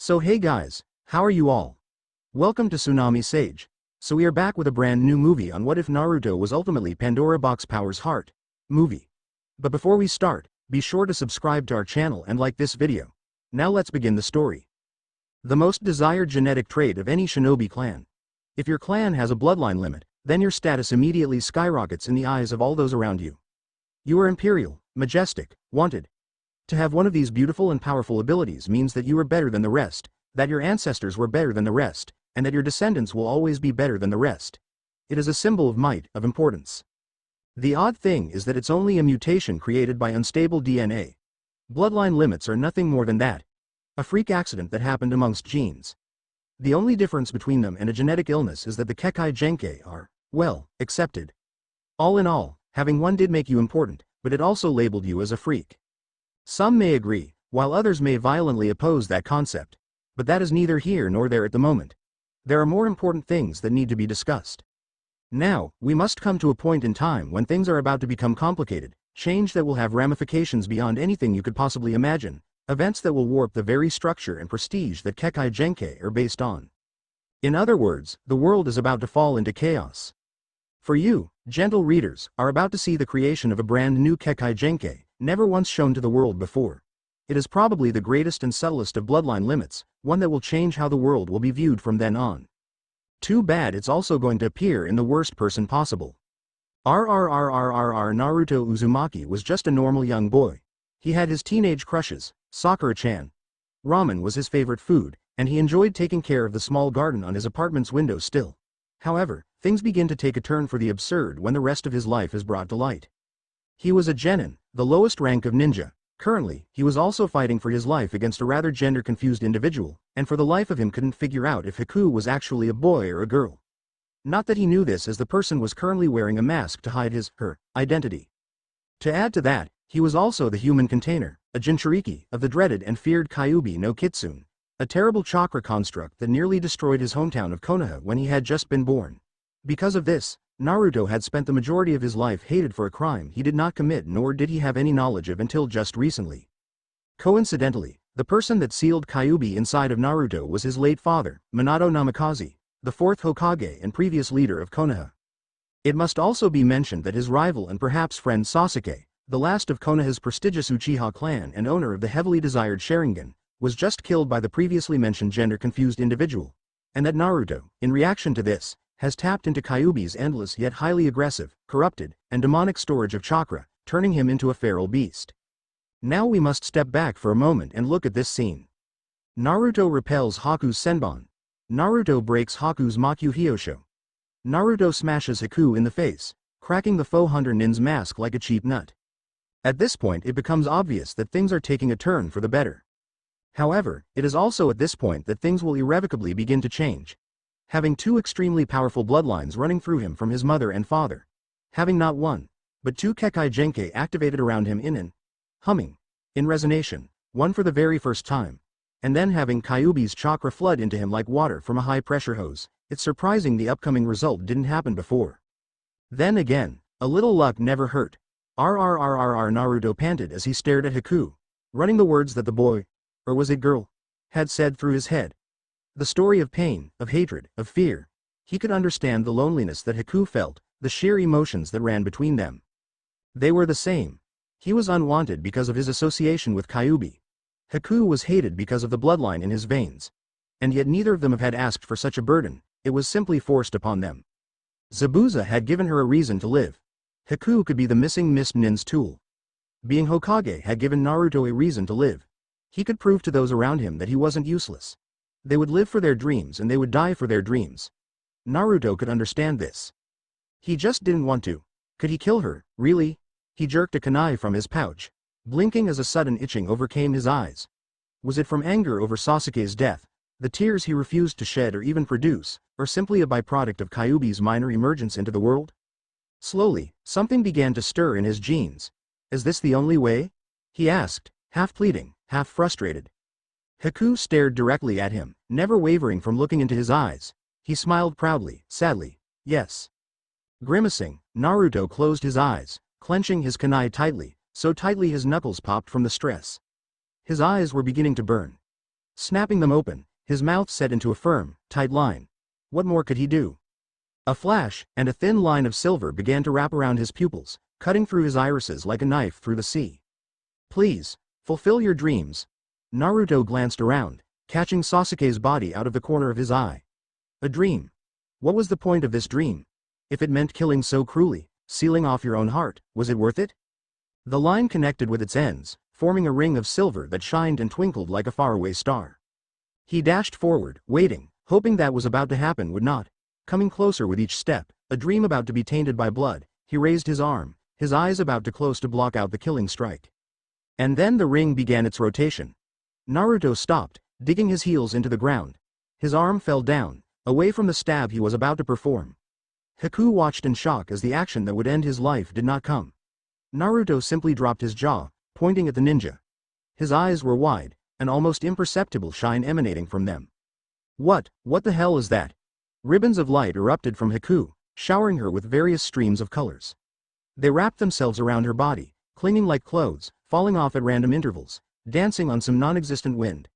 So hey guys, how are you all? Welcome to Tsunami Sage. So we are back with a brand new movie on what if Naruto was ultimately Pandora Box Power's heart movie. But before we start, be sure to subscribe to our channel and like this video. Now let's begin the story. The most desired genetic trait of any shinobi clan. If your clan has a bloodline limit, then your status immediately skyrockets in the eyes of all those around you. You are imperial, majestic, wanted. To have one of these beautiful and powerful abilities means that you are better than the rest, that your ancestors were better than the rest, and that your descendants will always be better than the rest. It is a symbol of might, of importance. The odd thing is that it's only a mutation created by unstable DNA. Bloodline limits are nothing more than that. A freak accident that happened amongst genes. The only difference between them and a genetic illness is that the Kekkei Genkai are, well, accepted. All in all, having one did make you important, but it also labeled you as a freak. Some may agree, while others may violently oppose that concept. But that is neither here nor there at the moment. There are more important things that need to be discussed. Now, we must come to a point in time when things are about to become complicated, change that will have ramifications beyond anything you could possibly imagine, events that will warp the very structure and prestige that Kekkei Genkai are based on. In other words, the world is about to fall into chaos. For you, gentle readers, are about to see the creation of a brand new Kekkei Genkai, never once shown to the world before. It is probably the greatest and subtlest of bloodline limits, one that will change how the world will be viewed from then on. Too bad it's also going to appear in the worst person possible. Naruto Uzumaki was just a normal young boy. He had his teenage crushes, Sakura-chan. Ramen was his favorite food, and he enjoyed taking care of the small garden on his apartment's window still. However, things begin to take a turn for the absurd when the rest of his life is brought to light. He was a genin, the lowest rank of ninja. Currently, he was also fighting for his life against a rather gender-confused individual, and for the life of him couldn't figure out if Haku was actually a boy or a girl. Not that he knew this, as the person was currently wearing a mask to hide her identity. To add to that, he was also the human container, a Jinchuriki, of the dreaded and feared Kyuubi no Kitsune, a terrible chakra construct that nearly destroyed his hometown of Konoha when he had just been born. Because of this, Naruto had spent the majority of his life hated for a crime he did not commit, nor did he have any knowledge of until just recently. Coincidentally, the person that sealed Kyuubi inside of Naruto was his late father, Minato Namikaze, the fourth Hokage and previous leader of Konoha. It must also be mentioned that his rival and perhaps friend Sasuke, the last of Konoha's prestigious Uchiha clan and owner of the heavily desired Sharingan, was just killed by the previously mentioned gender-confused individual, and that Naruto, in reaction to this, has tapped into Kyuubi's endless yet highly aggressive, corrupted, and demonic storage of chakra, turning him into a feral beast. Now we must step back for a moment and look at this scene. Naruto repels Haku's Senbon. Naruto breaks Haku's Makyu Hyosho. Naruto smashes Haku in the face, cracking the faux Hunter Nin's mask like a cheap nut. At this point it becomes obvious that things are taking a turn for the better. However, it is also at this point that things will irrevocably begin to change. Having two extremely powerful bloodlines running through him from his mother and father. Having not one, but two Kekkei Genkai activated around him in resonation, one for the very first time. And then having Kyuubi's chakra flood into him like water from a high-pressure hose, it's surprising the upcoming result didn't happen before. Then again, a little luck never hurt. Naruto panted as he stared at Haku, running the words that the boy, or was it girl, had said through his head. The story of pain, of hatred, of fear. He could understand the loneliness that Haku felt, the sheer emotions that ran between them. They were the same. He was unwanted because of his association with Kyuubi. Haku was hated because of the bloodline in his veins. And yet neither of them have had asked for such a burden, it was simply forced upon them. Zabuza had given her a reason to live. Haku could be the missing Mist Nin's tool. Being Hokage had given Naruto a reason to live. He could prove to those around him that he wasn't useless. They would live for their dreams and they would die for their dreams. Naruto could understand this. He just didn't want to. Could he kill her, really? He jerked a kunai from his pouch, blinking as a sudden itching overcame his eyes. Was it from anger over Sasuke's death, the tears he refused to shed or even produce, or simply a byproduct of Kyuubi's minor emergence into the world? Slowly, something began to stir in his genes. Is this the only way? He asked, half pleading, half frustrated. Haku stared directly at him, never wavering from looking into his eyes. He smiled proudly, sadly, yes. Grimacing, Naruto closed his eyes, clenching his kunai tightly, so tightly his knuckles popped from the stress. His eyes were beginning to burn. Snapping them open, his mouth set into a firm, tight line. What more could he do? A flash, and a thin line of silver began to wrap around his pupils, cutting through his irises like a knife through the sea. Please, fulfill your dreams. Naruto glanced around, catching Sasuke's body out of the corner of his eye. A dream. What was the point of this dream? If it meant killing so cruelly, sealing off your own heart, was it worth it? The line connected with its ends, forming a ring of silver that shined and twinkled like a faraway star. He dashed forward, waiting, hoping that was about to happen would not. Coming closer with each step, a dream about to be tainted by blood, he raised his arm, his eyes about to close to block out the killing strike. And then the ring began its rotation. Naruto stopped, digging his heels into the ground. His arm fell down, away from the stab he was about to perform. Haku watched in shock as the action that would end his life did not come. Naruto simply dropped his jaw, pointing at the ninja. His eyes were wide, an almost imperceptible shine emanating from them. What the hell is that? Ribbons of light erupted from Haku, showering her with various streams of colors. They wrapped themselves around her body, clinging like clothes, falling off at random intervals, dancing on some non-existent wind.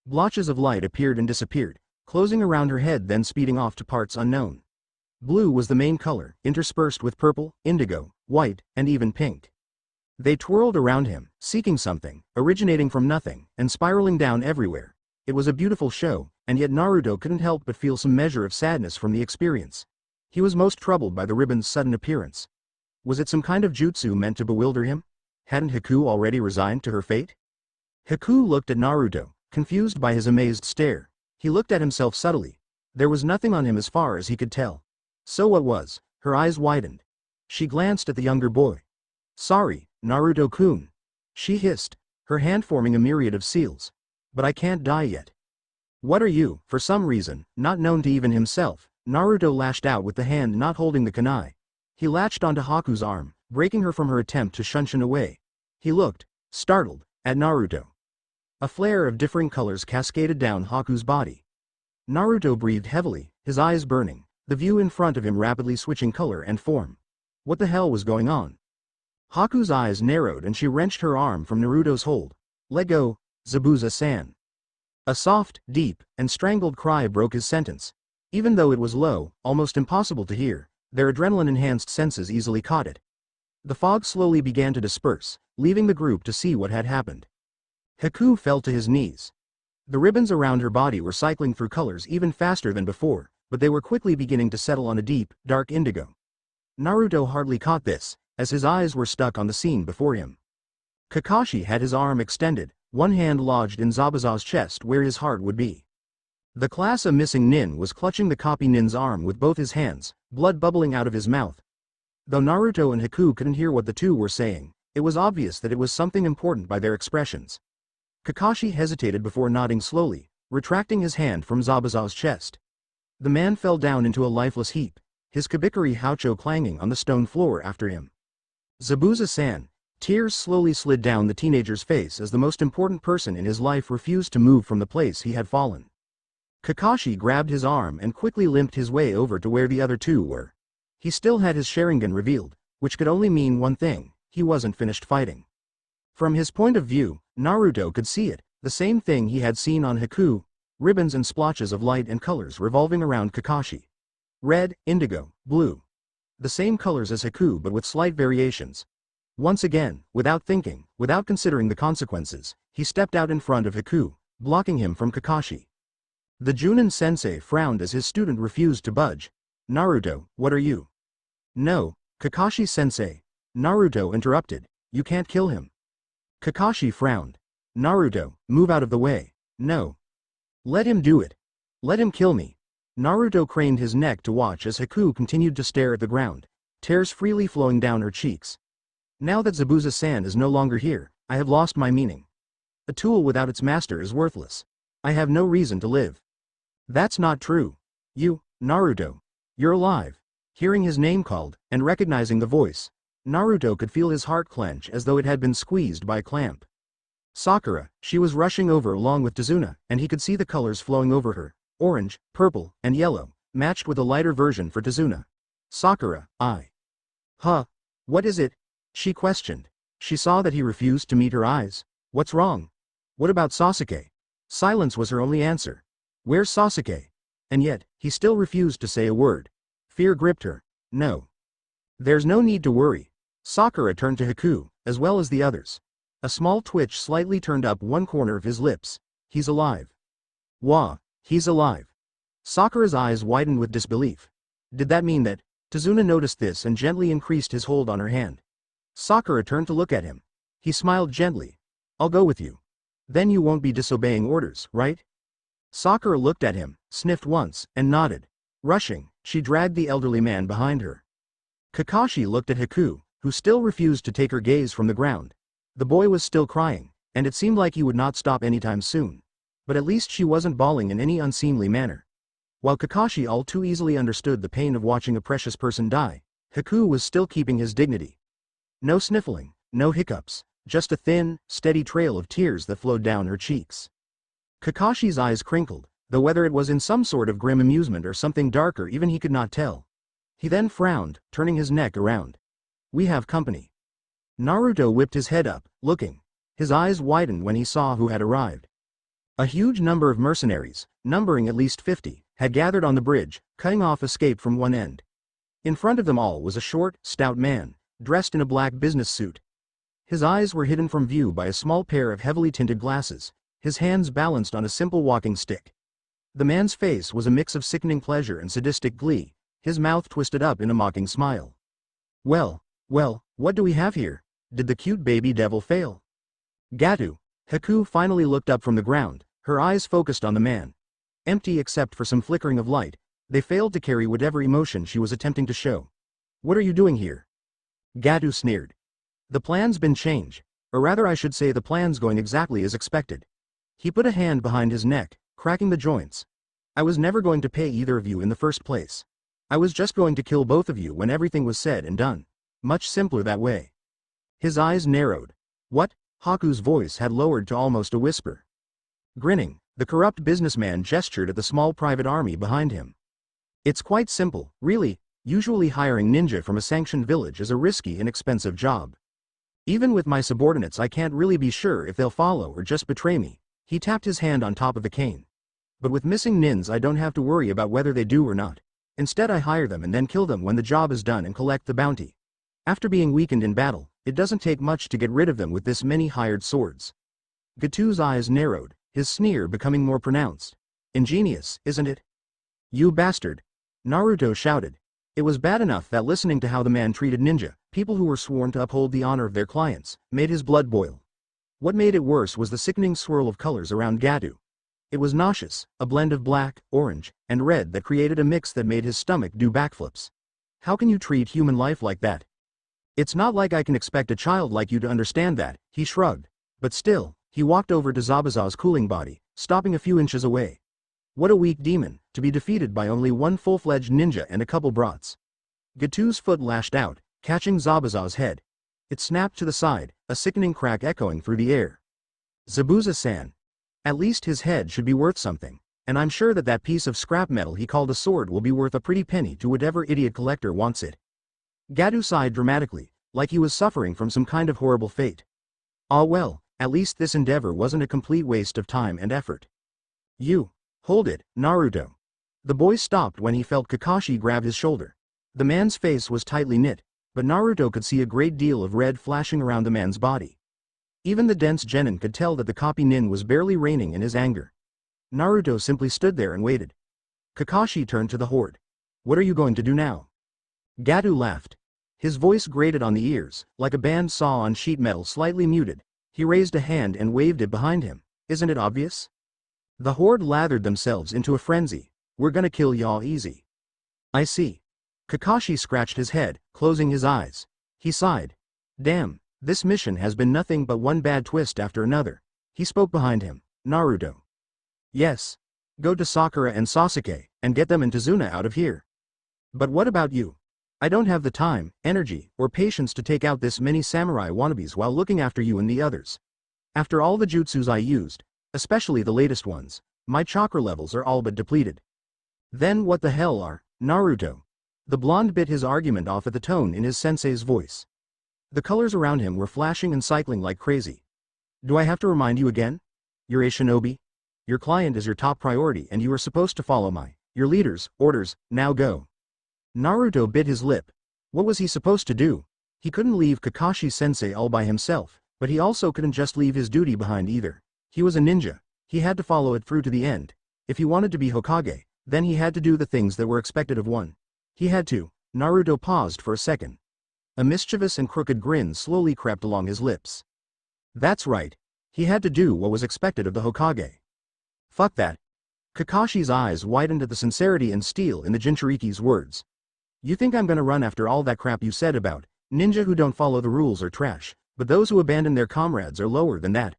Blotches of light appeared and disappeared, closing around her head then speeding off to parts unknown. Blue was the main color, interspersed with purple, indigo, white, and even pink. They twirled around him, seeking something, originating from nothing, and spiraling down everywhere. It was a beautiful show, and yet Naruto couldn't help but feel some measure of sadness from the experience. He was most troubled by the ribbon's sudden appearance. Was it some kind of jutsu meant to bewilder him? Hadn't Haku already resigned to her fate? Haku looked at Naruto, confused by his amazed stare. He looked at himself subtly. There was nothing on him as far as he could tell. So what was? Her eyes widened. She glanced at the younger boy. Sorry, Naruto-kun. She hissed, her hand forming a myriad of seals. But I can't die yet. What are you? For some reason, not known to even himself, Naruto lashed out with the hand not holding the kunai. He latched onto Haku's arm, breaking her from her attempt to shunshin away. He looked, startled, at Naruto. A flare of differing colors cascaded down Haku's body. Naruto breathed heavily, his eyes burning, the view in front of him rapidly switching color and form. What the hell was going on? Haku's eyes narrowed and she wrenched her arm from Naruto's hold. Let go, Zabuza-san. A soft, deep, and strangled cry broke his sentence. Even though it was low, almost impossible to hear, their adrenaline-enhanced senses easily caught it. The fog slowly began to disperse, leaving the group to see what had happened. Haku fell to his knees. The ribbons around her body were cycling through colors even faster than before, but they were quickly beginning to settle on a deep, dark indigo. Naruto hardly caught this, as his eyes were stuck on the scene before him. Kakashi had his arm extended, one hand lodged in Zabuza's chest where his heart would be. The class of missing nin was clutching the copy nin's arm with both his hands, blood bubbling out of his mouth. Though Naruto and Haku couldn't hear what the two were saying, it was obvious that it was something important by their expressions. Kakashi hesitated before nodding slowly, retracting his hand from Zabuza's chest. The man fell down into a lifeless heap, his kabikari haucho clanging on the stone floor after him. Zabuza-san. Tears slowly slid down the teenager's face as the most important person in his life refused to move from the place he had fallen. Kakashi grabbed his arm and quickly limped his way over to where the other two were. He still had his Sharingan revealed, which could only mean one thing: he wasn't finished fighting. From his point of view, Naruto could see it, the same thing he had seen on Haku, ribbons and splotches of light and colors revolving around Kakashi. Red, indigo, blue. The same colors as Haku but with slight variations. Once again, without thinking, without considering the consequences, he stepped out in front of Haku, blocking him from Kakashi. The Junin-sensei frowned as his student refused to budge. Naruto, what are you? No, Kakashi-sensei. Naruto interrupted. You can't kill him. Kakashi frowned. Naruto, move out of the way. No. Let him do it. Let him kill me. Naruto craned his neck to watch as Haku continued to stare at the ground, tears freely flowing down her cheeks. Now that Zabuza-san is no longer here, I have lost my meaning. A tool without its master is worthless. I have no reason to live. That's not true. You, Naruto. You're alive. Hearing his name called, and recognizing the voice, Naruto could feel his heart clench as though it had been squeezed by a clamp. Sakura, she was rushing over along with Tazuna, and he could see the colors flowing over her, orange, purple, and yellow, matched with a lighter version for Tazuna. Sakura, Huh? What is it? She questioned. She saw that he refused to meet her eyes. What's wrong? What about Sasuke? Silence was her only answer. Where's Sasuke? And yet, he still refused to say a word. Fear gripped her. No. There's no need to worry. Sakura turned to Haku, as well as the others. A small twitch slightly turned up one corner of his lips. He's alive. Wah, he's alive. Sakura's eyes widened with disbelief. Did that mean that? Tazuna noticed this and gently increased his hold on her hand. Sakura turned to look at him. He smiled gently. I'll go with you. Then you won't be disobeying orders, right? Sakura looked at him, sniffed once, and nodded. Rushing, she dragged the elderly man behind her. Kakashi looked at Haku, who still refused to take her gaze from the ground. The boy was still crying, and it seemed like he would not stop anytime soon. But at least she wasn't bawling in any unseemly manner. While Kakashi all too easily understood the pain of watching a precious person die, Haku was still keeping his dignity. No sniffling, no hiccups, just a thin, steady trail of tears that flowed down her cheeks. Kakashi's eyes crinkled, though whether it was in some sort of grim amusement or something darker even he could not tell. He then frowned, turning his neck around. We have company. Naruto whipped his head up, looking. His eyes widened when he saw who had arrived. A huge number of mercenaries, numbering at least 50, had gathered on the bridge, cutting off escape from one end. In front of them all was a short, stout man, dressed in a black business suit. His eyes were hidden from view by a small pair of heavily tinted glasses, his hands balanced on a simple walking stick. The man's face was a mix of sickening pleasure and sadistic glee, his mouth twisted up in a mocking smile. Well, what do we have here? Did the cute baby devil fail? Gatu. Haku finally looked up from the ground, her eyes focused on the man. Empty except for some flickering of light, they failed to carry whatever emotion she was attempting to show. What are you doing here? Gatu sneered. The plan's been changed, or rather I should say the plan's going exactly as expected. He put a hand behind his neck, cracking the joints. I was never going to pay either of you in the first place. I was just going to kill both of you when everything was said and done. Much simpler that way. His eyes narrowed. What? Haku's voice had lowered to almost a whisper. Grinning, the corrupt businessman gestured at the small private army behind him. It's quite simple, really. Usually hiring ninja from a sanctioned village is a risky and expensive job. Even with my subordinates I can't really be sure if they'll follow or just betray me. He tapped his hand on top of the cane. But with missing nins I don't have to worry about whether they do or not. Instead I hire them and then kill them when the job is done and collect the bounty. After being weakened in battle, it doesn't take much to get rid of them with this many hired swords. Gatu's eyes narrowed, his sneer becoming more pronounced. Ingenious, isn't it? You bastard! Naruto shouted. It was bad enough that listening to how the man treated ninja, people who were sworn to uphold the honor of their clients, made his blood boil. What made it worse was the sickening swirl of colors around Gatu. It was nauseous, a blend of black, orange, and red that created a mix that made his stomach do backflips. How can you treat human life like that? It's not like I can expect a child like you to understand that, he shrugged. But still, he walked over to Zabuza's cooling body, stopping a few inches away. What a weak demon, to be defeated by only one full-fledged ninja and a couple brats. Gatu's foot lashed out, catching Zabuza's head. It snapped to the side, a sickening crack echoing through the air. Zabuza-san. At least his head should be worth something, and I'm sure that that piece of scrap metal he called a sword will be worth a pretty penny to whatever idiot collector wants it. Gatu sighed dramatically, like he was suffering from some kind of horrible fate. Ah well, at least this endeavor wasn't a complete waste of time and effort. You. Hold it, Naruto. The boy stopped when he felt Kakashi grab his shoulder. The man's face was tightly knit, but Naruto could see a great deal of red flashing around the man's body. Even the dense genin could tell that the copy nin was barely reining in his anger. Naruto simply stood there and waited. Kakashi turned to the horde. What are you going to do now? Gatu laughed. His voice grated on the ears, like a band saw on sheet metal slightly muted. He raised a hand and waved it behind him. Isn't it obvious? The horde lathered themselves into a frenzy. We're gonna kill y'all easy. I see. Kakashi scratched his head, closing his eyes. He sighed. Damn, this mission has been nothing but one bad twist after another. He spoke behind him. Naruto. Yes. Go to Sakura and Sasuke, and get them and Tazuna out of here. But what about you? I don't have the time, energy, or patience to take out this many samurai wannabes while looking after you and the others. After all the jutsus I used, especially the latest ones, my chakra levels are all but depleted. Then what the hell are, Naruto? The blonde bit his argument off at the tone in his sensei's voice. The colors around him were flashing and cycling like crazy. Do I have to remind you again? You're a shinobi? Your client is your top priority and you are supposed to follow your leader's orders, now go. Naruto bit his lip. What was he supposed to do? He couldn't leave Kakashi-sensei all by himself, but he also couldn't just leave his duty behind either. He was a ninja. He had to follow it through to the end. If he wanted to be Hokage, then he had to do the things that were expected of one. He had to. Naruto paused for a second. A mischievous and crooked grin slowly crept along his lips. That's right. He had to do what was expected of the Hokage. Fuck that. Kakashi's eyes widened at the sincerity and steel in the Jinchuriki's words. You think I'm gonna run after all that crap you said about ninja who don't follow the rules are trash, but those who abandon their comrades are lower than that?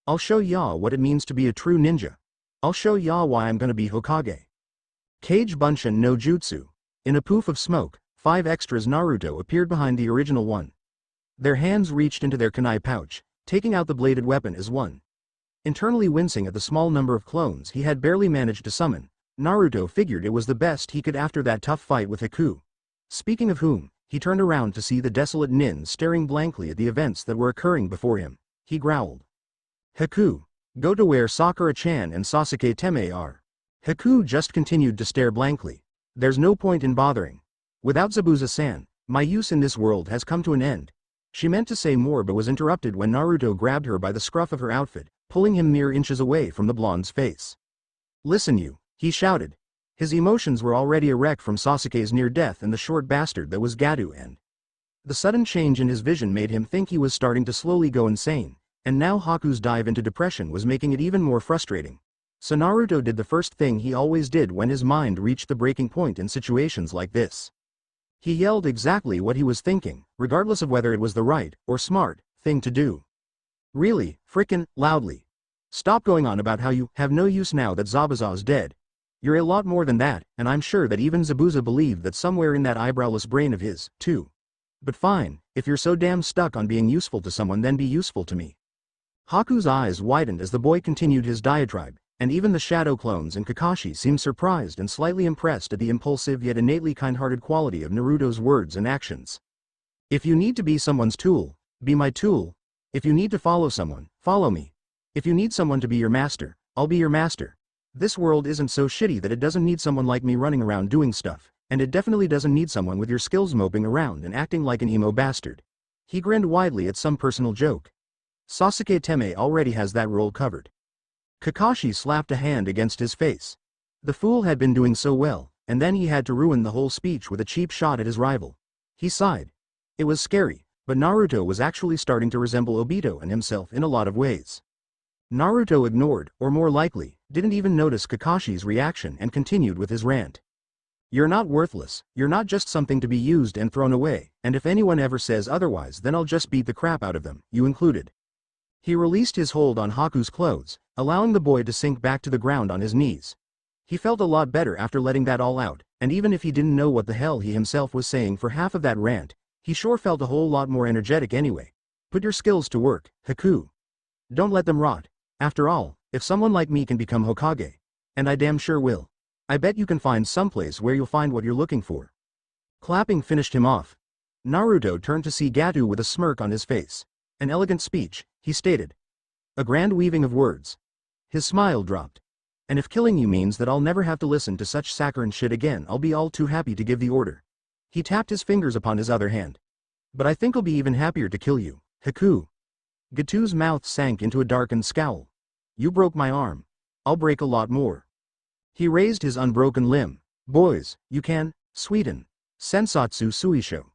I'll show ya what it means to be a true ninja. I'll show ya why I'm gonna be Hokage. Kage Bunshin no Jutsu. In a poof of smoke, 5 extras Naruto appeared behind the original one. Their hands reached into their kunai pouch, taking out the bladed weapon as one. Internally wincing at the small number of clones he had barely managed to summon, Naruto figured it was the best he could after that tough fight with Haku. Speaking of whom, he turned around to see the desolate Nin staring blankly at the events that were occurring before him. He growled. Haku, go to where Sakura-chan and Sasuke Teme are. Haku just continued to stare blankly. There's no point in bothering. Without Zabuza-san, my use in this world has come to an end. She meant to say more but was interrupted when Naruto grabbed her by the scruff of her outfit, pulling him mere inches away from the blonde's face. Listen you, he shouted. His emotions were already a wreck from Sasuke's near death and the short bastard that was Gato, and the sudden change in his vision made him think he was starting to slowly go insane, and now Haku's dive into depression was making it even more frustrating. So Naruto did the first thing he always did when his mind reached the breaking point in situations like this. He yelled exactly what he was thinking, regardless of whether it was the right or smart thing to do. Really, frickin' loudly. Stop going on about how you have no use now that Zabuza's dead. You're a lot more than that, and I'm sure that even Zabuza believed that somewhere in that eyebrowless brain of his, too. But fine, if you're so damn stuck on being useful to someone, then be useful to me. Haku's eyes widened as the boy continued his diatribe, and even the shadow clones and Kakashi seemed surprised and slightly impressed at the impulsive yet innately kind-hearted quality of Naruto's words and actions. If you need to be someone's tool, be my tool. If you need to follow someone, follow me. If you need someone to be your master, I'll be your master. This world isn't so shitty that it doesn't need someone like me running around doing stuff, and it definitely doesn't need someone with your skills moping around and acting like an emo bastard. He grinned widely at some personal joke. Sasuke Teme already has that role covered. Kakashi slapped a hand against his face. The fool had been doing so well, and then he had to ruin the whole speech with a cheap shot at his rival. He sighed. It was scary, but Naruto was actually starting to resemble Obito and himself in a lot of ways. Naruto ignored, or more likely, didn't even notice Kakashi's reaction and continued with his rant. You're not worthless, you're not just something to be used and thrown away, and if anyone ever says otherwise then I'll just beat the crap out of them, you included. He released his hold on Haku's clothes, allowing the boy to sink back to the ground on his knees. He felt a lot better after letting that all out, and even if he didn't know what the hell he himself was saying for half of that rant, he sure felt a whole lot more energetic anyway. Put your skills to work, Haku. Don't let them rot. After all, if someone like me can become Hokage, and I damn sure will, I bet you can find someplace where you'll find what you're looking for. Clapping finished him off. Naruto turned to see Gato with a smirk on his face. An elegant speech, he stated. A grand weaving of words. His smile dropped. And if killing you means that I'll never have to listen to such saccharine shit again, I'll be all too happy to give the order. He tapped his fingers upon his other hand. But I think I'll be even happier to kill you, Haku. Gato's mouth sank into a darkened scowl. You broke my arm. I'll break a lot more. He raised his unbroken limb. Boys, you can, sweeten. Sensatsu Suisho.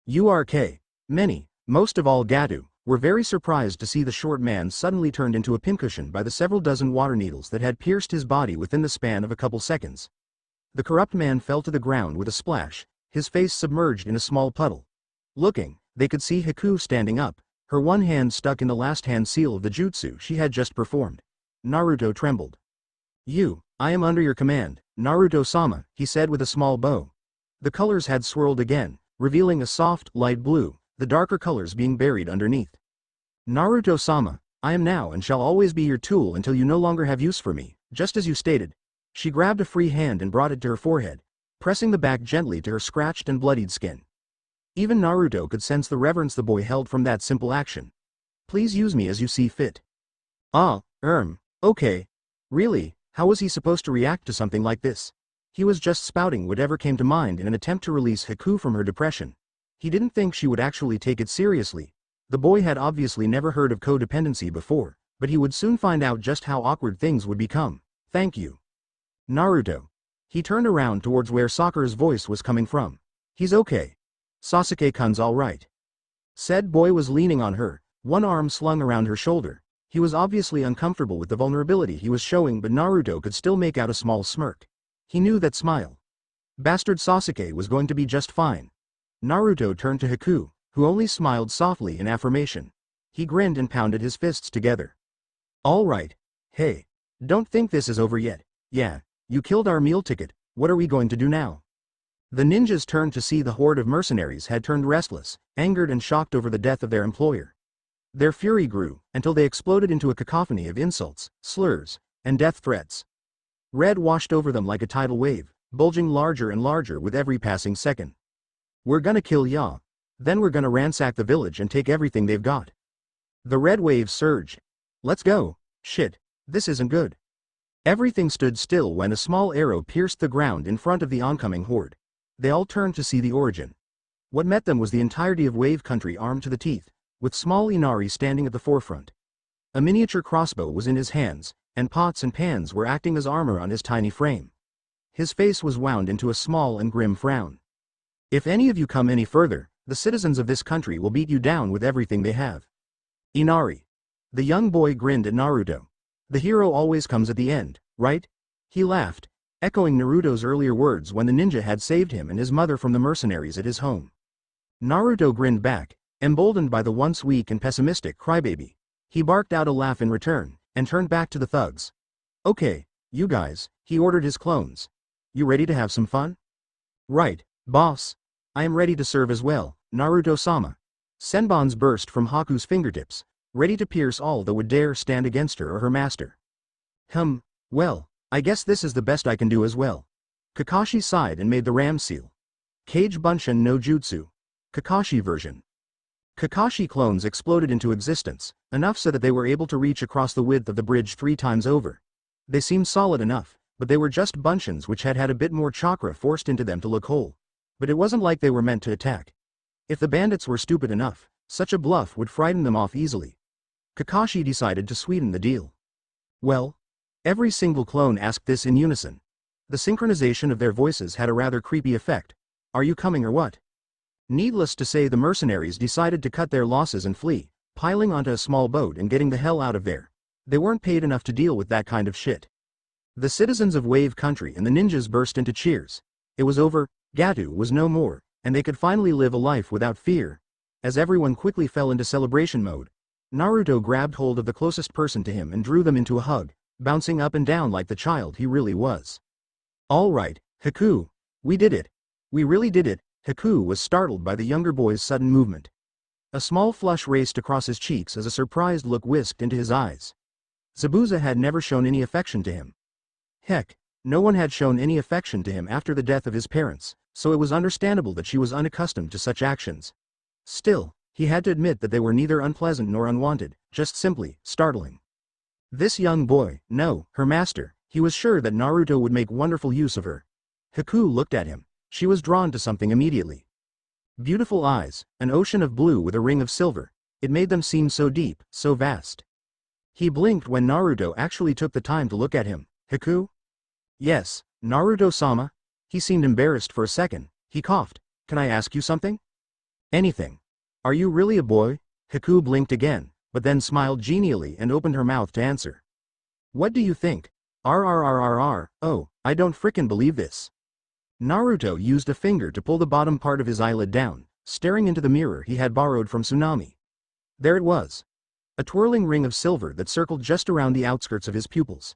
URK. Many, most of all Gato, were very surprised to see the short man suddenly turned into a pincushion by the several dozen water needles that had pierced his body within the span of a couple seconds. The corrupt man fell to the ground with a splash, his face submerged in a small puddle. Looking, they could see Haku standing up, her one hand stuck in the last hand seal of the jutsu she had just performed. Naruto trembled. I am under your command, Naruto-sama, he said with a small bow. The colors had swirled again, revealing a soft, light blue, the darker colors being buried underneath. Naruto-sama, I am now and shall always be your tool until you no longer have use for me, just as you stated. She grabbed a free hand and brought it to her forehead, pressing the back gently to her scratched and bloodied skin. Even Naruto could sense the reverence the boy held from that simple action. Please use me as you see fit. Okay. Really, how was he supposed to react to something like this? He was just spouting whatever came to mind in an attempt to release Haku from her depression. He didn't think she would actually take it seriously. The boy had obviously never heard of codependency before, but he would soon find out just how awkward things would become. Thank you. Naruto. He turned around towards where Sakura's voice was coming from. He's okay. Sasuke-kun's alright. Said boy was leaning on her, one arm slung around her shoulder. He was obviously uncomfortable with the vulnerability he was showing, but Naruto could still make out a small smirk. He knew that smile. Bastard Sasuke was going to be just fine. Naruto turned to Haku, who only smiled softly in affirmation. He grinned and pounded his fists together. Alright. Hey. Don't think this is over yet. Yeah. You killed our meal ticket, what are we going to do now? The ninjas turned to see the horde of mercenaries had turned restless, angered and shocked over the death of their employer. Their fury grew, until they exploded into a cacophony of insults, slurs, and death threats. Red washed over them like a tidal wave, bulging larger and larger with every passing second. We're gonna kill ya. Then we're gonna ransack the village and take everything they've got. The red wave surged. Let's go. Shit, this isn't good. Everything stood still when a small arrow pierced the ground in front of the oncoming horde. They all turned to see the origin. What met them was the entirety of Wave Country armed to the teeth, with small Inari standing at the forefront. A miniature crossbow was in his hands, and pots and pans were acting as armor on his tiny frame. His face was wound into a small and grim frown. If any of you come any further, the citizens of this country will beat you down with everything they have. Inari. The young boy grinned at Naruto. The hero always comes at the end, right? He laughed, echoing Naruto's earlier words when the ninja had saved him and his mother from the mercenaries at his home. Naruto grinned back, emboldened by the once weak and pessimistic crybaby. He barked out a laugh in return, and turned back to the thugs. Okay, you guys, he ordered his clones. You ready to have some fun? Right, boss. I am ready to serve as well, Naruto-sama. Senbons burst from Haku's fingertips, ready to pierce all that would dare stand against her or her master. Well, I guess this is the best I can do as well. Kakashi sighed and made the ram seal. Kage Bunshin no Jutsu. Kakashi version. Kakashi clones exploded into existence, enough so that they were able to reach across the width of the bridge 3 times over. They seemed solid enough, but they were just Bunshins which had had a bit more chakra forced into them to look whole. But it wasn't like they were meant to attack. If the bandits were stupid enough, such a bluff would frighten them off easily. Kakashi decided to sweeten the deal. Well, every single clone asked this in unison. The synchronization of their voices had a rather creepy effect. Are you coming or what? Needless to say, the mercenaries decided to cut their losses and flee, piling onto a small boat and getting the hell out of there. They weren't paid enough to deal with that kind of shit. The citizens of Wave Country and the ninjas burst into cheers. It was over, Gato was no more, and they could finally live a life without fear. As everyone quickly fell into celebration mode, Naruto grabbed hold of the closest person to him and drew them into a hug, bouncing up and down like the child he really was. All right, Haku. We did it. We really did it. Haku was startled by the younger boy's sudden movement. A small flush raced across his cheeks as a surprised look whisked into his eyes. Zabuza had never shown any affection to him. Heck, no one had shown any affection to him after the death of his parents, so it was understandable that she was unaccustomed to such actions. Still, he had to admit that they were neither unpleasant nor unwanted, just simply startling. This young boy, no, her master, he was sure that Naruto would make wonderful use of her. Haku looked at him. She was drawn to something immediately. Beautiful eyes, an ocean of blue with a ring of silver. It made them seem so deep, so vast. He blinked when Naruto actually took the time to look at him. Haku? Yes, Naruto-sama. He seemed embarrassed for a second. He coughed. Can I ask you something? Anything. Are you really a boy? Haku blinked again, but then smiled genially and opened her mouth to answer. What do you think? RRRRR, oh, I don't frickin' believe this. Naruto used a finger to pull the bottom part of his eyelid down, staring into the mirror he had borrowed from Tsunami. There it was. A twirling ring of silver that circled just around the outskirts of his pupils.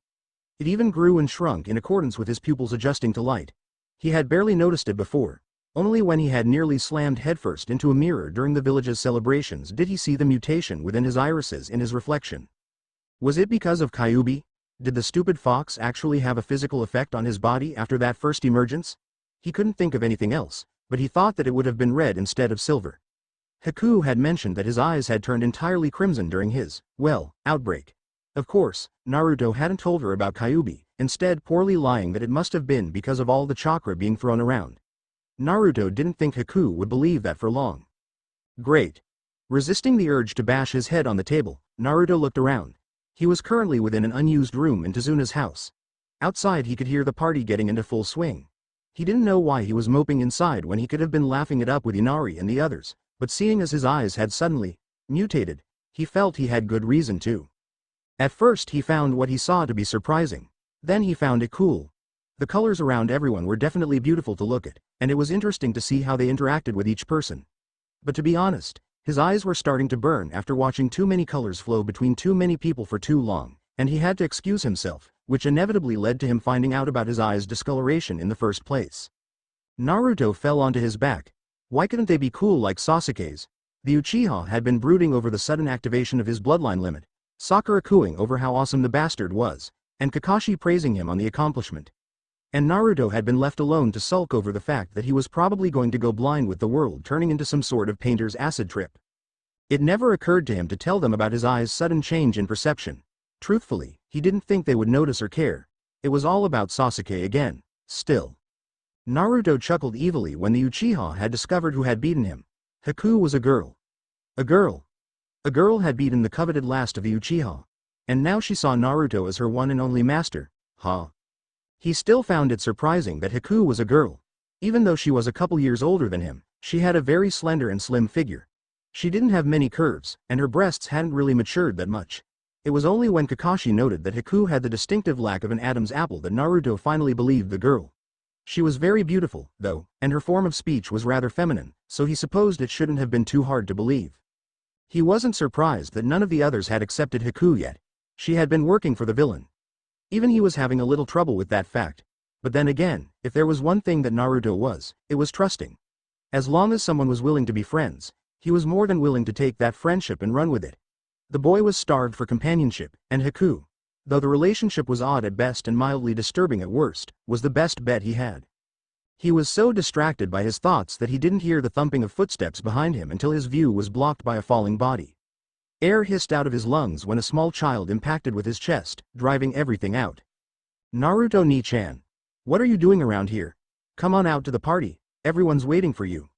It even grew and shrunk in accordance with his pupils adjusting to light. He had barely noticed it before. Only when he had nearly slammed headfirst into a mirror during the village's celebrations did he see the mutation within his irises in his reflection. Was it because of Kyuubi? Did the stupid fox actually have a physical effect on his body after that first emergence? He couldn't think of anything else, but he thought that it would have been red instead of silver. Haku had mentioned that his eyes had turned entirely crimson during his, well, outbreak. Of course, Naruto hadn't told her about Kyuubi, instead poorly lying that it must have been because of all the chakra being thrown around. Naruto didn't think Haku would believe that for long. Great. Resisting the urge to bash his head on the table, Naruto looked around. He was currently within an unused room in Tazuna's house. Outside he could hear the party getting into full swing. He didn't know why he was moping inside when he could have been laughing it up with Inari and the others, but seeing as his eyes had suddenly mutated, he felt he had good reason to. At first he found what he saw to be surprising. Then he found it cool. The colors around everyone were definitely beautiful to look at, and it was interesting to see how they interacted with each person. But to be honest, his eyes were starting to burn after watching too many colors flow between too many people for too long, and he had to excuse himself, which inevitably led to him finding out about his eyes' discoloration in the first place. Naruto fell onto his back. Why couldn't they be cool like Sasuke's? The Uchiha had been brooding over the sudden activation of his bloodline limit, Sakura cooing over how awesome the bastard was, and Kakashi praising him on the accomplishment. And Naruto had been left alone to sulk over the fact that he was probably going to go blind with the world turning into some sort of painter's acid trip. It never occurred to him to tell them about his eyes' sudden change in perception. Truthfully, he didn't think they would notice or care. It was all about Sasuke again, still. Naruto chuckled evilly when the Uchiha had discovered who had beaten him. Haku was a girl. A girl. A girl had beaten the coveted last of the Uchiha. And now she saw Naruto as her one and only master. He still found it surprising that Haku was a girl. Even though she was a couple years older than him, she had a very slender and slim figure. She didn't have many curves, and her breasts hadn't really matured that much. It was only when Kakashi noted that Haku had the distinctive lack of an Adam's apple that Naruto finally believed the girl. She was very beautiful, though, and her form of speech was rather feminine, so he supposed it shouldn't have been too hard to believe. He wasn't surprised that none of the others had accepted Haku yet. She had been working for the villain. Even he was having a little trouble with that fact. But then again, if there was one thing that Naruto was, it was trusting. As long as someone was willing to be friends, he was more than willing to take that friendship and run with it. The boy was starved for companionship, and Haku, though the relationship was odd at best and mildly disturbing at worst, was the best bet he had. He was so distracted by his thoughts that he didn't hear the thumping of footsteps behind him until his view was blocked by a falling body. Air hissed out of his lungs when a small child impacted with his chest, driving everything out. Naruto Ni-chan. What are you doing around here? Come on out to the party, everyone's waiting for you.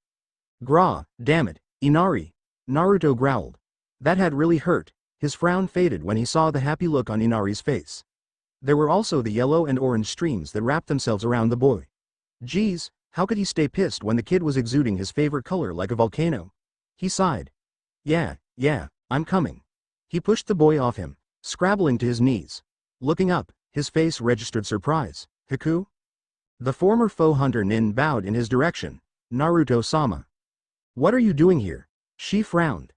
Gra, damn it, Inari. Naruto growled. That had really hurt. His frown faded when he saw the happy look on Inari's face. There were also the yellow and orange streams that wrapped themselves around the boy. Geez, how could he stay pissed when the kid was exuding his favorite color like a volcano? He sighed. Yeah, I'm coming. He pushed the boy off him, scrabbling to his knees. Looking up, his face registered surprise. Haku? The former foe hunter Nin bowed in his direction. Naruto-sama. What are you doing here? She frowned.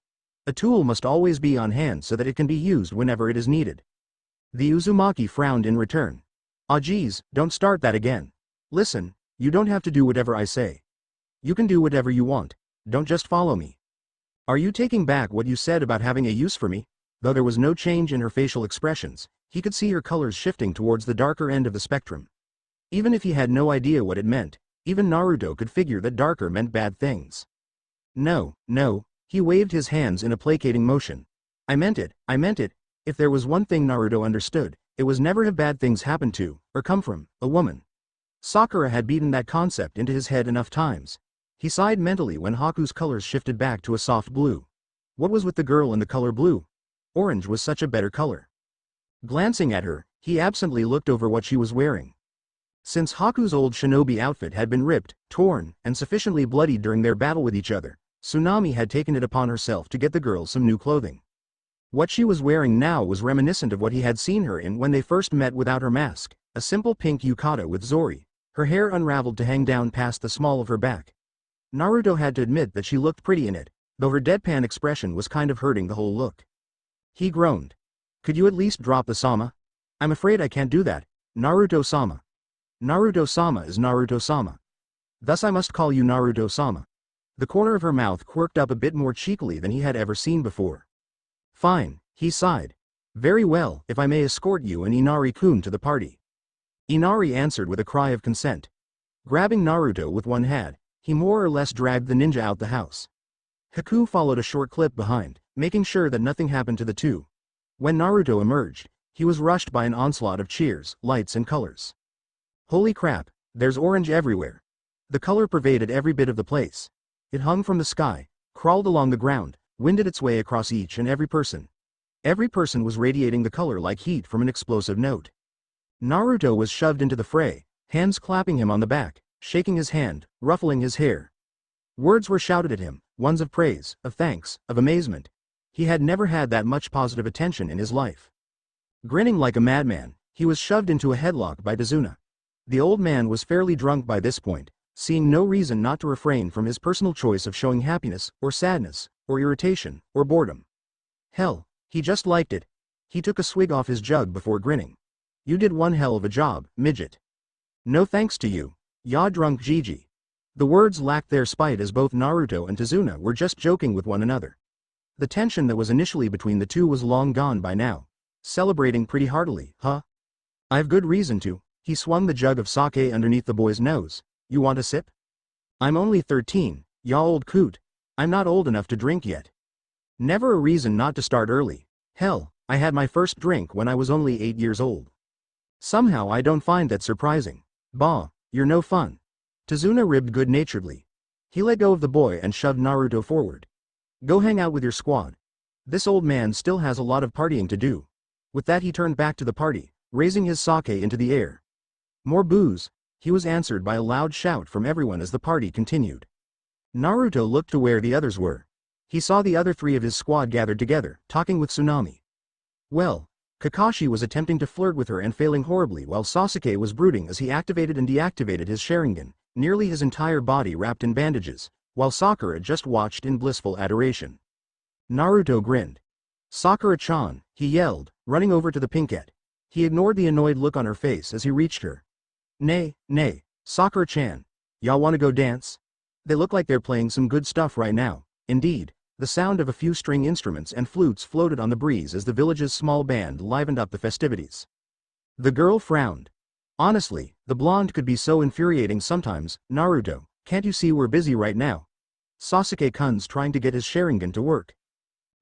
A tool must always be on hand so that it can be used whenever it is needed. The Uzumaki frowned in return. Ah geez, don't start that again. Listen, you don't have to do whatever I say. You can do whatever you want, don't just follow me. Are you taking back what you said about having a use for me? Though there was no change in her facial expressions, he could see her colors shifting towards the darker end of the spectrum. Even if he had no idea what it meant, even Naruto could figure that darker meant bad things. No, he waved his hands in a placating motion. I meant it. If there was one thing Naruto understood, it was never have bad things happen to, or come from, a woman. Sakura had beaten that concept into his head enough times. He sighed mentally when Haku's colors shifted back to a soft blue. What was with the girl in the color blue? Orange was such a better color. Glancing at her, he absently looked over what she was wearing. Since Haku's old shinobi outfit had been ripped, torn, and sufficiently bloodied during their battle with each other, Tsunami had taken it upon herself to get the girl some new clothing. What she was wearing now was reminiscent of what he had seen her in when they first met without her mask, a simple pink yukata with zori, her hair unraveled to hang down past the small of her back. Naruto had to admit that she looked pretty in it, though her deadpan expression was kind of hurting the whole look. He groaned. Could you at least drop the sama? I'm afraid I can't do that, Naruto-sama. Naruto-sama is Naruto-sama. Thus I must call you Naruto-sama. The corner of her mouth quirked up a bit more cheekily than he had ever seen before. Fine, he sighed. Very well, if I may escort you and Inari-kun to the party. Inari answered with a cry of consent. Grabbing Naruto with one hand, he more or less dragged the ninja out the house. Haku followed a short clip behind, making sure that nothing happened to the two. When Naruto emerged, he was rushed by an onslaught of cheers, lights and colors. Holy crap, there's orange everywhere. The color pervaded every bit of the place. It hung from the sky, crawled along the ground, winded its way across each and every person. Every person was radiating the color like heat from an explosive note. Naruto was shoved into the fray, hands clapping him on the back, shaking his hand, ruffling his hair. Words were shouted at him, ones of praise, of thanks, of amazement. He had never had that much positive attention in his life. Grinning like a madman, he was shoved into a headlock by Tazuna. The old man was fairly drunk by this point, seeing no reason not to refrain from his personal choice of showing happiness, or sadness, or irritation, or boredom. Hell, he just liked it. He took a swig off his jug before grinning. You did one hell of a job, midget. No thanks to you. Ya drunk Gigi. The words lacked their spite as both Naruto and Tazuna were just joking with one another. The tension that was initially between the two was long gone by now. Celebrating pretty heartily, huh? I've good reason to. He swung the jug of sake underneath the boy's nose. You want a sip? I'm only 13, ya old coot. I'm not old enough to drink yet. Never a reason not to start early. Hell, I had my first drink when I was only 8 years old. Somehow I don't find that surprising. Bah, you're no fun. Tazuna ribbed good-naturedly. He let go of the boy and shoved Naruto forward. Go hang out with your squad. This old man still has a lot of partying to do. With that he turned back to the party, raising his sake into the air. More booze. He was answered by a loud shout from everyone as the party continued. Naruto looked to where the others were. He saw the other 3 of his squad gathered together, talking with Tsunami. Well, Kakashi was attempting to flirt with her and failing horribly while Sasuke was brooding as he activated and deactivated his Sharingan, nearly his entire body wrapped in bandages, while Sakura just watched in blissful adoration. Naruto grinned. Sakura-chan, he yelled, running over to the pinkette. He ignored the annoyed look on her face as he reached her. Nay, Sakura-chan. Y'all wanna go dance? They look like they're playing some good stuff right now. Indeed, the sound of a few string instruments and flutes floated on the breeze as the village's small band livened up the festivities. The girl frowned. Honestly, the blonde could be so infuriating sometimes. Naruto, can't you see we're busy right now? Sasuke-kun's trying to get his Sharingan to work.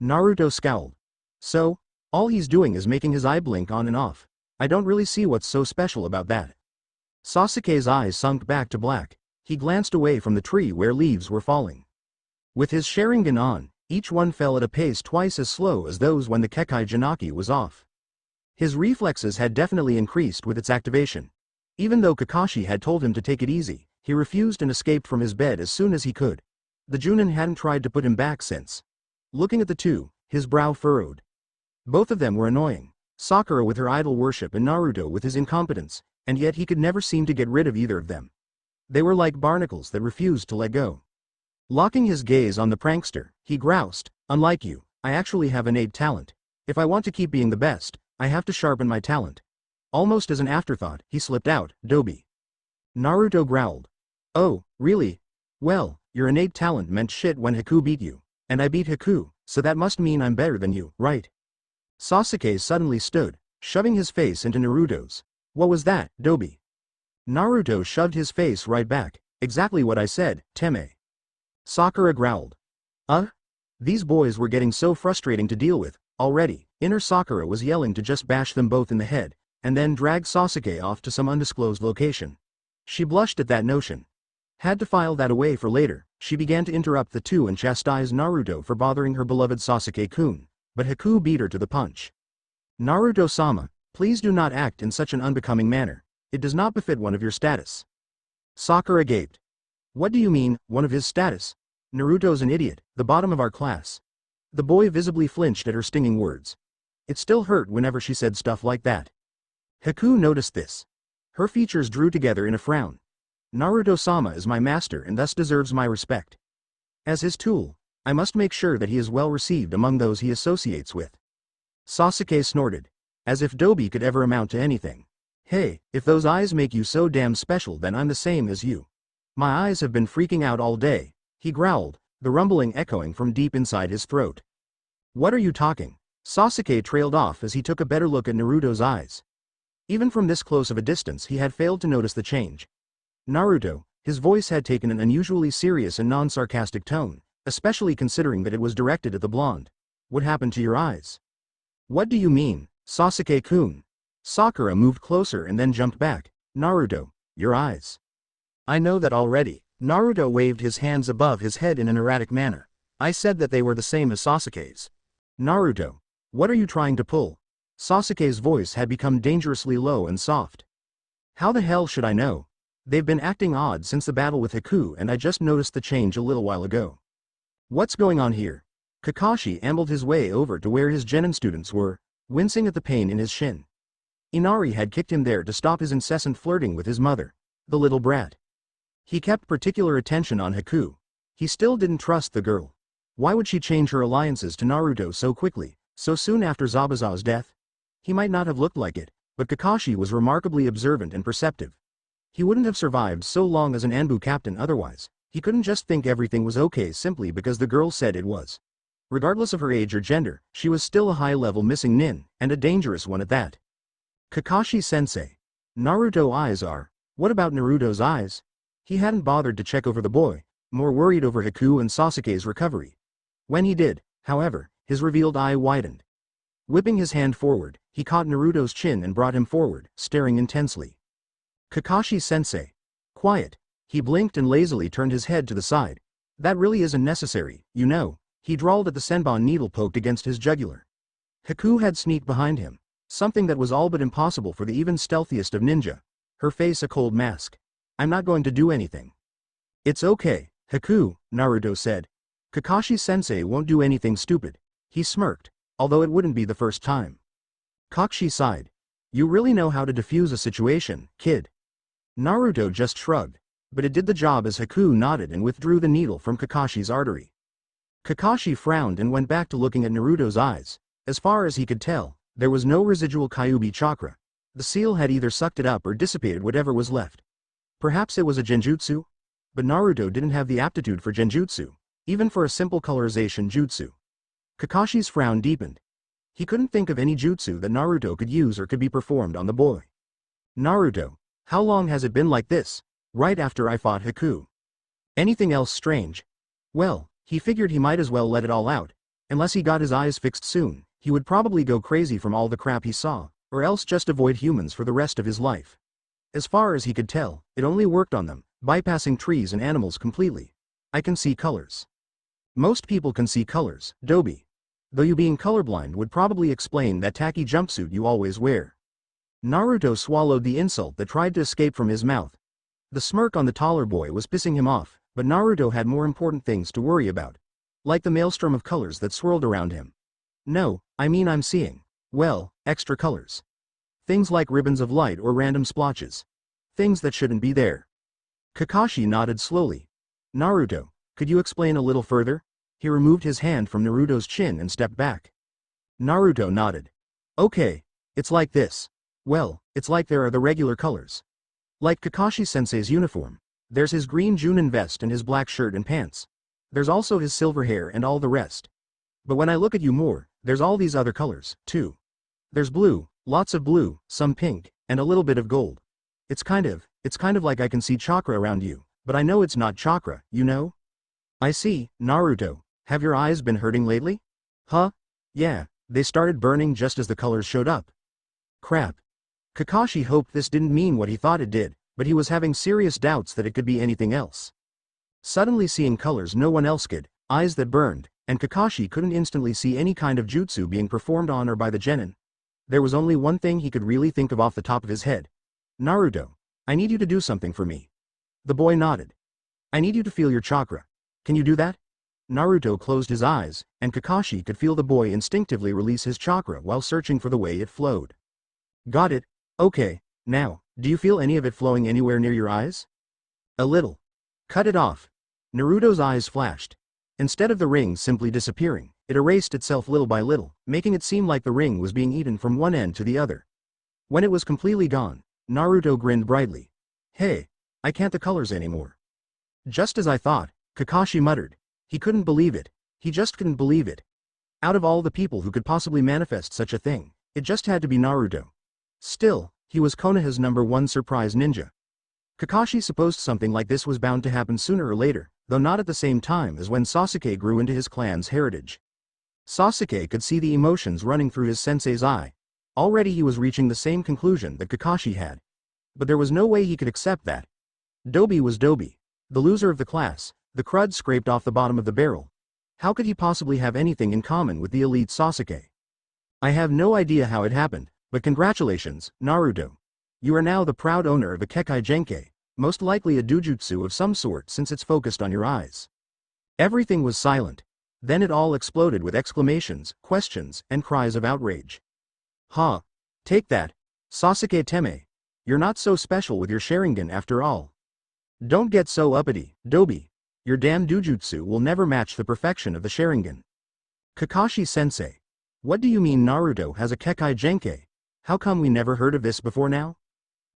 Naruto scowled. So, all he's doing is making his eye blink on and off. I don't really see what's so special about that. Sasuke's eyes sunk back to black. He glanced away from the tree where leaves were falling. With his Sharingan on, each one fell at a pace twice as slow as those when the Kekkei Janaki was off. His reflexes had definitely increased with its activation. Even though Kakashi had told him to take it easy, he refused and escaped from his bed as soon as he could. The Junin hadn't tried to put him back since. Looking at the two, his brow furrowed. Both of them were annoying. Sakura with her idol worship and Naruto with his incompetence, and yet he could never seem to get rid of either of them. They were like barnacles that refused to let go. Locking his gaze on the prankster, he groused, unlike you, I actually have innate talent. If I want to keep being the best, I have to sharpen my talent. Almost as an afterthought, he slipped out, Dobi. Naruto growled. Oh, really? Well, your innate talent meant shit when Haku beat you, and I beat Haku, so that must mean I'm better than you, right? Sasuke suddenly stood, shoving his face into Naruto's. What was that, Dobi? Naruto shoved his face right back. Exactly what I said, Teme. Sakura growled. These boys were getting so frustrating to deal with, already. Inner Sakura was yelling to just bash them both in the head, and then drag Sasuke off to some undisclosed location. She blushed at that notion. Had to file that away for later. She began to interrupt the two and chastise Naruto for bothering her beloved Sasuke-kun, but Haku beat her to the punch. Naruto-sama, please do not act in such an unbecoming manner. It does not befit one of your status. Sakura gaped. What do you mean, one of his status? Naruto's an idiot, the bottom of our class. The boy visibly flinched at her stinging words. It still hurt whenever she said stuff like that. Haku noticed this. Her features drew together in a frown. Naruto-sama is my master and thus deserves my respect. As his tool, I must make sure that he is well received among those he associates with. Sasuke snorted. As if Dobi could ever amount to anything. Hey, if those eyes make you so damn special then I'm the same as you. My eyes have been freaking out all day, he growled, the rumbling echoing from deep inside his throat. What are you talking? Sasuke trailed off as he took a better look at Naruto's eyes. Even from this close of a distance he had failed to notice the change. Naruto, his voice had taken an unusually serious and non-sarcastic tone, especially considering that it was directed at the blonde. What happened to your eyes? What do you mean, Sasuke-kun? Sakura moved closer and then jumped back. Naruto, your eyes. I know that already. Naruto waved his hands above his head in an erratic manner. I said that they were the same as Sasuke's. Naruto, what are you trying to pull? Sasuke's voice had become dangerously low and soft. How the hell should I know? They've been acting odd since the battle with Haku and I just noticed the change a little while ago. What's going on here? Kakashi ambled his way over to where his genin students were, wincing at the pain in his shin. Inari had kicked him there to stop his incessant flirting with his mother, the little brat. He kept particular attention on Haku. He still didn't trust the girl. Why would she change her alliances to Naruto so quickly, so soon after Zabuza's death? He might not have looked like it, but Kakashi was remarkably observant and perceptive. He wouldn't have survived so long as an Anbu captain otherwise. He couldn't just think everything was okay simply because the girl said it was. Regardless of her age or gender, she was still a high-level missing nin, and a dangerous one at that. Kakashi-sensei. Naruto eyes are. What about Naruto's eyes? He hadn't bothered to check over the boy, more worried over Haku and Sasuke's recovery. When he did, however, his revealed eye widened. Whipping his hand forward, he caught Naruto's chin and brought him forward, staring intensely. Kakashi-sensei. Quiet. He blinked and lazily turned his head to the side. That really isn't necessary, you know. He drawled at the senbon needle poked against his jugular. Haku had sneaked behind him, something that was all but impossible for the even stealthiest of ninja. Her face a cold mask. I'm not going to do anything. It's okay, Haku, Naruto said. Kakashi-sensei won't do anything stupid. He smirked, although it wouldn't be the first time. Kakashi sighed. You really know how to defuse a situation, kid. Naruto just shrugged, but it did the job as Haku nodded and withdrew the needle from Kakashi's artery. Kakashi frowned and went back to looking at Naruto's eyes. As far as he could tell, there was no residual Kyuubi chakra. The seal had either sucked it up or dissipated whatever was left. Perhaps it was a genjutsu? But Naruto didn't have the aptitude for genjutsu, even for a simple colorization jutsu. Kakashi's frown deepened. He couldn't think of any jutsu that Naruto could use or could be performed on the boy. Naruto, how long has it been like this? Right after I fought Haku. Anything else strange? Well, he figured he might as well let it all out. Unless he got his eyes fixed soon, he would probably go crazy from all the crap he saw, or else just avoid humans for the rest of his life. As far as he could tell, it only worked on them, bypassing trees and animals completely. I can see colors. Most people can see colors, Dobi. Though you being colorblind would probably explain that tacky jumpsuit you always wear. Naruto swallowed the insult that tried to escape from his mouth. The smirk on the taller boy was pissing him off, but Naruto had more important things to worry about. Like the maelstrom of colors that swirled around him. No, I mean I'm seeing, well, extra colors. Things like ribbons of light or random splotches. Things that shouldn't be there. Kakashi nodded slowly. Naruto, could you explain a little further? He removed his hand from Naruto's chin and stepped back. Naruto nodded. Okay, it's like this. Well, it's like there are the regular colors. Like Kakashi-sensei's uniform. There's his green Junin vest and his black shirt and pants. There's also his silver hair and all the rest. But when I look at you more, there's all these other colors, too. There's blue, lots of blue, some pink, and a little bit of gold. It's kind of like I can see chakra around you, but I know it's not chakra, you know? I see, Naruto. Have your eyes been hurting lately? Huh? Yeah, they started burning just as the colors showed up. Crap. Kakashi hoped this didn't mean what he thought it did, but he was having serious doubts that it could be anything else. Suddenly seeing colors no one else could, eyes that burned, and Kakashi couldn't instantly see any kind of jutsu being performed on or by the genin. There was only one thing he could really think of off the top of his head. Naruto, I need you to do something for me. The boy nodded. I need you to feel your chakra. Can you do that? Naruto closed his eyes, and Kakashi could feel the boy instinctively release his chakra while searching for the way it flowed. Got it. Okay, now, do you feel any of it flowing anywhere near your eyes? A little. Cut it off. Naruto's eyes flashed. Instead of the ring simply disappearing, it erased itself little by little, making it seem like the ring was being eaten from one end to the other. When it was completely gone, Naruto grinned brightly. Hey, I can't the colors anymore. Just as I thought, Kakashi muttered. He couldn't believe it. He just couldn't believe it. Out of all the people who could possibly manifest such a thing, it just had to be Naruto. Still, he was Konoha's #1 surprise ninja. Kakashi supposed something like this was bound to happen sooner or later, though not at the same time as when Sasuke grew into his clan's heritage. Sasuke could see the emotions running through his sensei's eye. Already he was reaching the same conclusion that Kakashi had. But there was no way he could accept that. Dobi was Dobi. The loser of the class, the crud scraped off the bottom of the barrel. How could he possibly have anything in common with the elite Sasuke? I have no idea how it happened, but congratulations, Naruto. You are now the proud owner of a Kekkei Genkai, most likely a dujutsu of some sort since it's focused on your eyes. Everything was silent. Then it all exploded with exclamations, questions, and cries of outrage. Ha! Take that, Sasuke Teme. You're not so special with your Sharingan after all. Don't get so uppity, Dobi. Your damn dujutsu will never match the perfection of the Sharingan. Kakashi-sensei. What do you mean Naruto has a Kekkei Genkai? How come we never heard of this before now?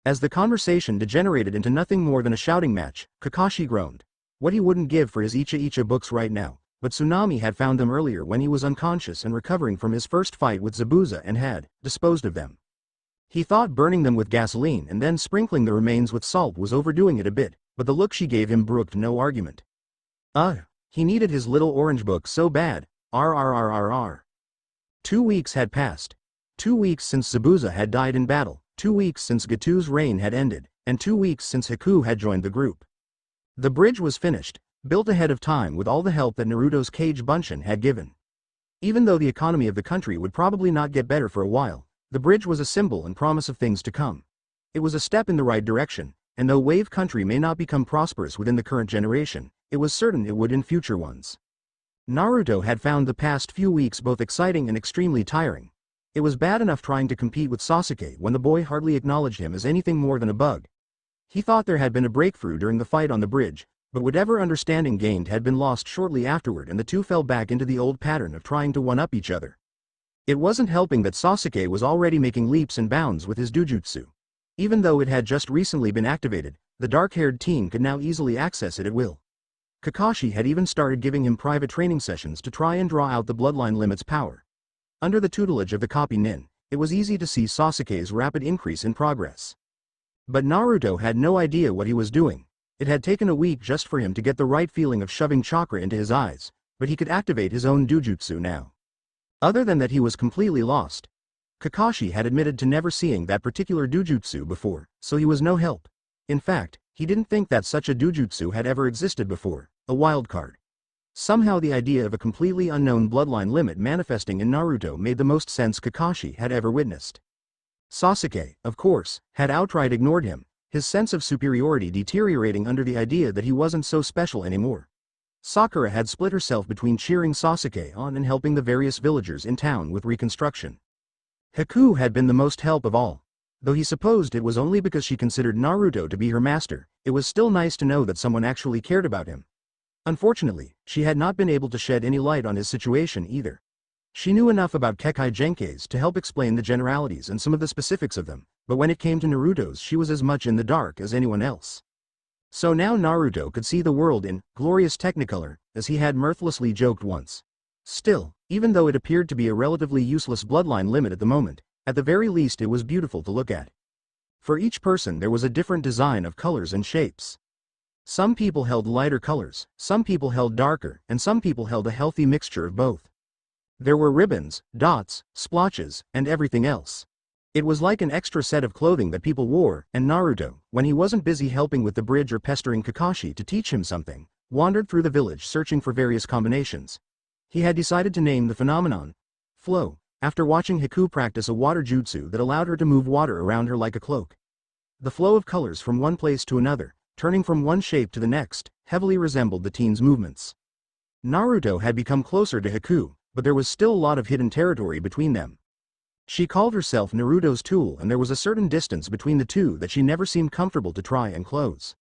As the conversation degenerated into nothing more than a shouting match, Kakashi groaned. What he wouldn't give for his Icha books right now, but Tsunami had found them earlier when he was unconscious and recovering from his first fight with Zabuza and had disposed of them. He thought burning them with gasoline and then sprinkling the remains with salt was overdoing it a bit, but the look she gave him brooked no argument. He needed his little orange book so bad. RRRRR. 2 weeks had passed. 2 weeks since Zabuza had died in battle, 2 weeks since Gatu's reign had ended, and 2 weeks since Haku had joined the group. The bridge was finished, built ahead of time with all the help that Naruto's Kage Bunshin had given. Even though the economy of the country would probably not get better for a while, the bridge was a symbol and promise of things to come. It was a step in the right direction, and though Wave Country may not become prosperous within the current generation, it was certain it would in future ones. Naruto had found the past few weeks both exciting and extremely tiring. It was bad enough trying to compete with Sasuke when the boy hardly acknowledged him as anything more than a bug. He thought there had been a breakthrough during the fight on the bridge, but whatever understanding gained had been lost shortly afterward and the two fell back into the old pattern of trying to one-up each other. It wasn't helping that Sasuke was already making leaps and bounds with his dujutsu. Even though it had just recently been activated, the dark-haired teen could now easily access it at will. Kakashi had even started giving him private training sessions to try and draw out the bloodline limit's power. Under the tutelage of the copy nin, it was easy to see Sasuke's rapid increase in progress. But Naruto had no idea what he was doing. It had taken a week just for him to get the right feeling of shoving chakra into his eyes, but he could activate his own dujutsu now. Other than that, he was completely lost. Kakashi had admitted to never seeing that particular dujutsu before, so he was no help. In fact, he didn't think that such a dujutsu had ever existed before, a wild card. Somehow the idea of a completely unknown bloodline limit manifesting in Naruto made the most sense Kakashi had ever witnessed. Sasuke, of course, had outright ignored him, his sense of superiority deteriorating under the idea that he wasn't so special anymore. Sakura had split herself between cheering Sasuke on and helping the various villagers in town with reconstruction. Haku had been the most help of all. Though he supposed it was only because she considered Naruto to be her master, it was still nice to know that someone actually cared about him. Unfortunately, she had not been able to shed any light on his situation either. She knew enough about Kekkei Genkais to help explain the generalities and some of the specifics of them, but when it came to Naruto's she was as much in the dark as anyone else. So now Naruto could see the world in glorious technicolor, as he had mirthlessly joked once. Still, even though it appeared to be a relatively useless bloodline limit at the moment, at the very least it was beautiful to look at. For each person there was a different design of colors and shapes. Some people held lighter colors, some people held darker, and some people held a healthy mixture of both. There were ribbons, dots, splotches, and everything else. It was like an extra set of clothing that people wore, and Naruto, when he wasn't busy helping with the bridge or pestering Kakashi to teach him something, wandered through the village searching for various combinations. He had decided to name the phenomenon flow, after watching Haku practice a water jutsu that allowed her to move water around her like a cloak. The flow of colors from one place to another, turning from one shape to the next, heavily resembled the teen's movements. Naruto had become closer to Haku, but there was still a lot of hidden territory between them. She called herself Naruto's tool, and there was a certain distance between the two that she never seemed comfortable to try and close.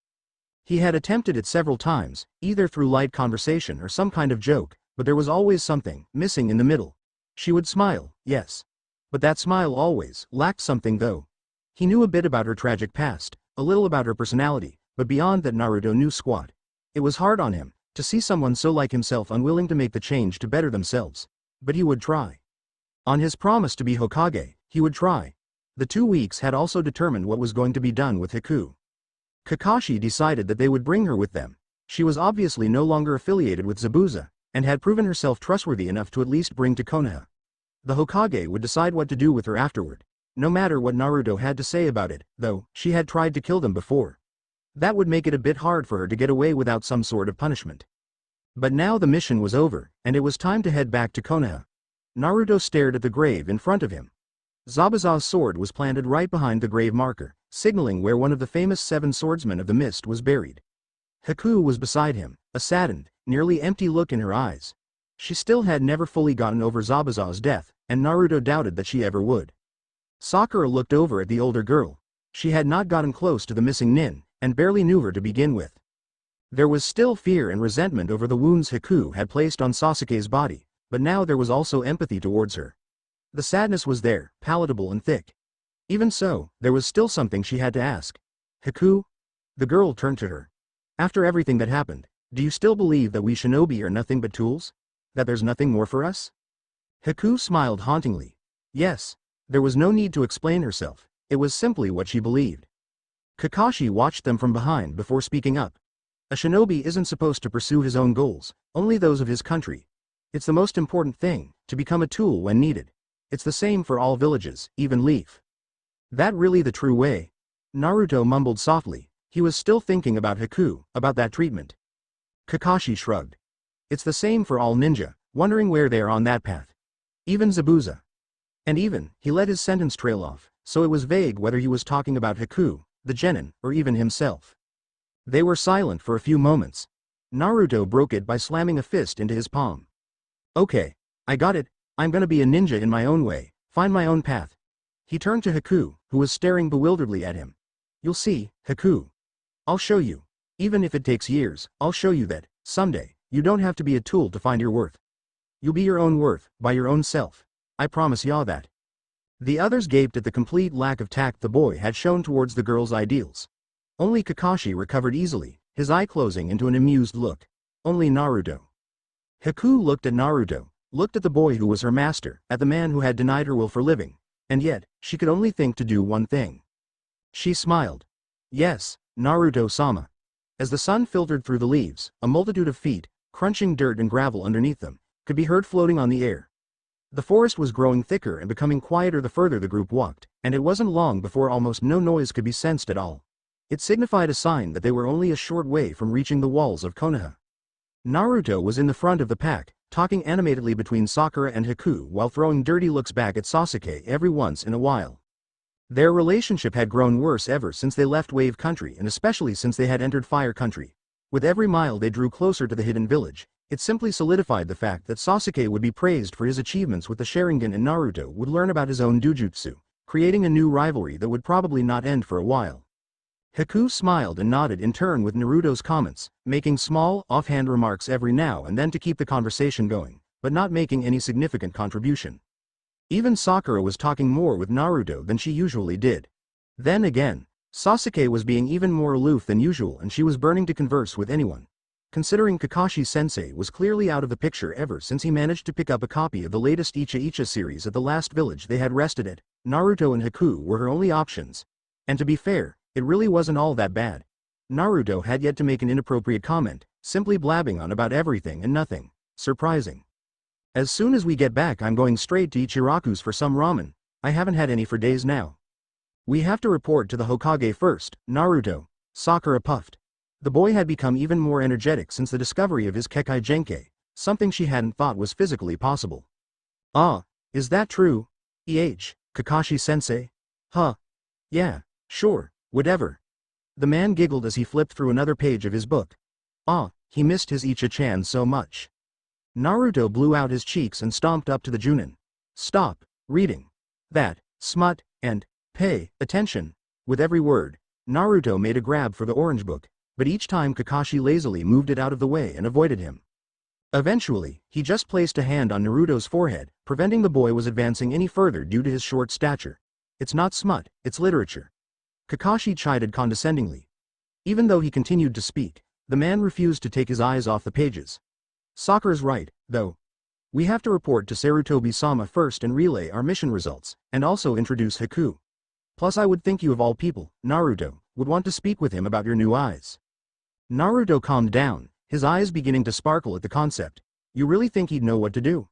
He had attempted it several times, either through light conversation or some kind of joke, but there was always something missing in the middle. She would smile, yes. But that smile always lacked something though. He knew a bit about her tragic past, a little about her personality, but beyond that Naruto knew squat. It was hard on him to see someone so like himself unwilling to make the change to better themselves. But he would try. On his promise to be Hokage, he would try. The 2 weeks had also determined what was going to be done with Haku. Kakashi decided that they would bring her with them. She was obviously no longer affiliated with Zabuza, and had proven herself trustworthy enough to at least bring to Konoha. The Hokage would decide what to do with her afterward. No matter what Naruto had to say about it, though, she had tried to kill them before. That would make it a bit hard for her to get away without some sort of punishment. But now the mission was over, and it was time to head back to Konoha. Naruto stared at the grave in front of him. Zabuza's sword was planted right behind the grave marker, signaling where one of the famous 7 swordsmen of the mist was buried. Haku was beside him, a saddened, nearly empty look in her eyes. She still had never fully gotten over Zabuza's death, and Naruto doubted that she ever would. Sakura looked over at the older girl. She had not gotten close to the missing nin, and barely knew her to begin with. There was still fear and resentment over the wounds Haku had placed on Sasuke's body, but now there was also empathy towards her. The sadness was there, palatable and thick. Even so, there was still something she had to ask. Haku? The girl turned to her. After everything that happened, do you still believe that we shinobi are nothing but tools? That there's nothing more for us? Haku smiled hauntingly. Yes. There was no need to explain herself. It was simply what she believed. Kakashi watched them from behind before speaking up. A shinobi isn't supposed to pursue his own goals, only those of his country. It's the most important thing, to become a tool when needed. It's the same for all villages, even Leaf. That really the true way? Naruto mumbled softly. He was still thinking about Haku, about that treatment. Kakashi shrugged. It's the same for all ninja, wondering where they are on that path. Even Zabuza. And even, he let his sentence trail off, so it was vague whether he was talking about Haku, the genin, or even himself. They were silent for a few moments. Naruto broke it by slamming a fist into his palm. Okay, I got it. I'm gonna be a ninja in my own way, find my own path. He turned to Haku, who was staring bewilderedly at him. You'll see, Haku. I'll show you. Even if it takes years, I'll show you that, someday, you don't have to be a tool to find your worth. You'll be your own worth, by your own self. I promise y'all that. The others gaped at the complete lack of tact the boy had shown towards the girl's ideals. Only Kakashi recovered easily, his eye closing into an amused look. Only Naruto. Haku looked at Naruto, looked at the boy who was her master, at the man who had denied her will for living, and yet, she could only think to do one thing. She smiled. Yes, Naruto-sama. As the sun filtered through the leaves, a multitude of feet, crunching dirt and gravel underneath them, could be heard floating on the air. The forest was growing thicker and becoming quieter the further the group walked, and it wasn't long before almost no noise could be sensed at all. It signified a sign that they were only a short way from reaching the walls of Konoha. Naruto was in the front of the pack, talking animatedly between Sakura and Haku while throwing dirty looks back at Sasuke every once in a while. Their relationship had grown worse ever since they left Wave Country and especially since they had entered Fire Country. With every mile they drew closer to the hidden village, it simply solidified the fact that Sasuke would be praised for his achievements with the Sharingan and Naruto would learn about his own Dujutsu, creating a new rivalry that would probably not end for a while. Haku smiled and nodded in turn with Naruto's comments, making small, offhand remarks every now and then to keep the conversation going, but not making any significant contribution. Even Sakura was talking more with Naruto than she usually did. Then again, Sasuke was being even more aloof than usual and she was burning to converse with anyone. Considering Kakashi-sensei was clearly out of the picture ever since he managed to pick up a copy of the latest Icha series at the last village they had rested at, Naruto and Haku were her only options. And to be fair, it really wasn't all that bad. Naruto had yet to make an inappropriate comment, simply blabbing on about everything and nothing. Surprising. As soon as we get back I'm going straight to Ichiraku's for some ramen. I haven't had any for days now. We have to report to the Hokage first, Naruto. Sakura puffed. The boy had become even more energetic since the discovery of his Kekai Genkai, something she hadn't thought was physically possible. Ah, is that true? Kakashi-sensei? Huh. Yeah, sure, whatever. The man giggled as he flipped through another page of his book. Ah, he missed his Icha-chan so much. Naruto blew out his cheeks and stomped up to the Junin. Stop reading that, smut, and pay attention. With every word, Naruto made a grab for the orange book, but each time Kakashi lazily moved it out of the way and avoided him. Eventually, he just placed a hand on Naruto's forehead, preventing the boy was advancing any further due to his short stature. It's not smut, it's literature. Kakashi chided condescendingly. Even though he continued to speak, the man refused to take his eyes off the pages. Sakura's right, though. We have to report to Sarutobi-sama first and relay our mission results, and also introduce Haku. Plus I would think you of all people, Naruto, would want to speak with him about your new eyes. Naruto calmed down, his eyes beginning to sparkle at the concept. You really think he'd know what to do?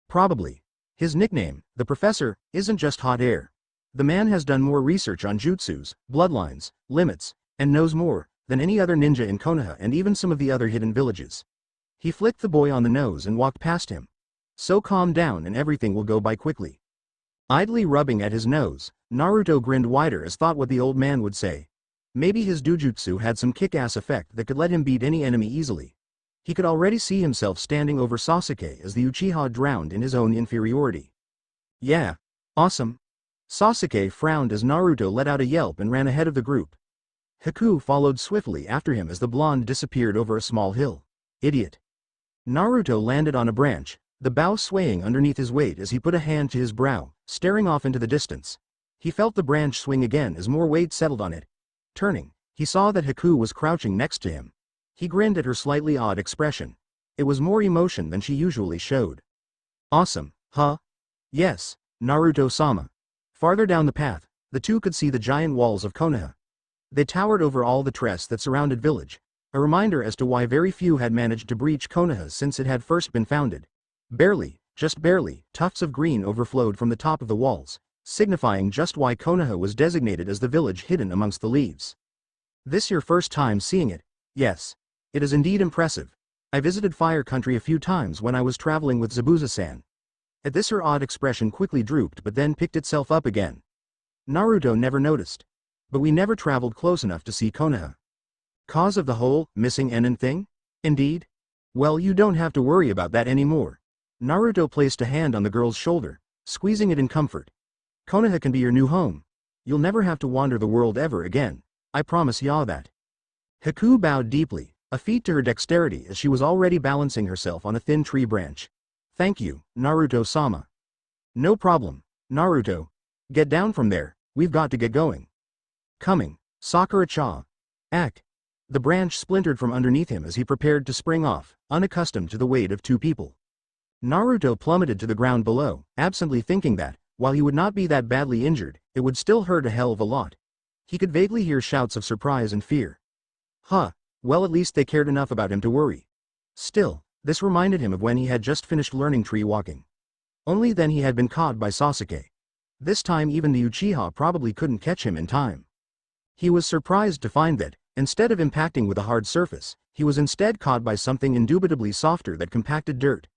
Probably. His nickname, the Professor, isn't just hot air. The man has done more research on jutsus, bloodlines, limits, and knows more than any other ninja in Konoha and even some of the other hidden villages. He flicked the boy on the nose and walked past him. So calm down and everything will go by quickly. Idly rubbing at his nose, Naruto grinned wider as thought what the old man would say. Maybe his dojutsu had some kick-ass effect that could let him beat any enemy easily. He could already see himself standing over Sasuke as the Uchiha drowned in his own inferiority. Yeah. Awesome. Sasuke frowned as Naruto let out a yelp and ran ahead of the group. Haku followed swiftly after him as the blonde disappeared over a small hill. Idiot. Naruto landed on a branch, the bough swaying underneath his weight as he put a hand to his brow, staring off into the distance. He felt the branch swing again as more weight settled on it. Turning, he saw that Haku was crouching next to him. He grinned at her slightly odd expression. It was more emotion than she usually showed. Awesome, huh? Yes, Naruto-sama. Farther down the path, the two could see the giant walls of Konoha. They towered over all the tress that surrounded village, a reminder as to why very few had managed to breach Konoha since it had first been founded. Barely, just barely, tufts of green overflowed from the top of the walls, signifying just why Konoha was designated as the village hidden amongst the leaves. This your first time seeing it? Yes. It is indeed impressive. I visited Fire Country a few times when I was traveling with Zabuza-san. At this her odd expression quickly drooped but then picked itself up again. Naruto never noticed. But we never traveled close enough to see Konoha. Cause of the whole missing Enin thing? Indeed? Well, you don't have to worry about that anymore. Naruto placed a hand on the girl's shoulder, squeezing it in comfort. Konoha can be your new home. You'll never have to wander the world ever again. I promise ya that. Haku bowed deeply, a feat to her dexterity as she was already balancing herself on a thin tree branch. Thank you, Naruto-sama. No problem, Naruto. Get down from there, we've got to get going. Coming, Sakura-cha. Ack. The branch splintered from underneath him as he prepared to spring off, unaccustomed to the weight of two people. Naruto plummeted to the ground below, absently thinking that, while he would not be that badly injured, it would still hurt a hell of a lot. He could vaguely hear shouts of surprise and fear. Huh, well at least they cared enough about him to worry. Still, this reminded him of when he had just finished learning tree walking. Only then he had been caught by Sasuke. This time even the Uchiha probably couldn't catch him in time. He was surprised to find that, instead of impacting with a hard surface, he was instead caught by something indubitably softer that compacted dirt.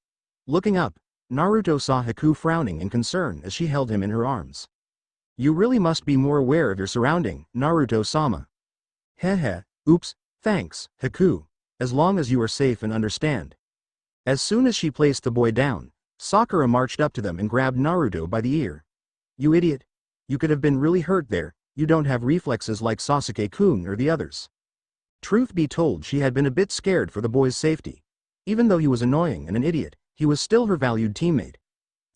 Looking up, Naruto saw Haku frowning in concern as she held him in her arms. You really must be more aware of your surrounding, Naruto-sama. Heh. Oops, thanks, Haku. As long as you are safe and understand. As soon as she placed the boy down, Sakura marched up to them and grabbed Naruto by the ear. You idiot. You could have been really hurt there, you don't have reflexes like Sasuke-kun or the others. Truth be told, she had been a bit scared for the boy's safety. Even though he was annoying and an idiot, he was still her valued teammate.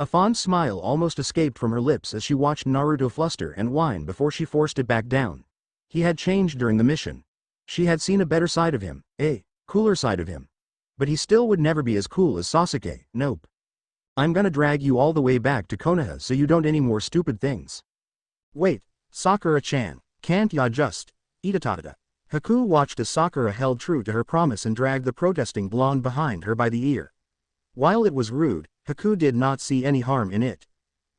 A fond smile almost escaped from her lips as she watched Naruto fluster and whine before she forced it back down. He had changed during the mission. She had seen a better side of him, a cooler side of him. But he still would never be as cool as Sasuke, nope. I'm gonna drag you all the way back to Konoha so you don't any more stupid things. Wait, Sakura-chan, can't ya just, itatada. Haku watched as Sakura held true to her promise and dragged the protesting blonde behind her by the ear. While it was rude, Haku did not see any harm in it.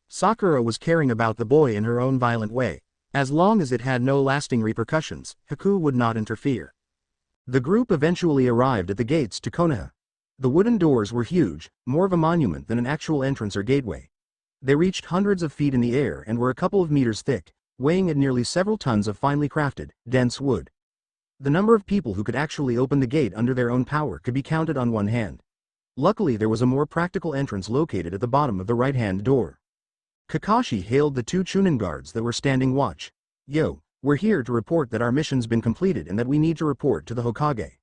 Sakura was caring about the boy in her own violent way. As long as it had no lasting repercussions, Haku would not interfere. The group eventually arrived at the gates to Konoha. The wooden doors were huge, more of a monument than an actual entrance or gateway. They reached hundreds of feet in the air and were a couple of meters thick, weighing at nearly several tons of finely crafted, dense wood. The number of people who could actually open the gate under their own power could be counted on one hand. Luckily there was a more practical entrance located at the bottom of the right-hand door. Kakashi hailed the two Chunin guards that were standing watch. Yo, we're here to report that our mission's been completed and that we need to report to the Hokage.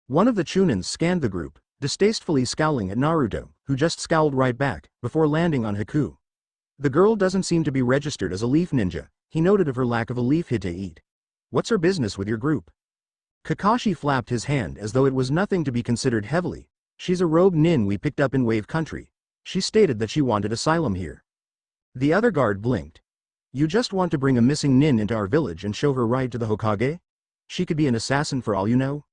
One of the Chunins scanned the group, distastefully scowling at Naruto, who just scowled right back, before landing on Haku. The girl doesn't seem to be registered as a leaf ninja, he noted of her lack of a leaf hit. What's her business with your group? Kakashi flapped his hand as though it was nothing to be considered heavily. She's a rogue nin we picked up in Wave Country. She stated that she wanted asylum here. The other guard blinked. You just want to bring a missing nin into our village and show her ride to the Hokage? She could be an assassin for all you know?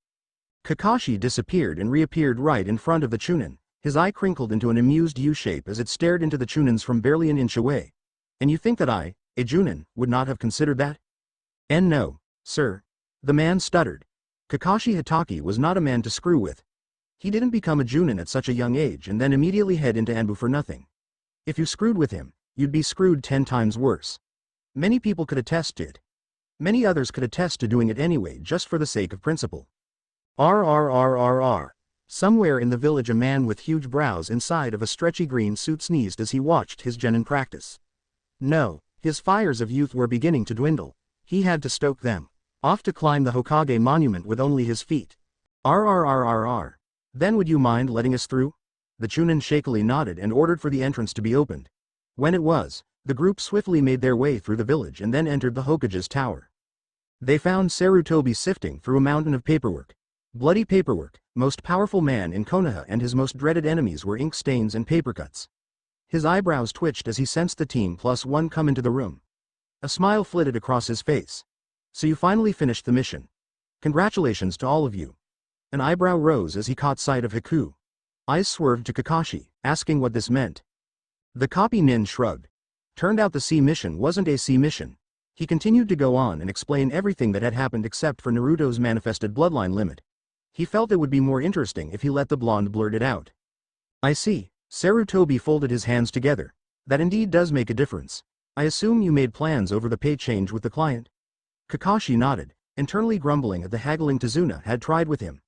Kakashi disappeared and reappeared right in front of the Chunin, His eye crinkled into an amused U-shape as it stared into the Chunins from barely an inch away. And you think that I, a Junin, would not have considered that? And no, sir. The man stuttered. Kakashi Hatake was not a man to screw with. He didn't become a Junin at such a young age and then immediately head into Anbu for nothing. If you screwed with him, you'd be screwed 10 times worse. Many people could attest to it. Many others could attest to doing it anyway just for the sake of principle. RRRRR. Somewhere in the village a man with huge brows inside of a stretchy green suit sneezed as he watched his genin practice. No, his fires of youth were beginning to dwindle. He had to stoke them. Off to climb the Hokage monument with only his feet. RRRRR. Then would you mind letting us through? The Chunin shakily nodded and ordered for the entrance to be opened. When it was, the group swiftly made their way through the village and then entered the Hokage's tower. They found Sarutobi sifting through a mountain of paperwork. Bloody paperwork, most powerful man in Konoha and his most dreaded enemies were ink stains and paper cuts. His eyebrows twitched as he sensed the team +1 come into the room. A smile flitted across his face. So you finally finished the mission. Congratulations to all of you. An eyebrow rose as he caught sight of Haku. Eyes swerved to Kakashi, asking what this meant. The copy nin shrugged. Turned out the C mission wasn't a C mission. He continued to go on and explain everything that had happened except for Naruto's manifested bloodline limit. He felt it would be more interesting if he let the blonde blurt it out. I see. Sarutobi folded his hands together. That indeed does make a difference. I assume you made plans over the pay change with the client? Kakashi nodded, internally grumbling at the haggling Tazuna had tried with him.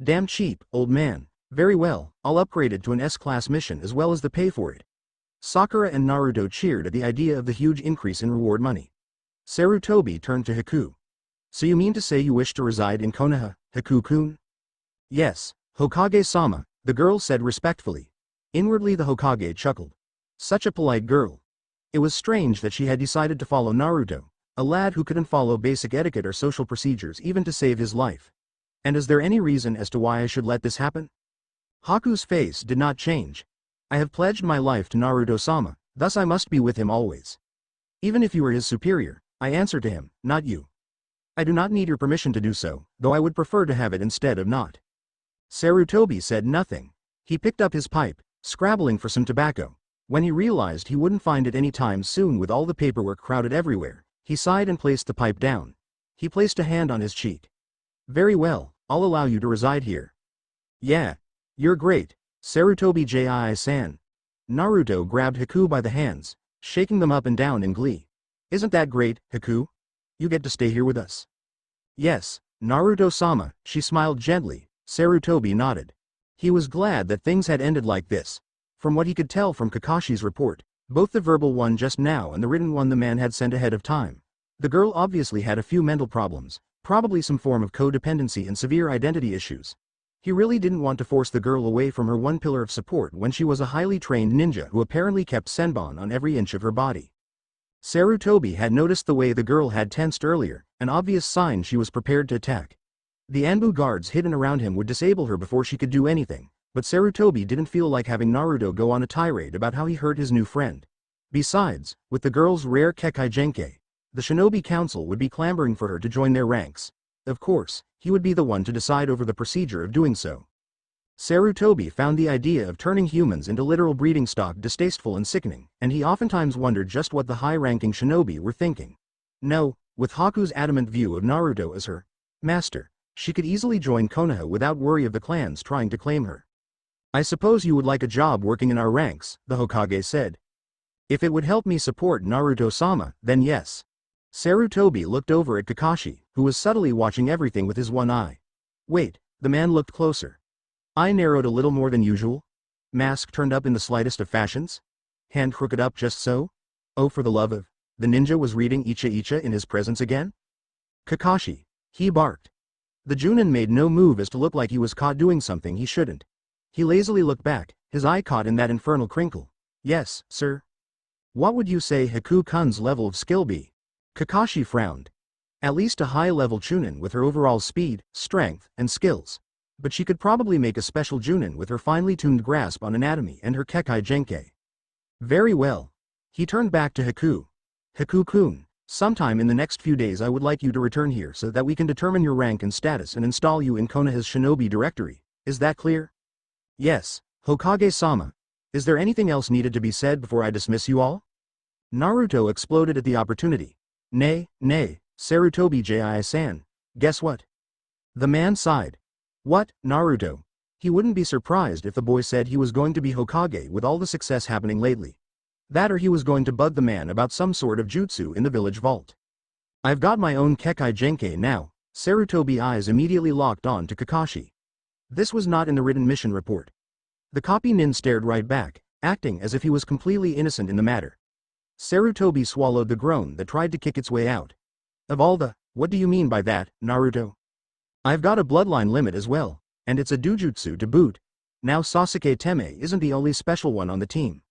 Damn cheap, old man. Very well, I'll upgrade it to an S-class mission as well as the pay for it. Sakura and Naruto cheered at the idea of the huge increase in reward money. Sarutobi turned to Haku. So you mean to say you wish to reside in Konoha, Haku-kun? Yes, Hokage-sama, the girl said respectfully. Inwardly the Hokage chuckled. Such a polite girl. It was strange that she had decided to follow Naruto, a lad who couldn't follow basic etiquette or social procedures even to save his life. And is there any reason as to why I should let this happen? Haku's face did not change. I have pledged my life to Naruto-sama, thus I must be with him always. Even if you were his superior, I answer to him, not you. I do not need your permission to do so, though I would prefer to have it instead of not. Sarutobi said nothing. He picked up his pipe, scrabbling for some tobacco. When he realized he wouldn't find it any time soon with all the paperwork crowded everywhere, he sighed and placed the pipe down. He placed a hand on his cheek. Very well, I'll allow you to reside here. Yeah. You're great, Sarutobi Jii-san. Naruto grabbed Haku by the hands, shaking them up and down in glee. Isn't that great, Haku? You get to stay here with us. Yes, Naruto-sama, she smiled gently. Sarutobi nodded. He was glad that things had ended like this. From what he could tell from Kakashi's report, both the verbal one just now and the written one the man had sent ahead of time, the girl obviously had a few mental problems, probably some form of codependency and severe identity issues. He really didn't want to force the girl away from her one pillar of support when she was a highly trained ninja who apparently kept senbon on every inch of her body. Sarutobi had noticed the way the girl had tensed earlier, an obvious sign she was prepared to attack. The Anbu guards hidden around him would disable her before she could do anything, but Sarutobi didn't feel like having Naruto go on a tirade about how he hurt his new friend. Besides, with the girl's rare Kekai Genkai, the Shinobi Council would be clamoring for her to join their ranks. Of course, he would be the one to decide over the procedure of doing so. Sarutobi found the idea of turning humans into literal breeding stock distasteful and sickening, and he oftentimes wondered just what the high-ranking shinobi were thinking. No, with Haku's adamant view of Naruto as her master, she could easily join Konoha without worry of the clans trying to claim her. I suppose you would like a job working in our ranks, the Hokage said. If it would help me support Naruto-sama, then yes. Sarutobi looked over at Kakashi, who was subtly watching everything with his one eye. Wait, the man looked closer. Eye narrowed a little more than usual. Mask turned up in the slightest of fashions. Hand crooked up just so. Oh, for the love of... The ninja was reading Icha in his presence again? Kakashi. He barked. The Junin made no move as to look like he was caught doing something he shouldn't. He lazily looked back, his eye caught in that infernal crinkle. Yes, sir. What would you say Haku-kun's level of skill be? Kakashi frowned. At least a high-level Chunin with her overall speed, strength, and skills. But she could probably make a special Junin with her finely tuned grasp on anatomy and her Kekai Genkai. Very well. He turned back to Haku. Haku-kun. Sometime in the next few days I would like you to return here so that we can determine your rank and status and install you in Konoha's shinobi directory. Is that clear? Yes, Hokage-sama. Is there anything else needed to be said before I dismiss you all? Naruto exploded at the opportunity. Nay, Sarutobi Jii-san. Guess what? The man sighed. What, Naruto? He wouldn't be surprised if the boy said he was going to be Hokage with all the success happening lately. That or he was going to bug the man about some sort of jutsu in the village vault. I've got my own Kekai Genkai now. Sarutobi's eyes immediately locked on to Kakashi. This was not in the written mission report. The copy nin stared right back, acting as if he was completely innocent in the matter. Sarutobi swallowed the groan that tried to kick its way out. Of all the, what do you mean by that, Naruto? I've got a bloodline limit as well, and it's a dojutsu to boot. Now Sasuke Teme isn't the only special one on the team.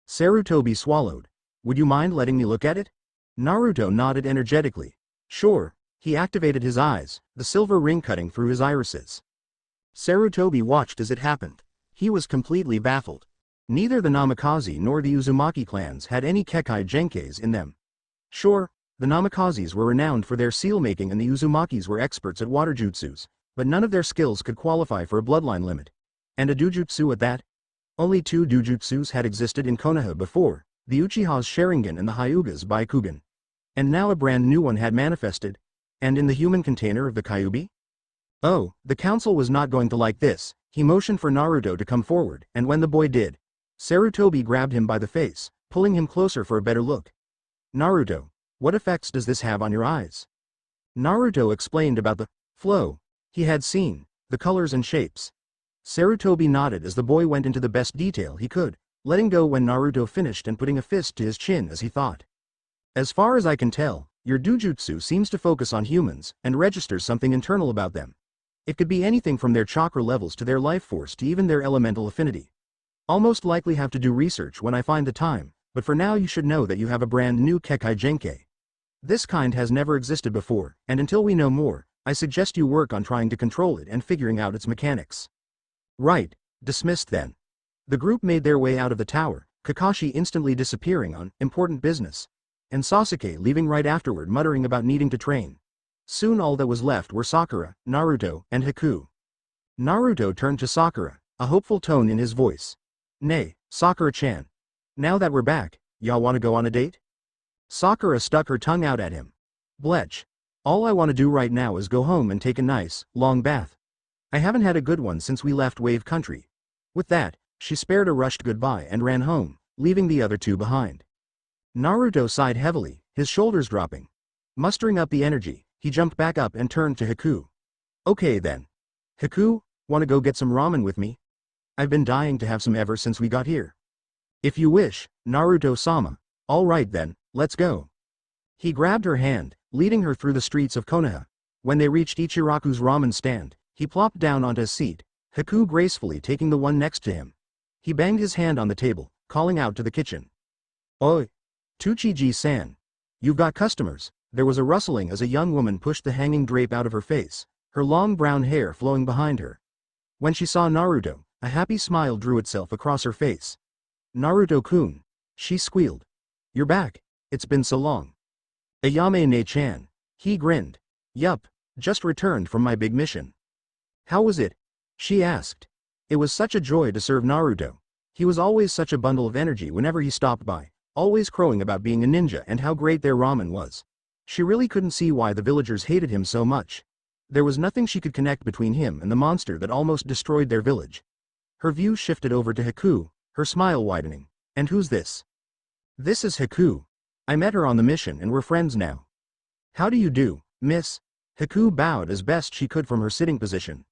Sarutobi swallowed. Would you mind letting me look at it? Naruto nodded energetically. Sure. He activated his eyes, the silver ring cutting through his irises. Sarutobi watched as it happened. He was completely baffled. Neither the Namikaze nor the Uzumaki clans had any Kekai Genkais in them. Sure, the Namakazes were renowned for their seal-making and the Uzumakis were experts at water jutsus, but none of their skills could qualify for a bloodline limit. And a dojutsu at that? Only 2 dojutsus had existed in Konoha before, the Uchiha's Sharingan and the Hyuga's Baikugan. And now a brand new one had manifested. And in the human container of the Kyuubi? Oh, the council was not going to like this. He motioned for Naruto to come forward, and when the boy did, Sarutobi grabbed him by the face, pulling him closer for a better look. Naruto, what effects does this have on your eyes? Naruto explained about the flow he had seen, the colors and shapes. Sarutobi nodded as the boy went into the best detail he could, letting go when Naruto finished and putting a fist to his chin as he thought. As far as I can tell, your dojutsu seems to focus on humans and registers something internal about them. It could be anything from their chakra levels to their life force to even their elemental affinity. I'll most likely have to do research when I find the time, but for now you should know that you have a brand new Kekai Genkai. This kind has never existed before, and until we know more, I suggest you work on trying to control it and figuring out its mechanics. Right, dismissed then. The group made their way out of the tower, Kakashi instantly disappearing on important business, and Sasuke leaving right afterward muttering about needing to train. Soon all that was left were Sakura, Naruto, and Haku. Naruto turned to Sakura, a hopeful tone in his voice. Nay, Sakura-chan. Now that we're back, y'all wanna go on a date? Sakura stuck her tongue out at him. Bletch. All I wanna do right now is go home and take a nice, long bath. I haven't had a good one since we left Wave Country. With that, she spared a rushed goodbye and ran home, leaving the other 2 behind. Naruto sighed heavily, his shoulders dropping. Mustering up the energy, he jumped back up and turned to Haku. Okay then. Haku, wanna go get some ramen with me? I've been dying to have some ever since we got here. If you wish, Naruto-sama. All right then, let's go. He grabbed her hand, leading her through the streets of Konoha. When they reached Ichiraku's ramen stand, he plopped down onto a seat, Haku gracefully taking the one next to him. He banged his hand on the table, calling out to the kitchen. Oi! Tuchiji-san. You've got customers. There was a rustling as a young woman pushed the hanging drape out of her face, her long brown hair flowing behind her. When she saw Naruto, a happy smile drew itself across her face. Naruto-kun. She squealed. You're back. It's been so long. Ayame-ne-chan. He grinned. Yup, just returned from my big mission. How was it? She asked. It was such a joy to serve Naruto. He was always such a bundle of energy whenever he stopped by, always crowing about being a ninja and how great their ramen was. She really couldn't see why the villagers hated him so much. There was nothing she could connect between him and the monster that almost destroyed their village. Her view shifted over to Haku, her smile widening. And who's this? This is Haku. I met her on the mission and we're friends now. How do you do, miss? Haku bowed as best she could from her sitting position.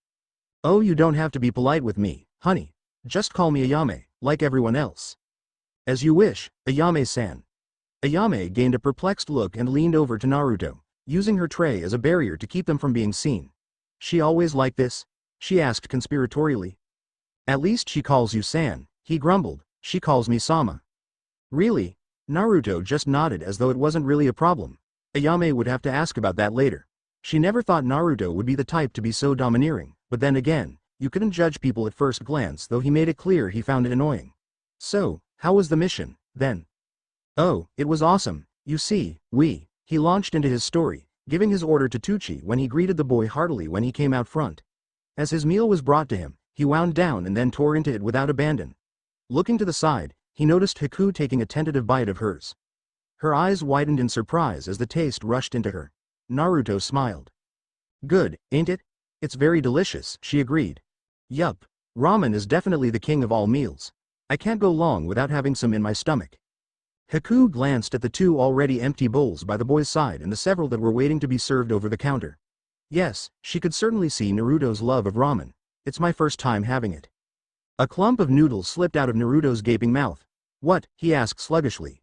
Oh, you don't have to be polite with me, honey. Just call me Ayame, like everyone else. As you wish, Ayame-san. Ayame gained a perplexed look and leaned over to Naruto, using her tray as a barrier to keep them from being seen. She always like this? She asked conspiratorially. At least she calls you San, he grumbled. She calls me Sama. Really? Naruto just nodded as though it wasn't really a problem. Ayame would have to ask about that later. She never thought Naruto would be the type to be so domineering, but then again, you couldn't judge people at first glance, though he made it clear he found it annoying. So, how was the mission, then? Oh, it was awesome. You see, he launched into his story, giving his order to Tucci when he greeted the boy heartily when he came out front. As his meal was brought to him, He wound down and then tore into it without abandon. Looking to the side, he noticed Haku taking a tentative bite of hers. Her eyes widened in surprise as the taste rushed into her. Naruto smiled. Good, ain't it? It's very delicious, she agreed. Yup. Ramen is definitely the king of all meals. I can't go long without having some in my stomach. Haku glanced at the 2 already empty bowls by the boy's side and the several that were waiting to be served over the counter. Yes, she could certainly see Naruto's love of ramen. It's my first time having it. A clump of noodles slipped out of Naruto's gaping mouth. What? He asked sluggishly.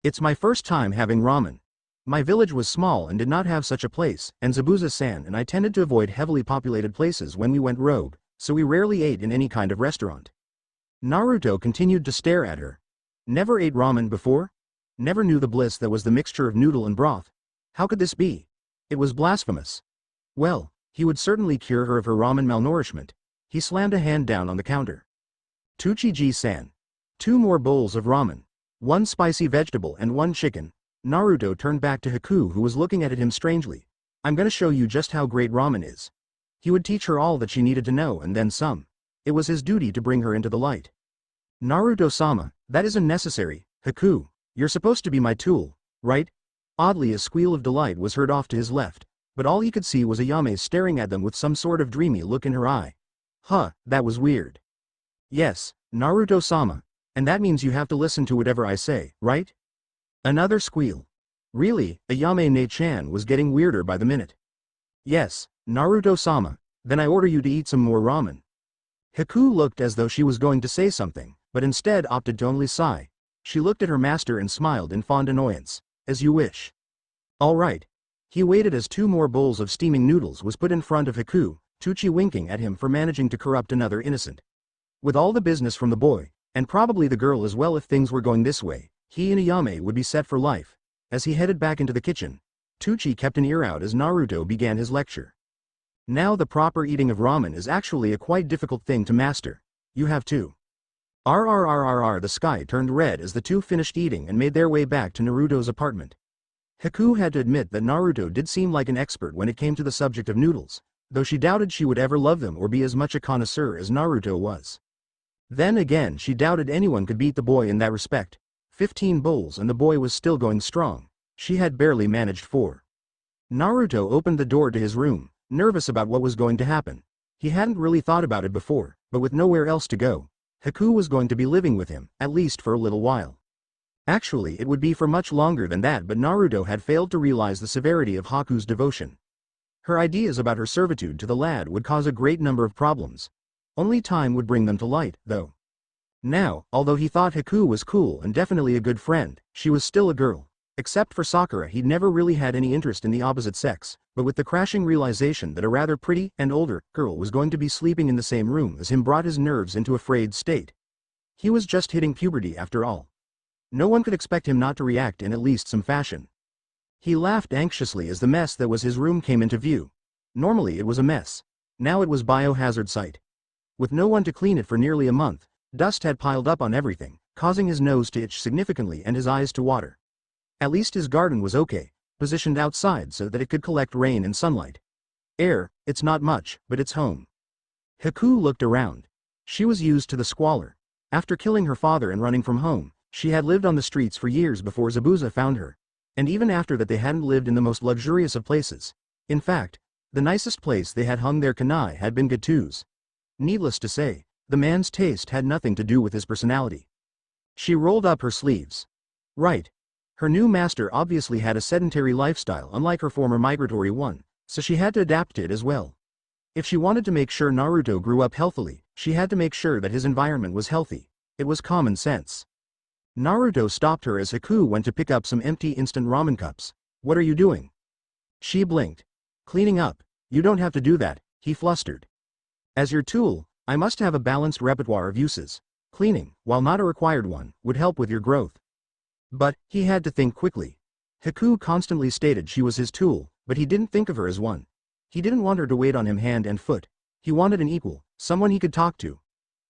It's my first time having ramen. My village was small and did not have such a place, and Zabuza-san and I tended to avoid heavily populated places when we went rogue, so we rarely ate in any kind of restaurant. Naruto continued to stare at her. Never ate ramen before? Never knew the bliss that was the mixture of noodle and broth. How could this be? It was blasphemous. Well, he would certainly cure her of her ramen malnourishment. He slammed a hand down on the counter. Tsuchiji-san. 2 more bowls of ramen. 1 spicy vegetable and 1 chicken. Naruto turned back to Haku, who was looking at him strangely. I'm gonna show you just how great ramen is. He would teach her all that she needed to know and then some. It was his duty to bring her into the light. Naruto-sama, that isn't necessary. Haku, you're supposed to be my tool, right? Oddly, a squeal of delight was heard off to his left, but all he could see was Ayame staring at them with some sort of dreamy look in her eye. Huh, that was weird. Yes, Naruto-sama, and that means you have to listen to whatever I say, right? Another squeal. Really, Ayame-ne-chan was getting weirder by the minute. Yes, Naruto-sama, then I order you to eat some more ramen. Haku looked as though she was going to say something, but instead opted to only sigh. She looked at her master and smiled in fond annoyance. As you wish. All right. He waited as 2 more bowls of steaming noodles was put in front of Haku, Tucci winking at him for managing to corrupt another innocent. With all the business from the boy, and probably the girl as well if things were going this way, he and Ayame would be set for life. As he headed back into the kitchen, Tucci kept an ear out as Naruto began his lecture. Now the proper eating of ramen is actually a quite difficult thing to master. You have to. RRRRR. The sky turned red as the 2 finished eating and made their way back to Naruto's apartment. Haku had to admit that Naruto did seem like an expert when it came to the subject of noodles, though she doubted she would ever love them or be as much a connoisseur as Naruto was. Then again, she doubted anyone could beat the boy in that respect. 15 bowls and the boy was still going strong. She had barely managed 4. Naruto opened the door to his room, nervous about what was going to happen. He hadn't really thought about it before, but with nowhere else to go, Haku was going to be living with him, at least for a little while. Actually, it would be for much longer than that, but Naruto had failed to realize the severity of Haku's devotion. Her ideas about her servitude to the lad would cause a great number of problems. Only time would bring them to light, though. Now, although he thought Haku was cool and definitely a good friend, she was still a girl. Except for Sakura, he'd never really had any interest in the opposite sex, but with the crashing realization that a rather pretty and older girl was going to be sleeping in the same room as him brought his nerves into a frayed state. He was just hitting puberty after all. No one could expect him not to react in at least some fashion. He laughed anxiously as the mess that was his room came into view. Normally it was a mess. Now it was biohazard site. With no one to clean it for nearly a month, dust had piled up on everything, causing his nose to itch significantly and his eyes to water. At least his garden was okay, positioned outside so that it could collect rain and sunlight. Air, it's not much, but it's home. Haku looked around. She was used to the squalor. After killing her father and running from home, she had lived on the streets for years before Zabuza found her. And even after that they hadn't lived in the most luxurious of places. In fact, the nicest place they had hung their kunai had been Gatu's. Needless to say, the man's taste had nothing to do with his personality. She rolled up her sleeves. Right. Her new master obviously had a sedentary lifestyle unlike her former migratory one, so she had to adapt to it as well. If she wanted to make sure Naruto grew up healthily, she had to make sure that his environment was healthy. It was common sense. Naruto stopped her as Haku went to pick up some empty instant ramen cups. What are you doing? She blinked. Cleaning up. You don't have to do that, he flustered. As your tool, I must have a balanced repertoire of uses. Cleaning, while not a required one, would help with your growth. But, he had to think quickly. Haku constantly stated she was his tool, but he didn't think of her as one. He didn't want her to wait on him hand and foot. He wanted an equal, someone he could talk to.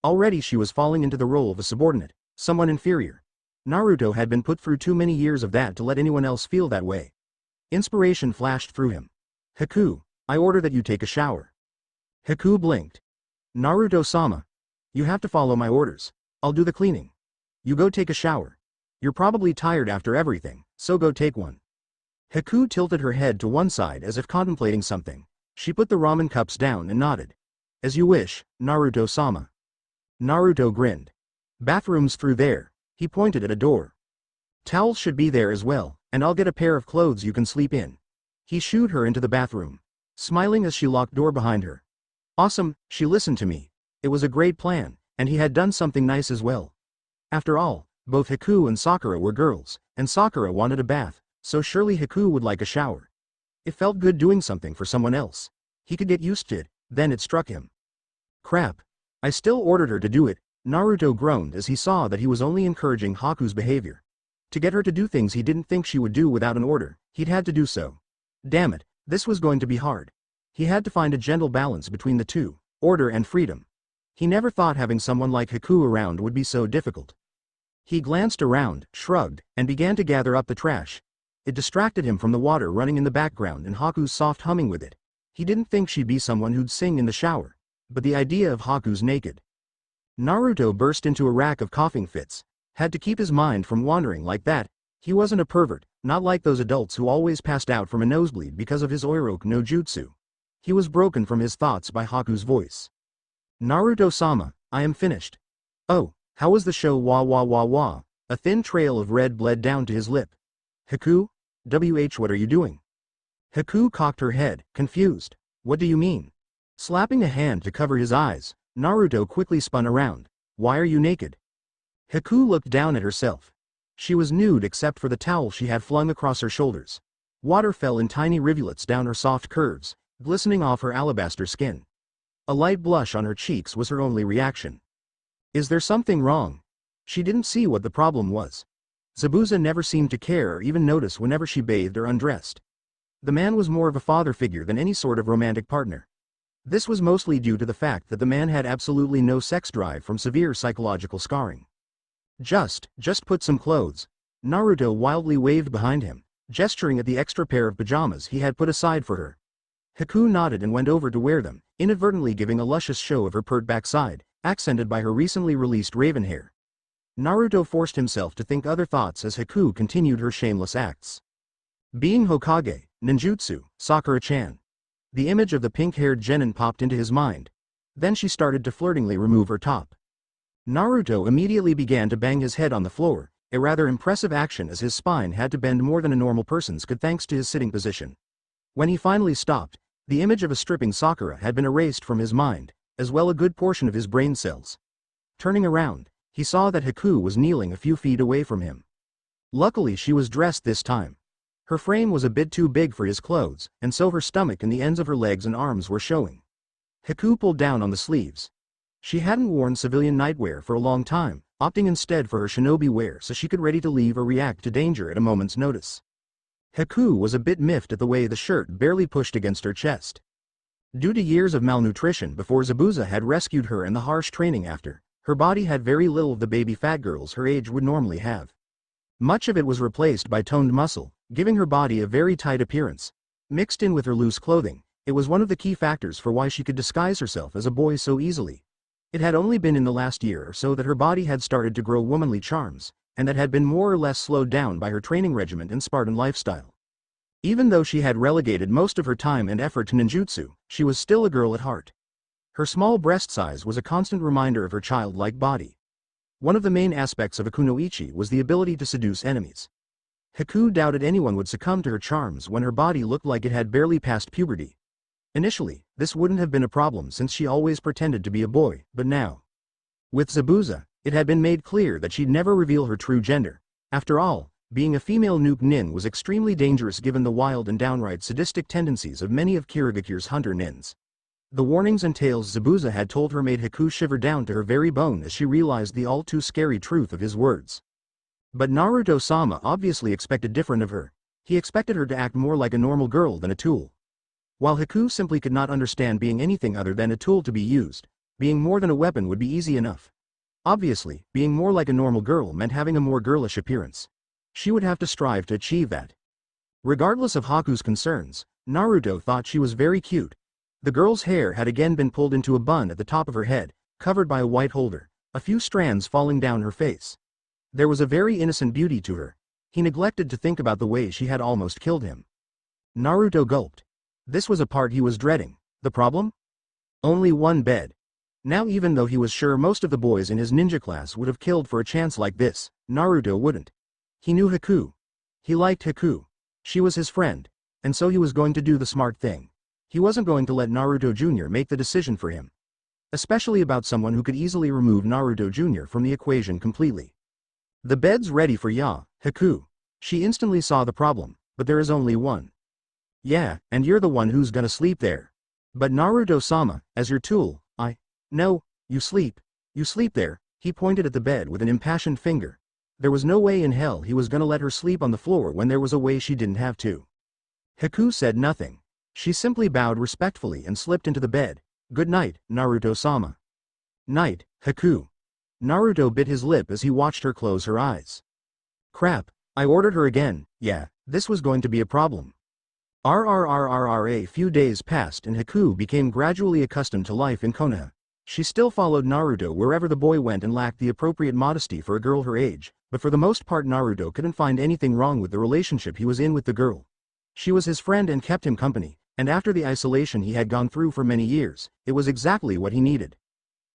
Already she was falling into the role of a subordinate, someone inferior. Naruto had been put through too many years of that to let anyone else feel that way. Inspiration flashed through him. Haku, I order that you take a shower. Haku blinked. Naruto-sama. You have to follow my orders. I'll do the cleaning. You go take a shower. You're probably tired after everything, so go take one. Haku tilted her head to one side as if contemplating something. She put the ramen cups down and nodded. As you wish, Naruto-sama. Naruto grinned. Bathrooms through there. He pointed at a door. Towels should be there as well, and I'll get a pair of clothes you can sleep in. He shooed her into the bathroom, smiling as she locked door behind her. Awesome, she listened to me. It was a great plan, and he had done something nice as well. After all, both Haku and Sakura were girls, and Sakura wanted a bath, so surely Haku would like a shower. It felt good doing something for someone else. He could get used to it, then it struck him. Crap. I still ordered her to do it, Naruto groaned as he saw that he was only encouraging Haku's behavior. To get her to do things he didn't think she would do without an order, he'd had to do so. Damn it, this was going to be hard. He had to find a gentle balance between the two, order and freedom. He never thought having someone like Haku around would be so difficult. He glanced around, shrugged, and began to gather up the trash. It distracted him from the water running in the background and Haku's soft humming with it. He didn't think she'd be someone who'd sing in the shower, but the idea of Haku's naked. Naruto burst into a rack of coughing fits. Had to keep his mind from wandering like that. He wasn't a pervert, not like those adults who always passed out from a nosebleed because of his Oiroku no Jutsu. He was broken from his thoughts by Haku's voice. Naruto-sama, I am finished. Oh, how was the show? Wah wah wah wah. A thin trail of red bled down to his lip. Haku? What are you doing? Haku cocked her head, confused. What do you mean? Slapping a hand to cover his eyes, Naruto quickly spun around. Why are you naked? Haku looked down at herself. She was nude except for the towel she had flung across her shoulders. Water fell in tiny rivulets down her soft curves, glistening off her alabaster skin. A light blush on her cheeks was her only reaction. Is there something wrong? She didn't see what the problem was. Zabuza never seemed to care or even notice whenever she bathed or undressed. The man was more of a father figure than any sort of romantic partner. This was mostly due to the fact that the man had absolutely no sex drive from severe psychological scarring. Just put some clothes. Naruto wildly waved behind him, gesturing at the extra pair of pajamas he had put aside for her. Haku nodded and went over to wear them, inadvertently giving a luscious show of her pert backside, accented by her recently released raven hair. Naruto forced himself to think other thoughts as Haku continued her shameless acts. Being Hokage, ninjutsu, Sakura-chan. The image of the pink-haired genin popped into his mind. Then she started to flirtingly remove her top. Naruto immediately began to bang his head on the floor, a rather impressive action as his spine had to bend more than a normal person's could thanks to his sitting position. When he finally stopped, the image of a stripping Sakura had been erased from his mind, as well a good portion of his brain cells. Turning around, he saw that Haku was kneeling a few feet away from him. Luckily she was dressed this time. Her frame was a bit too big for his clothes, and so her stomach and the ends of her legs and arms were showing. Haku pulled down on the sleeves. She hadn't worn civilian nightwear for a long time, opting instead for her shinobi wear so she could ready to leave or react to danger at a moment's notice. Haku was a bit miffed at the way the shirt barely pushed against her chest. Due to years of malnutrition before Zabuza had rescued her and the harsh training after, her body had very little of the baby fat girls her age would normally have. Much of it was replaced by toned muscle, giving her body a very tight appearance. Mixed in with her loose clothing, it was one of the key factors for why she could disguise herself as a boy so easily. It had only been in the last year or so that her body had started to grow womanly charms, and that had been more or less slowed down by her training regimen and Spartan lifestyle. Even though she had relegated most of her time and effort to ninjutsu, she was still a girl at heart. Her small breast size was a constant reminder of her childlike body. One of the main aspects of a kunoichi was the ability to seduce enemies. Haku doubted anyone would succumb to her charms when her body looked like it had barely passed puberty. Initially, this wouldn't have been a problem since she always pretended to be a boy, but now. With Zabuza, it had been made clear that she'd never reveal her true gender. After all, being a female nuke nin was extremely dangerous given the wild and downright sadistic tendencies of many of Kirigakure's hunter nins. The warnings and tales Zabuza had told her made Haku shiver down to her very bone as she realized the all-too-scary truth of his words. But Naruto-sama obviously expected different of her. He expected her to act more like a normal girl than a tool. While Haku simply could not understand being anything other than a tool to be used, being more than a weapon would be easy enough. Obviously, being more like a normal girl meant having a more girlish appearance. She would have to strive to achieve that. Regardless of Haku's concerns, Naruto thought she was very cute. The girl's hair had again been pulled into a bun at the top of her head, covered by a white holder, a few strands falling down her face. There was a very innocent beauty to her. He neglected to think about the way she had almost killed him. Naruto gulped. This was a part he was dreading. The problem? Only one bed. Now even though he was sure most of the boys in his ninja class would have killed for a chance like this, Naruto wouldn't. He knew Haku. He liked Haku. She was his friend. And so he was going to do the smart thing. He wasn't going to let Naruto Jr. make the decision for him. Especially about someone who could easily remove Naruto Jr. from the equation completely. The bed's ready for Ya, Haku. She instantly saw the problem, but there is only one. Yeah, and you're the one who's gonna sleep there. But Naruto-sama, as your tool, No, you sleep there. He pointed at the bed with an impassioned finger. There was no way in hell he was gonna let her sleep on the floor when there was a way she didn't have to. Haku said nothing. She simply bowed respectfully and slipped into the bed. Good night, Naruto-sama. Night, Haku. Naruto bit his lip as he watched her close her eyes. Crap, I ordered her again. Yeah, this was going to be a problem. A few days passed and Haku became gradually accustomed to life in Konoha. She still followed Naruto wherever the boy went and lacked the appropriate modesty for a girl her age, but for the most part Naruto couldn't find anything wrong with the relationship he was in with the girl. She was his friend and kept him company, and after the isolation he had gone through for many years, it was exactly what he needed.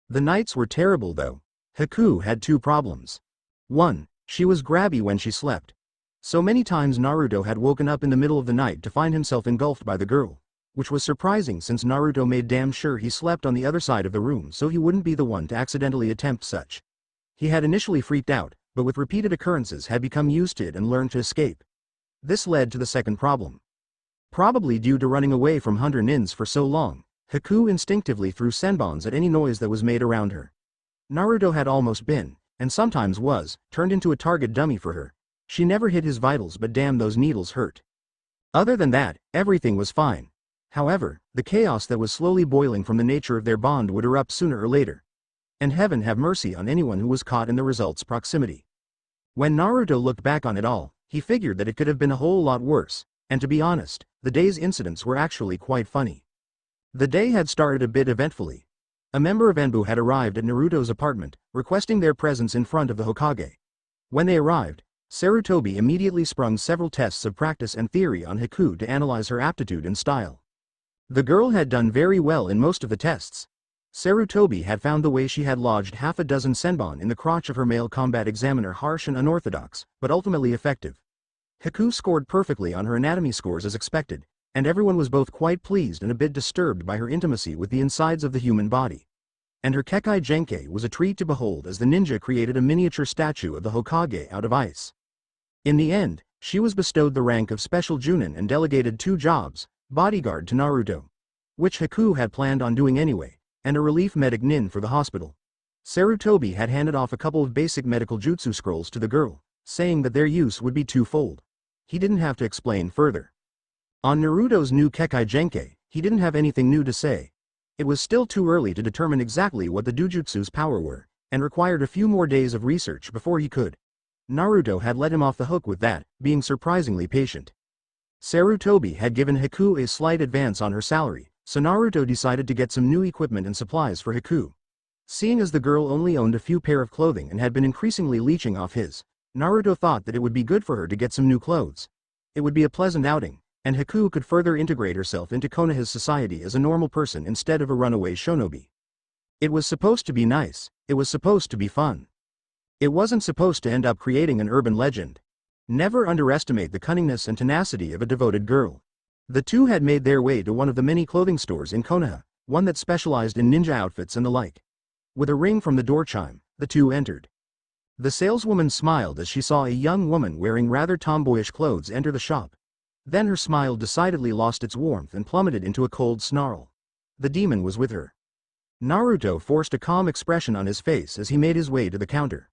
The nights were terrible though. Haku had two problems. 1. She was grabby when she slept. So many times Naruto had woken up in the middle of the night to find himself engulfed by the girl. Which was surprising since Naruto made damn sure he slept on the other side of the room so he wouldn't be the one to accidentally attempt such. He had initially freaked out, but with repeated occurrences had become used to it and learned to escape. This led to the second problem. Probably due to running away from hunter nins for so long, Haku instinctively threw senbons at any noise that was made around her. Naruto had almost been, and sometimes was, turned into a target dummy for her. She never hit his vitals but damn those needles hurt. Other than that, everything was fine. However, the chaos that was slowly boiling from the nature of their bond would erupt sooner or later. And heaven have mercy on anyone who was caught in the result's proximity. When Naruto looked back on it all, he figured that it could have been a whole lot worse, and to be honest, the day's incidents were actually quite funny. The day had started a bit eventfully. A member of Enbu had arrived at Naruto's apartment, requesting their presence in front of the Hokage. When they arrived, Sarutobi immediately sprung several tests of practice and theory on Haku to analyze her aptitude and style. The girl had done very well in most of the tests. Sarutobi had found the way she had lodged half a dozen senbon in the crotch of her male combat examiner harsh and unorthodox, but ultimately effective. Haku scored perfectly on her anatomy scores as expected, and everyone was both quite pleased and a bit disturbed by her intimacy with the insides of the human body. And her Kekai Genkai was a treat to behold as the ninja created a miniature statue of the Hokage out of ice. In the end, she was bestowed the rank of Special Junin and delegated 2 jobs, bodyguard to Naruto, which Haku had planned on doing anyway, and a relief medic nin for the hospital. Sarutobi had handed off a couple of basic medical jutsu scrolls to the girl, saying that their use would be twofold. He didn't have to explain further. On Naruto's new Kekai Genkai, he didn't have anything new to say. It was still too early to determine exactly what the Dujutsu's power were, and required a few more days of research before he could. Naruto had let him off the hook with that, being surprisingly patient. Sarutobi had given Haku a slight advance on her salary, so Naruto decided to get some new equipment and supplies for Haku. Seeing as the girl only owned a few pair of clothing and had been increasingly leeching off his, Naruto thought that it would be good for her to get some new clothes. It would be a pleasant outing, and Haku could further integrate herself into Konoha's society as a normal person instead of a runaway shinobi. It was supposed to be nice, it was supposed to be fun. It wasn't supposed to end up creating an urban legend. Never underestimate the cunningness and tenacity of a devoted girl. The two had made their way to one of the many clothing stores in Konoha, one that specialized in ninja outfits and the like. With a ring from the door chime, the two entered. The saleswoman smiled as she saw a young woman wearing rather tomboyish clothes enter the shop. Then her smile decidedly lost its warmth and plummeted into a cold snarl. The demon was with her. Naruto forced a calm expression on his face as he made his way to the counter.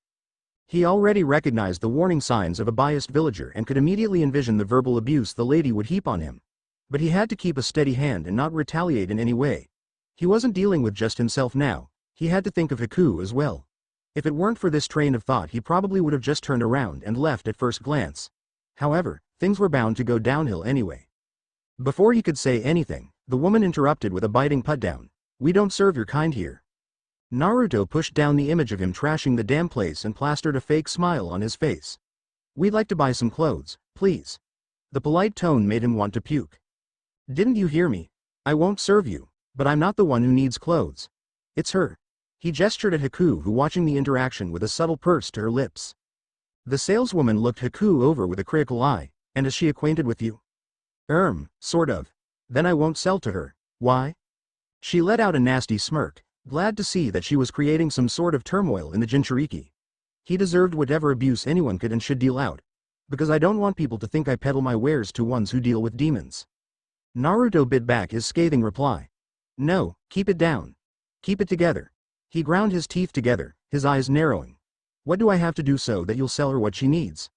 He already recognized the warning signs of a biased villager and could immediately envision the verbal abuse the lady would heap on him. But he had to keep a steady hand and not retaliate in any way. He wasn't dealing with just himself now, he had to think of Haku as well. If it weren't for this train of thought he probably would have just turned around and left at first glance. However, things were bound to go downhill anyway. Before he could say anything, The woman interrupted with a biting put-down. "We don't serve your kind here." Naruto pushed down the image of him trashing the damn place and plastered a fake smile on his face. "We'd like to buy some clothes, please." The polite tone made him want to puke. "Didn't you hear me? I won't serve you, but I'm not the one who needs clothes. It's her." He gestured at Haku, who watching the interaction with a subtle purse to her lips. The saleswoman looked Haku over with a critical eye. "And is she acquainted with you?" Sort of. Then I won't sell to her." "Why?" She let out a nasty smirk, glad to see that she was creating some sort of turmoil in the Jinchuriki. He deserved whatever abuse anyone could and should deal out. "Because I don't want people to think I peddle my wares to ones who deal with demons." Naruto bit back his scathing reply. "No, keep it down. Keep it together." He ground his teeth together, his eyes narrowing. "What do I have to do so that you'll sell her what she needs?"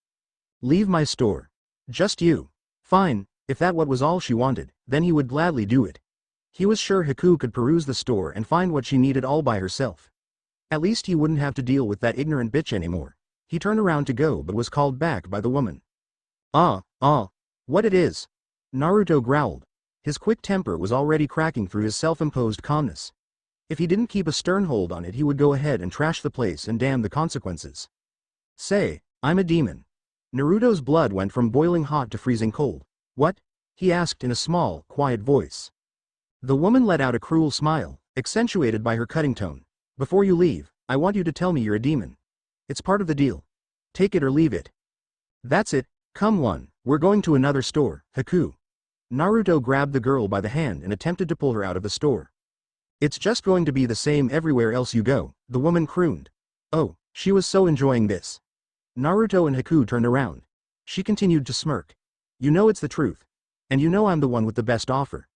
"Leave my store." "Just you." Fine, if that was all she wanted, then he would gladly do it. He was sure Haku could peruse the store and find what she needed all by herself. At least he wouldn't have to deal with that ignorant bitch anymore. He turned around to go but was called back by the woman. What it is?" Naruto growled. His quick temper was already cracking through his self-imposed calmness. If he didn't keep a stern hold on it, he would go ahead and trash the place and damn the consequences. "Say, I'm a demon." Naruto's blood went from boiling hot to freezing cold. "What?" he asked in a small, quiet voice. The woman let out a cruel smile, accentuated by her cutting tone. "Before you leave, I want you to tell me you're a demon. It's part of the deal. Take it or leave it." "That's it, come on, we're going to another store, Haku." Naruto grabbed the girl by the hand and attempted to pull her out of the store. "It's just going to be the same everywhere else you go," the woman crooned. Oh, she was so enjoying this. Naruto and Haku turned around. She continued to smirk. "You know it's the truth. And you know I'm the one with the best offer.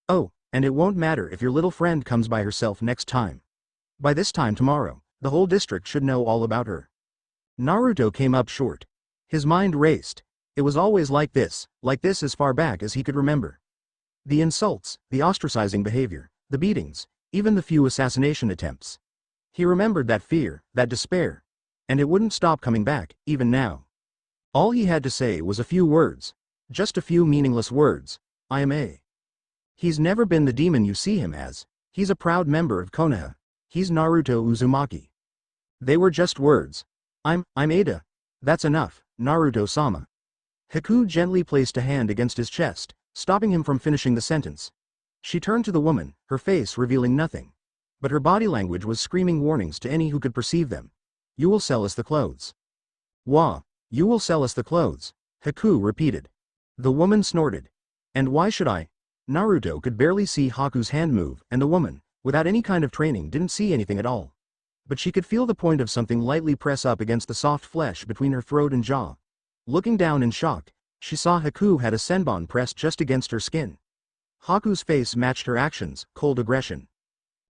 Oh, and it won't matter if your little friend comes by herself next time. By this time tomorrow, the whole district should know all about her." Naruto came up short. His mind raced. It was always like this as far back as he could remember. The insults, the ostracizing behavior, the beatings, even the few assassination attempts. He remembered that fear, that despair. And it wouldn't stop coming back, even now. All he had to say was a few words. Just a few meaningless words. "I am A." He's never been the demon you see him as. He's a proud member of Konoha. He's Naruto Uzumaki. They were just words. I'm Ada. That's enough, Naruto-sama." Haku gently placed a hand against his chest, stopping him from finishing the sentence. She turned to the woman, her face revealing nothing. But her body language was screaming warnings to any who could perceive them. "You will sell us the clothes." "Wah, you will sell us the clothes," Haku repeated. The woman snorted. "And why should I?" Naruto could barely see Haku's hand move, and the woman, without any kind of training, didn't see anything at all. But she could feel the point of something lightly press up against the soft flesh between her throat and jaw. Looking down in shock, she saw Haku had a senbon pressed just against her skin. Haku's face matched her actions, cold aggression.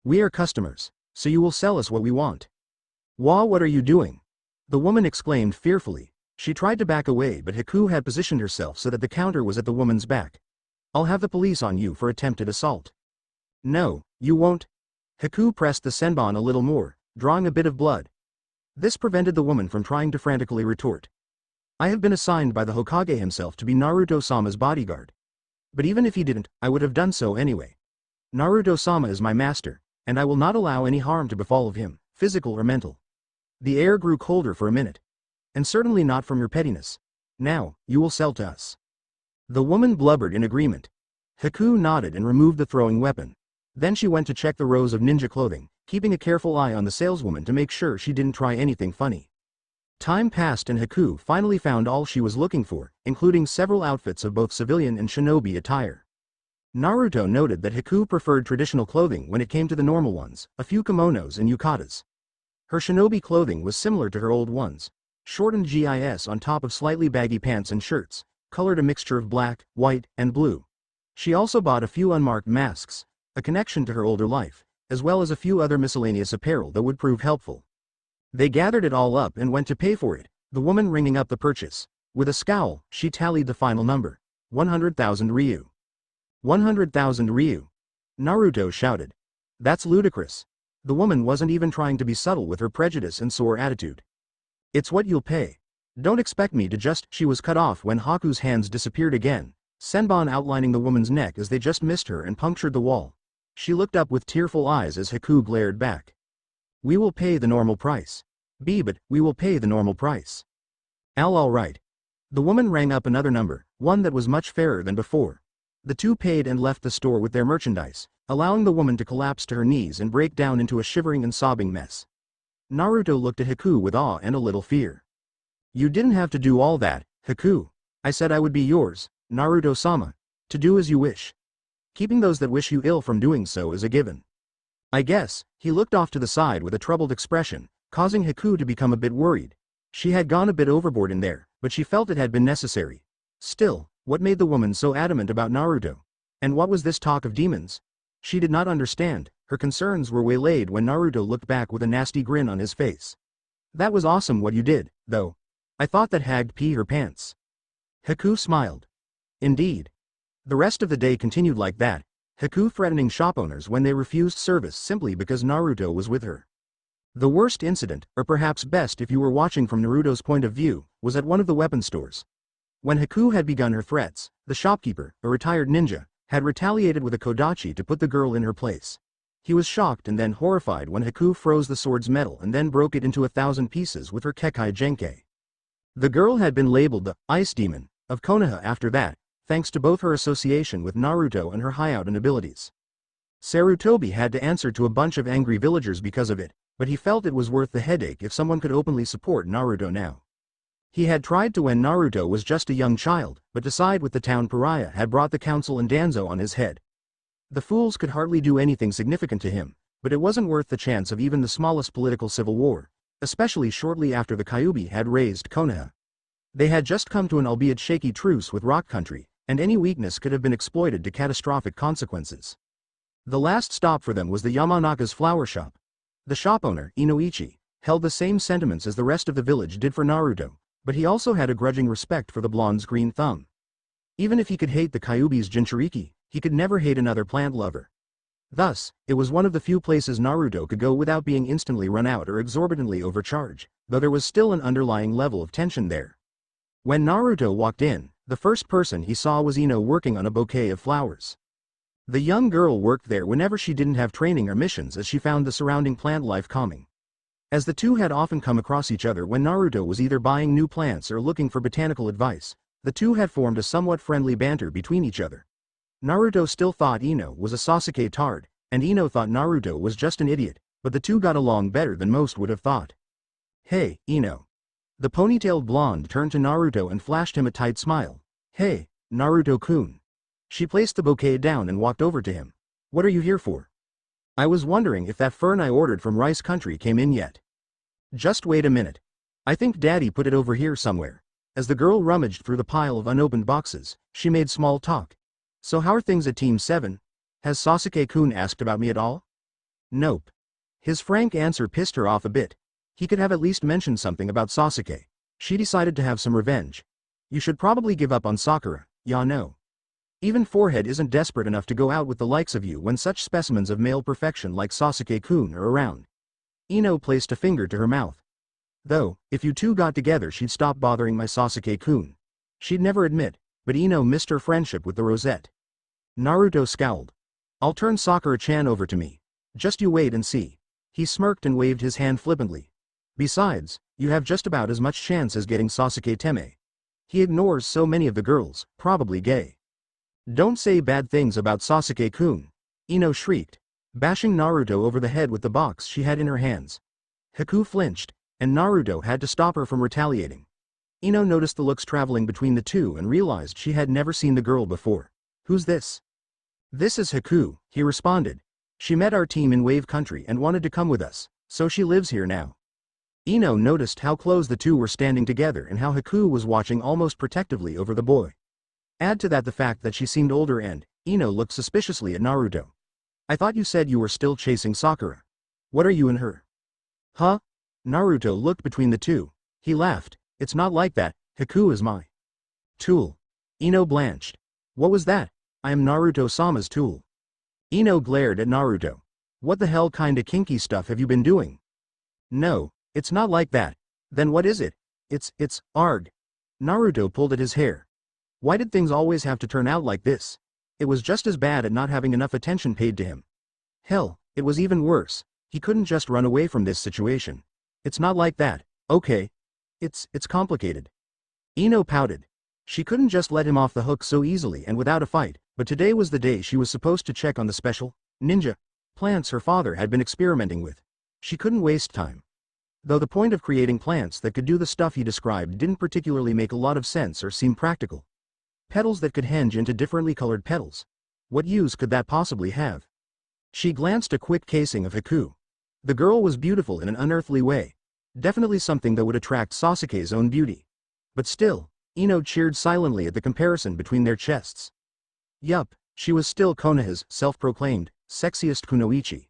"We are customers, so you will sell us what we want." "Wah, what are you doing?" the woman exclaimed fearfully. She tried to back away, but Haku had positioned herself so that the counter was at the woman's back. "I'll have the police on you for attempted assault." "No, you won't." Haku pressed the senbon a little more, drawing a bit of blood. This prevented the woman from trying to frantically retort. "I have been assigned by the Hokage himself to be Naruto-sama's bodyguard. But even if he didn't, I would have done so anyway. Naruto-sama is my master, and I will not allow any harm to befall of him, physical or mental." The air grew colder for a minute. "And certainly not from your pettiness. Now, you will sell to us." The woman blubbered in agreement. Haku nodded and removed the throwing weapon. Then she went to check the rows of ninja clothing, keeping a careful eye on the saleswoman to make sure she didn't try anything funny. Time passed and Haku finally found all she was looking for, including several outfits of both civilian and shinobi attire. Naruto noted that Haku preferred traditional clothing when it came to the normal ones, a few kimonos and yukatas. Her shinobi clothing was similar to her old ones, shortened gis on top of slightly baggy pants and shirts, colored a mixture of black, white, and blue. She also bought a few unmarked masks, a connection to her older life, as well as a few other miscellaneous apparel that would prove helpful. They gathered it all up and went to pay for it, the woman ringing up the purchase. With a scowl, she tallied the final number. 100,000 ryu. 100,000 ryu. Naruto shouted. "That's ludicrous." The woman wasn't even trying to be subtle with her prejudice and sore attitude. "It's what you'll pay. Don't expect me to just—" She was cut off when Haku's hands disappeared again, Senbon outlining the woman's neck as they just missed her and punctured the wall. She looked up with tearful eyes as Haku glared back. We will pay the normal price. But we will pay the normal price. All right. The woman rang up another number, one that was much fairer than before. The two paid and left the store with their merchandise, allowing the woman to collapse to her knees and break down into a shivering and sobbing mess. Naruto looked at Haku with awe and a little fear. You didn't have to do all that, Haku. I said I would be yours, Naruto-sama. To do as you wish. Keeping those that wish you ill from doing so is a given. I guess. He looked off to the side with a troubled expression, causing Haku to become a bit worried. She had gone a bit overboard in there, but she felt it had been necessary. Still, what made the woman so adamant about Naruto? And what was this talk of demons? She did not understand. Her concerns were waylaid when Naruto looked back with a nasty grin on his face. That was awesome what you did, though. I thought that hag'd pee her pants. Haku smiled. Indeed. The rest of the day continued like that, Haku threatening shop owners when they refused service simply because Naruto was with her. The worst incident, or perhaps best if you were watching from Naruto's point of view, was at one of the weapon stores. When Haku had begun her threats, the shopkeeper, a retired ninja, had retaliated with a kodachi to put the girl in her place. He was shocked and then horrified when Haku froze the sword's metal and then broke it into 1,000 pieces with her Kekai Genkei. The girl had been labeled the Ice Demon of Konoha after that, thanks to both her association with Naruto and her Hyouden abilities. Sarutobi had to answer to a bunch of angry villagers because of it, but he felt it was worth the headache if someone could openly support Naruto now. He had tried to when Naruto was just a young child, but to side with the town pariah had brought the council and Danzo on his head. The fools could hardly do anything significant to him, but it wasn't worth the chance of even the smallest political civil war, especially shortly after the Kyuubi had raised Konoha. They had just come to an albeit shaky truce with Rock Country, and any weakness could have been exploited to catastrophic consequences. The last stop for them was the Yamanaka's flower shop. The shop owner, Inoichi, held the same sentiments as the rest of the village did for Naruto, but he also had a grudging respect for the blonde's green thumb. Even if he could hate the Kyuubi's Jinchuriki, he could never hate another plant lover. Thus, it was one of the few places Naruto could go without being instantly run out or exorbitantly overcharged, though there was still an underlying level of tension there. When Naruto walked in, the first person he saw was Ino working on a bouquet of flowers. The young girl worked there whenever she didn't have training or missions as she found the surrounding plant life calming. As the two had often come across each other when Naruto was either buying new plants or looking for botanical advice, the two had formed a somewhat friendly banter between each other. Naruto still thought Ino was a Sasuke tard, and Ino thought Naruto was just an idiot, but the two got along better than most would have thought. Hey, Ino. The ponytailed blonde turned to Naruto and flashed him a tight smile. Hey, Naruto-kun. She placed the bouquet down and walked over to him. What are you here for? I was wondering if that fern I ordered from Rice Country came in yet. Just wait a minute. I think Daddy put it over here somewhere. As the girl rummaged through the pile of unopened boxes, she made small talk. So how are things at Team 7? Has Sasuke-kun asked about me at all? Nope. His frank answer pissed her off a bit. He could have at least mentioned something about Sasuke. She decided to have some revenge. You should probably give up on Sakura, ya know. Even Forehead isn't desperate enough to go out with the likes of you when such specimens of male perfection like Sasuke-kun are around. Ino placed a finger to her mouth. Though, if you two got together she'd stop bothering my Sasuke-kun. She'd never admit, but Ino missed her friendship with the Rosette. Naruto scowled. I'll turn Sakura-chan over to me. Just you wait and see. He smirked and waved his hand flippantly. Besides, you have just about as much chance as getting Sasuke-teme. He ignores so many of the girls, probably gay. Don't say bad things about Sasuke-kun. Ino shrieked, bashing Naruto over the head with the box she had in her hands. Haku flinched, and Naruto had to stop her from retaliating. Ino noticed the looks traveling between the two and realized she had never seen the girl before. Who's this? This is Haku, he responded. She met our team in Wave Country and wanted to come with us, so she lives here now. Ino noticed how close the two were standing together and how Haku was watching almost protectively over the boy. Add to that the fact that she seemed older and, Ino looked suspiciously at Naruto. I thought you said you were still chasing Sakura. What are you and her? Huh? Naruto looked between the two. He laughed. It's not like that, Haku is my tool. Ino blanched. What was that? I am Naruto-sama's tool. Ino glared at Naruto. What the hell kinda kinky stuff have you been doing? No, it's not like that. Then what is it? It's arg. Naruto pulled at his hair. Why did things always have to turn out like this? It was just as bad at not having enough attention paid to him. Hell, it was even worse. He couldn't just run away from this situation. It's not like that, okay? It's complicated. Ino pouted. She couldn't just let him off the hook so easily and without a fight, but today was the day she was supposed to check on the special ninja plants her father had been experimenting with. She couldn't waste time. Though the point of creating plants that could do the stuff he described didn't particularly make a lot of sense or seem practical. Petals that could henge into differently colored petals. What use could that possibly have? She glanced a quick casing of Haku. The girl was beautiful in an unearthly way. Definitely something that would attract Sasuke's own beauty. But still, Ino cheered silently at the comparison between their chests. Yup, she was still Konoha's self-proclaimed sexiest kunoichi.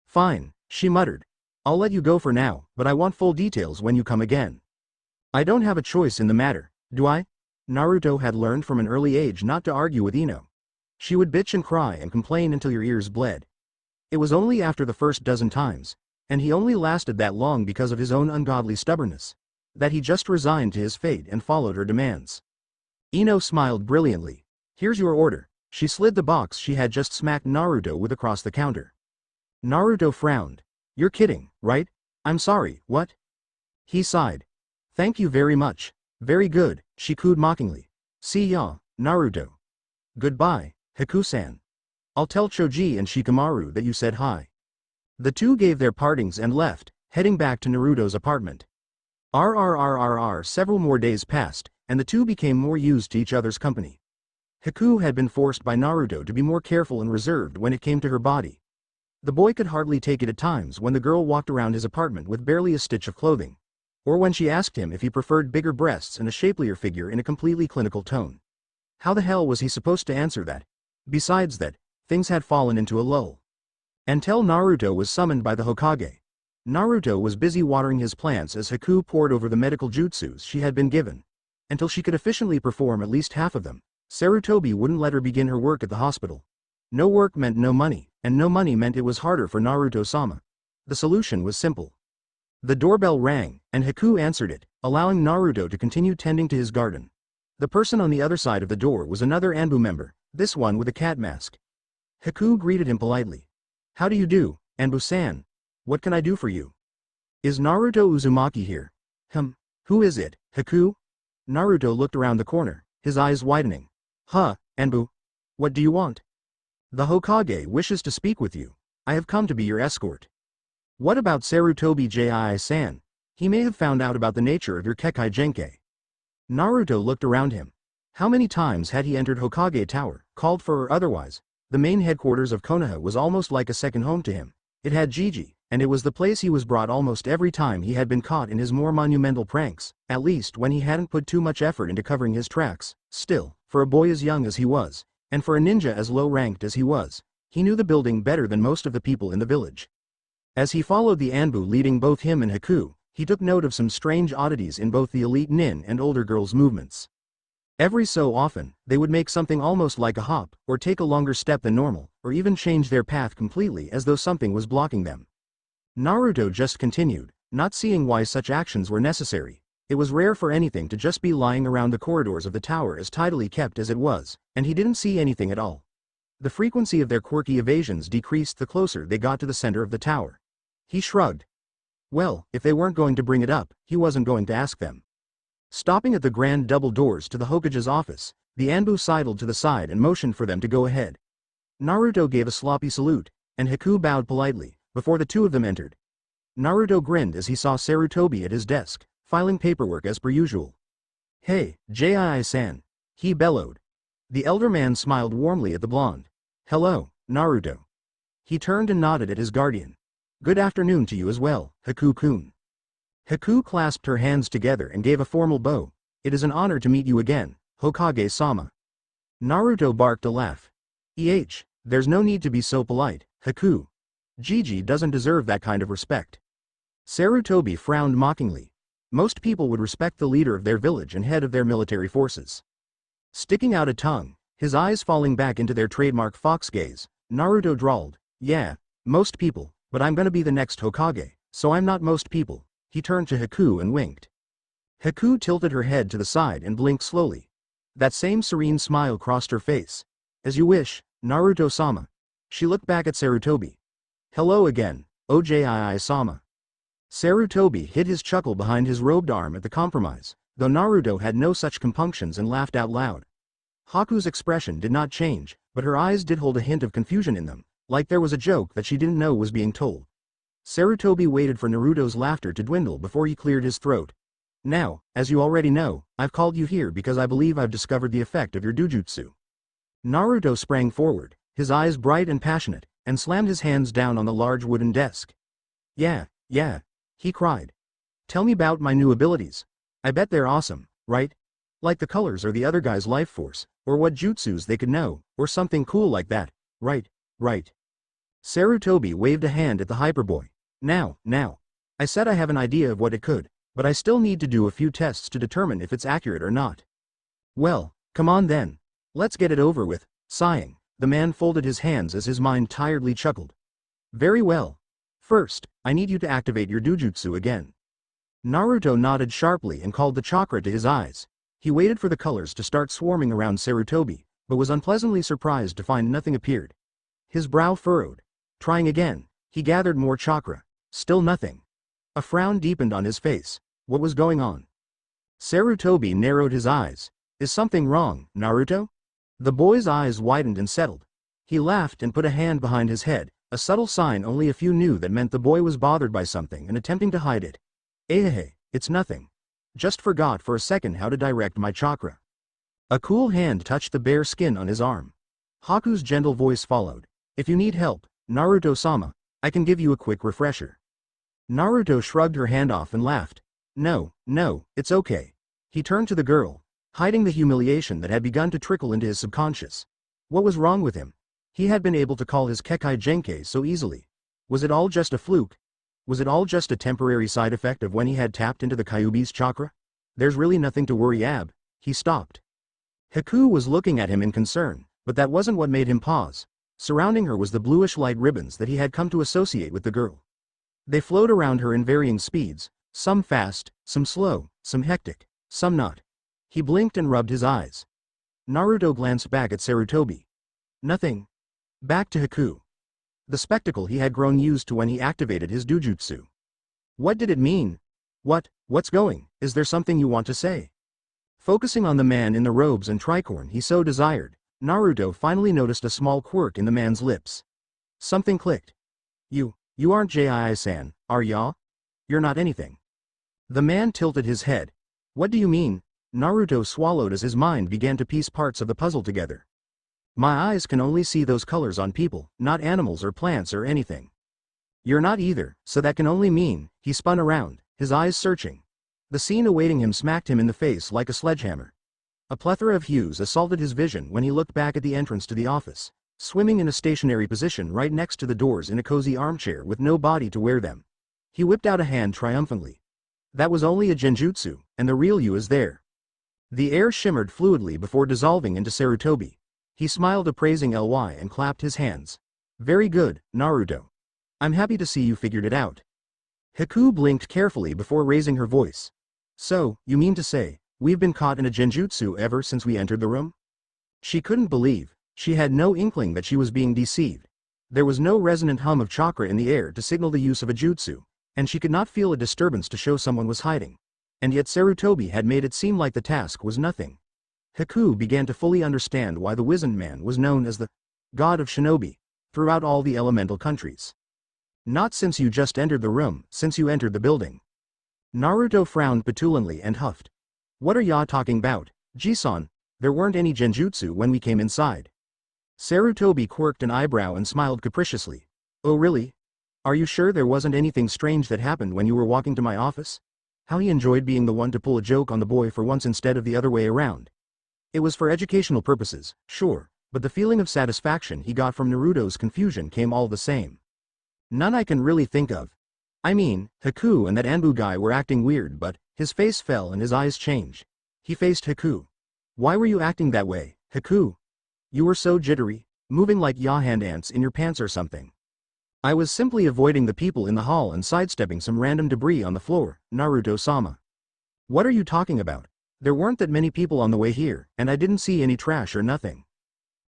Fine, she muttered. I'll let you go for now, but I want full details when you come again. I don't have a choice in the matter, do I? Naruto had learned from an early age not to argue with Ino. She would bitch and cry and complain until your ears bled. It was only after the first dozen times, and he only lasted that long because of his own ungodly stubbornness, that he just resigned to his fate and followed her demands. Ino smiled brilliantly. Here's your order. She slid the box she had just smacked Naruto with across the counter. Naruto frowned. You're kidding, right? I'm sorry, what? He sighed. Thank you very much. Very good, she cooed mockingly. See ya, Naruto. Goodbye, Haku-san. I'll tell Choji and Shikamaru that you said hi. The two gave their partings and left, heading back to Naruto's apartment. Several more days passed, and the two became more used to each other's company. Haku had been forced by Naruto to be more careful and reserved when it came to her body. The boy could hardly take it at times when the girl walked around his apartment with barely a stitch of clothing, or when she asked him if he preferred bigger breasts and a shapelier figure in a completely clinical tone. How the hell was he supposed to answer that? Besides that, things had fallen into a lull. Until Naruto was summoned by the Hokage. Naruto was busy watering his plants as Haku pored over the medical jutsus she had been given. Until she could efficiently perform at least half of them, Sarutobi wouldn't let her begin her work at the hospital. No work meant no money, and no money meant it was harder for Naruto-sama. The solution was simple. The doorbell rang, and Haku answered it, allowing Naruto to continue tending to his garden. The person on the other side of the door was another Anbu member, this one with a cat mask. Haku greeted him politely. How do you do, Anbu-san? What can I do for you? Is Naruto Uzumaki here? Who is it, Haku? Naruto looked around the corner, his eyes widening. Huh, Anbu. What do you want? The Hokage wishes to speak with you. I have come to be your escort. What about Sarutobi Jii-san? He may have found out about the nature of your Kekkei Genkai. Naruto looked around him. How many times had he entered Hokage Tower, called for or otherwise? The main headquarters of Konoha was almost like a second home to him. It had Jiji, and it was the place he was brought almost every time he had been caught in his more monumental pranks, at least when he hadn't put too much effort into covering his tracks. Still, for a boy as young as he was, and for a ninja as low-ranked as he was, he knew the building better than most of the people in the village. As he followed the Anbu leading both him and Haku, he took note of some strange oddities in both the elite nin and older girls' movements. Every so often, they would make something almost like a hop, or take a longer step than normal, or even change their path completely as though something was blocking them. Naruto just continued, not seeing why such actions were necessary. It was rare for anything to just be lying around the corridors of the tower as tidily kept as it was, and he didn't see anything at all. The frequency of their quirky evasions decreased the closer they got to the center of the tower. He shrugged. Well, if they weren't going to bring it up, he wasn't going to ask them. Stopping at the grand double doors to the Hokage's office, the Anbu sidled to the side and motioned for them to go ahead. Naruto gave a sloppy salute, and Haku bowed politely, before the two of them entered. Naruto grinned as he saw Sarutobi at his desk, filing paperwork as per usual. Hey, Jii-san, he bellowed. The elder man smiled warmly at the blonde. Hello, Naruto. He turned and nodded at his guardian. Good afternoon to you as well, Haku-kun. Haku clasped her hands together and gave a formal bow. It is an honor to meet you again, Hokage-sama. Naruto barked a laugh. There's no need to be so polite, Haku. Jiji doesn't deserve that kind of respect. Sarutobi frowned mockingly. Most people would respect the leader of their village and head of their military forces. Sticking out a tongue, his eyes falling back into their trademark fox gaze, Naruto drawled, yeah, most people, but I'm gonna be the next Hokage, so I'm not most people. He turned to Haku and winked. Haku tilted her head to the side and blinked slowly. That same serene smile crossed her face. As you wish, Naruto-sama. She looked back at Sarutobi. Hello again, Ojii-sama. Sarutobi hid his chuckle behind his robed arm at the compromise, though Naruto had no such compunctions and laughed out loud. Haku's expression did not change, but her eyes did hold a hint of confusion in them, like there was a joke that she didn't know was being told. Sarutobi waited for Naruto's laughter to dwindle before he cleared his throat. Now, as you already know, I've called you here because I believe I've discovered the effect of your dujutsu. Naruto sprang forward, his eyes bright and passionate, and slammed his hands down on the large wooden desk. Yeah, he cried. Tell me about my new abilities. I bet they're awesome, right? Like the colors or the other guy's life force, or what jutsus they could know, or something cool like that, right. Sarutobi waved a hand at the Hyperboy. Now, I said I have an idea of what it could, but I still need to do a few tests to determine if it's accurate or not. Well, come on then. Let's get it over with. Sighing, the man folded his hands as his mind tiredly chuckled. Very well. First, I need you to activate your dujutsu again. Naruto nodded sharply and called the chakra to his eyes. He waited for the colors to start swarming around Sarutobi, but was unpleasantly surprised to find nothing appeared. His brow furrowed. Trying again, he gathered more chakra. Still nothing. A frown deepened on his face. What was going on? Sarutobi narrowed his eyes. Is something wrong, Naruto? The boy's eyes widened and settled. He laughed and put a hand behind his head, a subtle sign only a few knew that meant the boy was bothered by something and attempting to hide it. It's nothing. Just forgot for a second how to direct my chakra. A cool hand touched the bare skin on his arm. Haku's gentle voice followed. If you need help, Naruto-sama, I can give you a quick refresher. Naruto shrugged her hand off and laughed. No, it's okay. He turned to the girl, hiding the humiliation that had begun to trickle into his subconscious. What was wrong with him? He had been able to call his Kekai Genkai so easily. Was it all just a fluke? Was it all just a temporary side effect of when he had tapped into the Kyuubi's chakra? There's really nothing to worry ab. He stopped. Haku was looking at him in concern, but that wasn't what made him pause. Surrounding her was the bluish light ribbons that he had come to associate with the girl. They flowed around her in varying speeds, some fast, some slow, some hectic, some not. He blinked and rubbed his eyes. Naruto glanced back at Sarutobi. Nothing. Back to Haku. The spectacle he had grown used to when he activated his dujutsu. What did it mean? What's going? Is there something you want to say? Focusing on the man in the robes and tricorn he so desired, Naruto finally noticed a small quirk in the man's lips. Something clicked. You aren't Jii-san, are ya? You're not anything. The man tilted his head. What do you mean? Naruto swallowed as his mind began to piece parts of the puzzle together. My eyes can only see those colors on people, not animals or plants or anything. You're not either, so that can only mean, he spun around, his eyes searching. The scene awaiting him smacked him in the face like a sledgehammer. A plethora of hues assaulted his vision when he looked back at the entrance to the office, swimming in a stationary position right next to the doors in a cozy armchair with no body to wear them. He whipped out a hand triumphantly. That was only a genjutsu, and the real you is there. The air shimmered fluidly before dissolving into Sarutobi. He smiled appraising Ly and clapped his hands. Very good, Naruto. I'm happy to see you figured it out. Haku blinked carefully before raising her voice. So, you mean to say, we've been caught in a genjutsu ever since we entered the room? She couldn't believe, she had no inkling that she was being deceived. There was no resonant hum of chakra in the air to signal the use of a jutsu, and she could not feel a disturbance to show someone was hiding. And yet Sarutobi had made it seem like the task was nothing. Haku began to fully understand why the wizened man was known as the god of shinobi throughout all the elemental countries. Not since you just entered the room, since you entered the building. Naruto frowned petulantly and huffed. What are ya talking about, Jisan? There weren't any genjutsu when we came inside. Sarutobi quirked an eyebrow and smiled capriciously. Oh really? Are you sure there wasn't anything strange that happened when you were walking to my office? How he enjoyed being the one to pull a joke on the boy for once instead of the other way around. It was for educational purposes, sure, but the feeling of satisfaction he got from Naruto's confusion came all the same. None I can really think of. I mean, Haku and that Anbu guy were acting weird, but his face fell and his eyes changed. He faced Haku. Why were you acting that way, Haku? You were so jittery, moving like Yahand ants in your pants or something. I was simply avoiding the people in the hall and sidestepping some random debris on the floor, Naruto-sama. What are you talking about? There weren't that many people on the way here, and I didn't see any trash or nothing.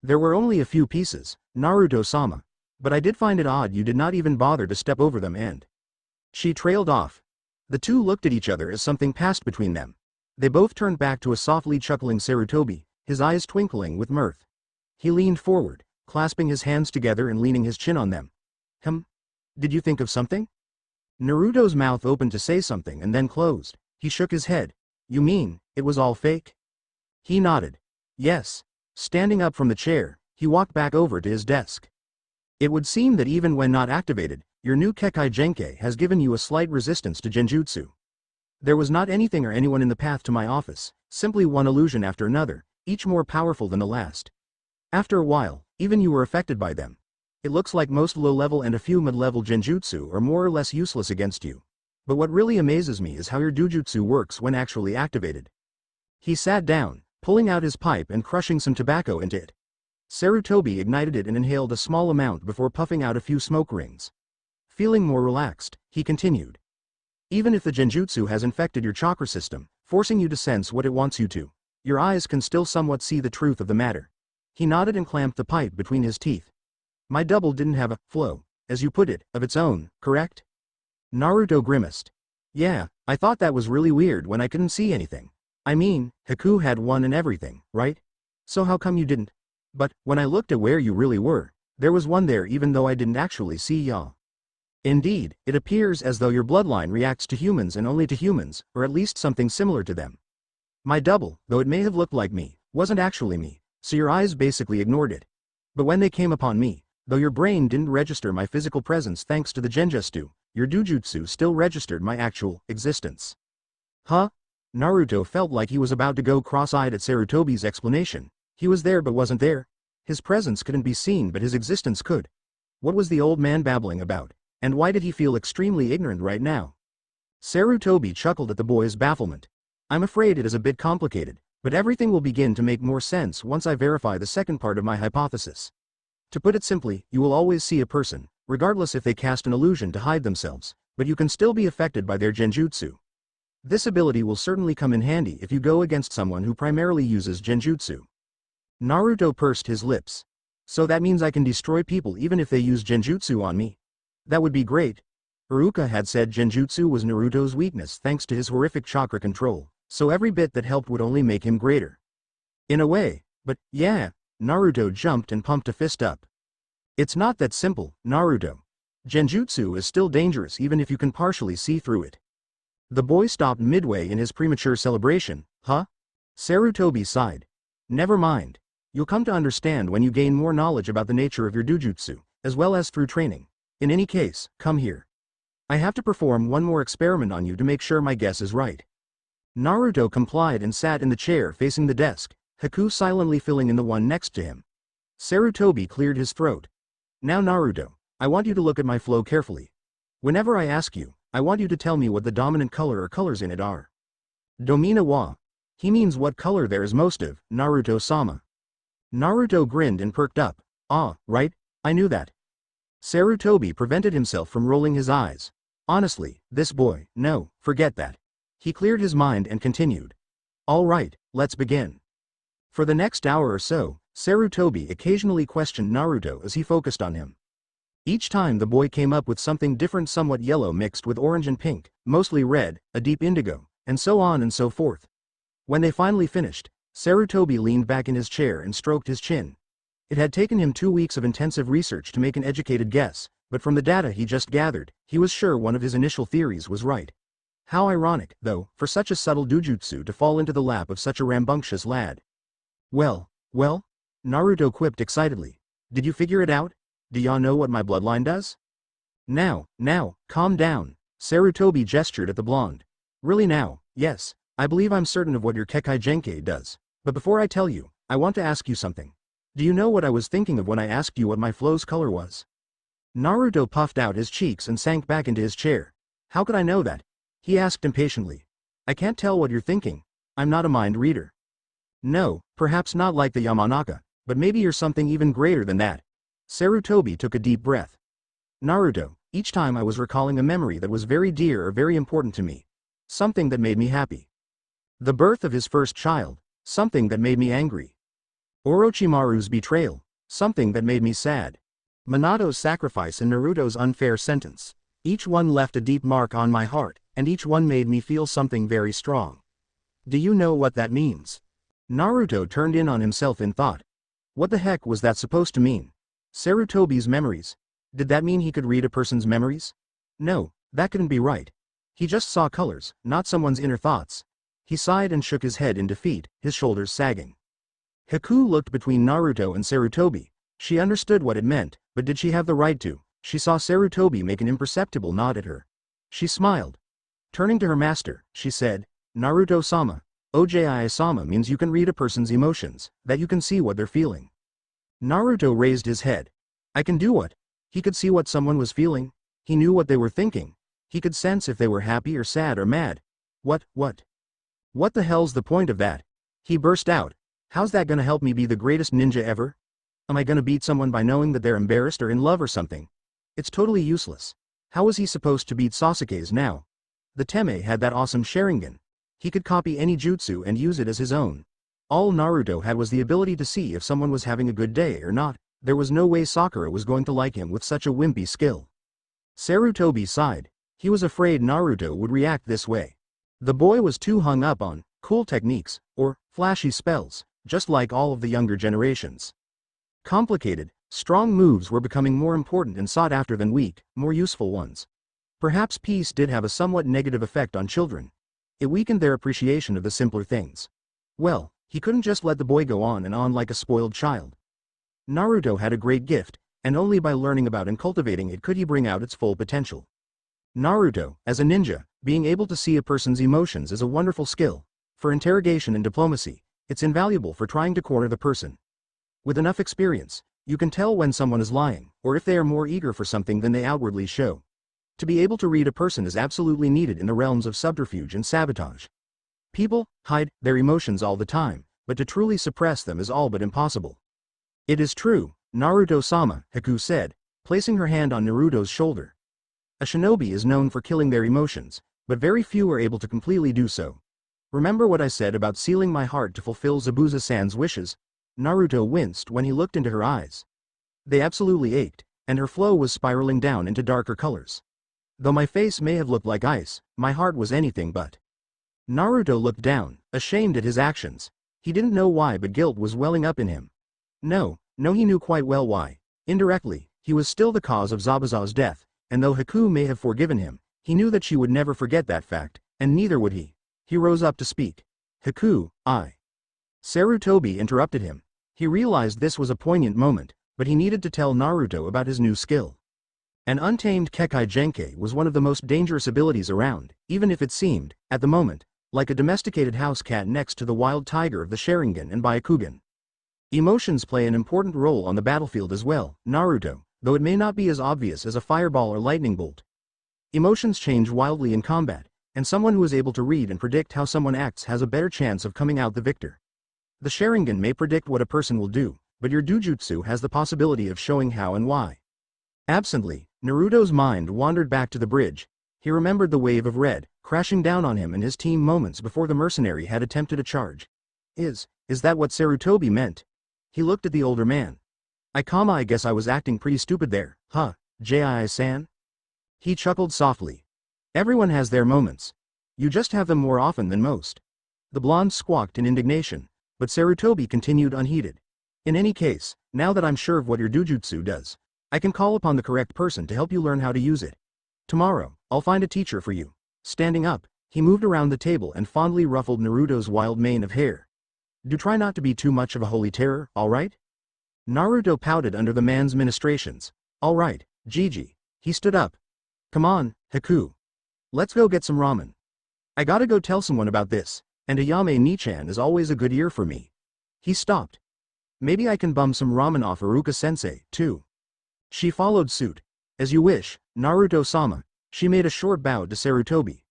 There were only a few pieces, Naruto-sama. But I did find it odd you did not even bother to step over them and... She trailed off. The two looked at each other as something passed between them. They both turned back to a softly chuckling Sarutobi, his eyes twinkling with mirth. He leaned forward, clasping his hands together and leaning his chin on them. Did you think of something? Naruto's mouth opened to say something and then closed. He shook his head. You mean, it was all fake? He nodded. Yes. Standing up from the chair, he walked back over to his desk. It would seem that even when not activated, your new Kekkei Genkai has given you a slight resistance to genjutsu. There was not anything or anyone in the path to my office, simply one illusion after another, each more powerful than the last. After a while, even you were affected by them. It looks like most low-level and a few mid-level genjutsu are more or less useless against you. But what really amazes me is how your dujutsu works when actually activated. He sat down, pulling out his pipe and crushing some tobacco into it. Sarutobi ignited it and inhaled a small amount before puffing out a few smoke rings. Feeling more relaxed, he continued. Even if the genjutsu has infected your chakra system, forcing you to sense what it wants you to, your eyes can still somewhat see the truth of the matter. He nodded and clamped the pipe between his teeth. My double didn't have a flow, as you put it, of its own, correct? Naruto grimaced. Yeah, I thought that was really weird when I couldn't see anything. I mean, Haku had one and everything, right? So how come you didn't? But, when I looked at where you really were, there was one there even though I didn't actually see ya. Indeed, it appears as though your bloodline reacts to humans and only to humans, or at least something similar to them. My double, though it may have looked like me, wasn't actually me, so your eyes basically ignored it. But when they came upon me, though your brain didn't register my physical presence thanks to the genjutsu, your dujutsu still registered my actual existence. Huh? Naruto felt like he was about to go cross-eyed at Sarutobi's explanation. He was there but wasn't there. His presence couldn't be seen but his existence could. What was the old man babbling about? And why did he feel extremely ignorant right now? Sarutobi chuckled at the boy's bafflement. I'm afraid it is a bit complicated, but everything will begin to make more sense once I verify the second part of my hypothesis. To put it simply, you will always see a person, regardless if they cast an illusion to hide themselves, but you can still be affected by their genjutsu. This ability will certainly come in handy if you go against someone who primarily uses genjutsu. Naruto pursed his lips. So that means I can destroy people even if they use genjutsu on me? That would be great. Iruka had said genjutsu was Naruto's weakness thanks to his horrific chakra control, so every bit that helped would only make him greater. In a way, but, yeah, Naruto jumped and pumped a fist up. It's not that simple, Naruto. Genjutsu is still dangerous even if you can partially see through it. The boy stopped midway in his premature celebration. Huh? Sarutobi sighed. Never mind. You'll come to understand when you gain more knowledge about the nature of your dujutsu, as well as through training. In any case, come here. I have to perform one more experiment on you to make sure my guess is right. Naruto complied and sat in the chair facing the desk, Haku silently filling in the one next to him. Sarutobi cleared his throat. Now Naruto, I want you to look at my flow carefully. Whenever I ask you, I want you to tell me what the dominant color or colors in it are. Domina wa. He means what color there is most of, Naruto-sama. Naruto grinned and perked up. Ah, right, I knew that. Sarutobi prevented himself from rolling his eyes. Honestly, this boy, no, forget that. He cleared his mind and continued. All right, let's begin. For the next hour or so, Sarutobi occasionally questioned Naruto as he focused on him. Each time the boy came up with something different, somewhat yellow mixed with orange and pink, mostly red, a deep indigo, and so on and so forth. When they finally finished, Sarutobi leaned back in his chair and stroked his chin. It had taken him 2 weeks of intensive research to make an educated guess, but from the data he just gathered, he was sure one of his initial theories was right. How ironic, though, for such a subtle dujutsu to fall into the lap of such a rambunctious lad. Well, Naruto quipped excitedly. Did you figure it out? Do y'all know what my bloodline does? Now, calm down. Sarutobi gestured at the blonde. Really now, yes, I believe I'm certain of what your Kekkei Genkai does. But before I tell you, I want to ask you something. Do you know what I was thinking of when I asked you what my flow's color was? Naruto puffed out his cheeks and sank back into his chair. How could I know that? He asked impatiently. I can't tell what you're thinking. I'm not a mind reader. No, perhaps not like the Yamanaka, but maybe you're something even greater than that. Sarutobi took a deep breath. Naruto, each time I was recalling a memory that was very dear or very important to me. Something that made me happy. The birth of his first child, something that made me angry. Orochimaru's betrayal, something that made me sad. Minato's sacrifice and Naruto's unfair sentence. Each one left a deep mark on my heart, and each one made me feel something very strong. Do you know what that means? Naruto turned in on himself in thought. What the heck was that supposed to mean? Sarutobi's memories. Did that mean he could read a person's memories? No, that couldn't be right. He just saw colors, not someone's inner thoughts. He sighed and shook his head in defeat, his shoulders sagging. Haku looked between Naruto and Sarutobi. She understood what it meant, but did she have the right to? She saw Sarutobi make an imperceptible nod at her. She smiled. Turning to her master, she said, Naruto-sama, Oji-sama means you can read a person's emotions, that you can see what they're feeling. Naruto raised his head. I can do what? He could see what someone was feeling. He knew what they were thinking. He could sense if they were happy or sad or mad. What? What the hell's the point of that? He burst out. How's that gonna help me be the greatest ninja ever? Am I gonna beat someone by knowing that they're embarrassed or in love or something? It's totally useless. How was he supposed to beat Sasuke's now? The Teme had that awesome Sharingan. He could copy any jutsu and use it as his own. All Naruto had was the ability to see if someone was having a good day or not. There was no way Sakura was going to like him with such a wimpy skill. Sarutobi sighed. He was afraid Naruto would react this way. The boy was too hung up on cool techniques, or flashy spells, just like all of the younger generations. Complicated, strong moves were becoming more important and sought after than weak, more useful ones. Perhaps peace did have a somewhat negative effect on children. It weakened their appreciation of the simpler things. Well, he couldn't just let the boy go on and on like a spoiled child. Naruto had a great gift, and only by learning about and cultivating it could he bring out its full potential. Naruto, as a ninja, being able to see a person's emotions is a wonderful skill. For interrogation and diplomacy, it's invaluable for trying to corner the person. With enough experience, you can tell when someone is lying, or if they are more eager for something than they outwardly show. To be able to read a person is absolutely needed in the realms of subterfuge and sabotage. People hide their emotions all the time, but to truly suppress them is all but impossible. It is true, Naruto-sama, Haku said, placing her hand on Naruto's shoulder. A shinobi is known for killing their emotions, but very few are able to completely do so. Remember what I said about sealing my heart to fulfill Zabuza-san's wishes? Naruto winced when he looked into her eyes. They absolutely ached, and her flow was spiraling down into darker colors. Though my face may have looked like ice, my heart was anything but. Naruto looked down, ashamed at his actions. He didn't know why, but guilt was welling up in him. No, he knew quite well why. Indirectly, he was still the cause of Zabuza's death, and though Haku may have forgiven him, he knew that she would never forget that fact, and neither would he. He rose up to speak. Haku, Sarutobi interrupted him. He realized this was a poignant moment, but he needed to tell Naruto about his new skill. An untamed Kekkei Genkai was one of the most dangerous abilities around, even if it seemed, at the moment, like a domesticated house cat next to the wild tiger of the Sharingan and Byakugan. Emotions play an important role on the battlefield as well, Naruto, though it may not be as obvious as a fireball or lightning bolt. Emotions change wildly in combat, and someone who is able to read and predict how someone acts has a better chance of coming out the victor. The Sharingan may predict what a person will do, but your Dujutsu has the possibility of showing how and why. Absently, Naruto's mind wandered back to the bridge. He remembered the wave of red, crashing down on him and his team moments before the mercenary had attempted a charge. Is that what Sarutobi meant? He looked at the older man. I guess I was acting pretty stupid there, huh, Jii-san? He chuckled softly. Everyone has their moments. You just have them more often than most. The blonde squawked in indignation, but Sarutobi continued unheeded. In any case, now that I'm sure of what your Dujutsu does, I can call upon the correct person to help you learn how to use it. Tomorrow, I'll find a teacher for you. Standing up, he moved around the table and fondly ruffled Naruto's wild mane of hair. Do try not to be too much of a holy terror, alright? Naruto pouted under the man's ministrations. Alright, Gigi. He stood up. Come on, Haku. Let's go get some ramen. I gotta go tell someone about this, and Ayame Nichan is always a good ear for me. He stopped. Maybe I can bum some ramen off Iruka-sensei, too. She followed suit. As you wish, Naruto-sama. She made a short bow to Sarutobi.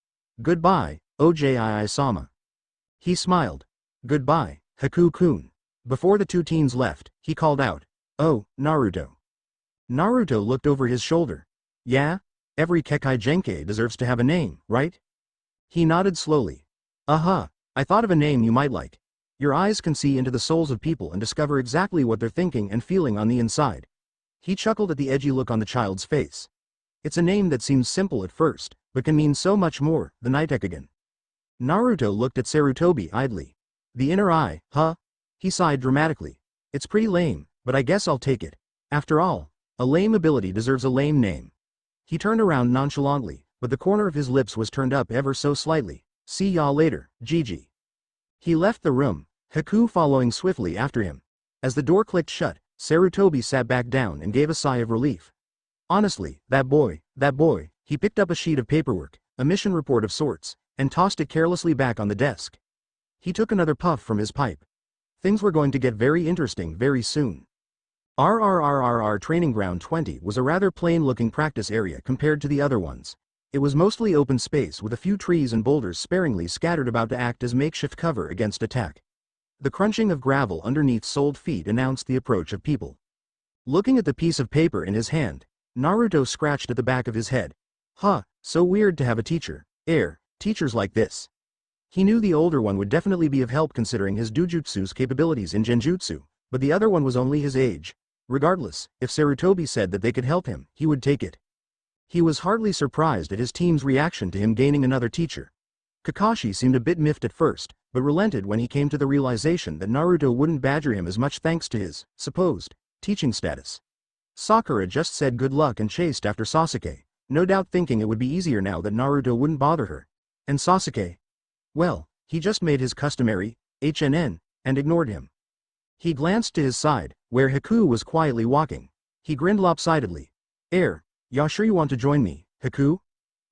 Goodbye, Oji-sama. He smiled. Goodbye, Haku-kun. Before the two teens left, he called out, Oh, Naruto. Naruto looked over his shoulder. Yeah? Every Kekkei Genkai deserves to have a name, right? He nodded slowly. Uh-huh. I thought of a name you might like. Your eyes can see into the souls of people and discover exactly what they're thinking and feeling on the inside. He chuckled at the edgy look on the child's face. It's a name that seems simple at first, but can mean so much more, the Nitekagen. Naruto looked at Sarutobi idly. The inner eye, huh? He sighed dramatically. It's pretty lame, but I guess I'll take it. After all, a lame ability deserves a lame name. He turned around nonchalantly, but the corner of his lips was turned up ever so slightly. See ya later, Gigi. He left the room, Haku following swiftly after him. As the door clicked shut, Sarutobi sat back down and gave a sigh of relief. Honestly, that boy, he picked up a sheet of paperwork, a mission report of sorts, and tossed it carelessly back on the desk. He took another puff from his pipe. Things were going to get very interesting very soon. RRRRR Training Ground 20 was a rather plain-looking practice area compared to the other ones. It was mostly open space with a few trees and boulders sparingly scattered about to act as makeshift cover against attack. The crunching of gravel underneath soled feet announced the approach of people. Looking at the piece of paper in his hand, Naruto scratched at the back of his head. Huh, so weird to have a teachers like this. He knew the older one would definitely be of help considering his Dujutsu's capabilities in Genjutsu, but the other one was only his age. Regardless, if Sarutobi said that they could help him, he would take it. He was hardly surprised at his team's reaction to him gaining another teacher. Kakashi seemed a bit miffed at first, but relented when he came to the realization that Naruto wouldn't badger him as much thanks to his supposed teaching status. Sakura just said good luck and chased after Sasuke, no doubt thinking it would be easier now that Naruto wouldn't bother her. And Sasuke? Well, he just made his customary HNN and ignored him. He glanced to his side, where Haku was quietly walking. He grinned lopsidedly. Ya sure you want to join me, Haku?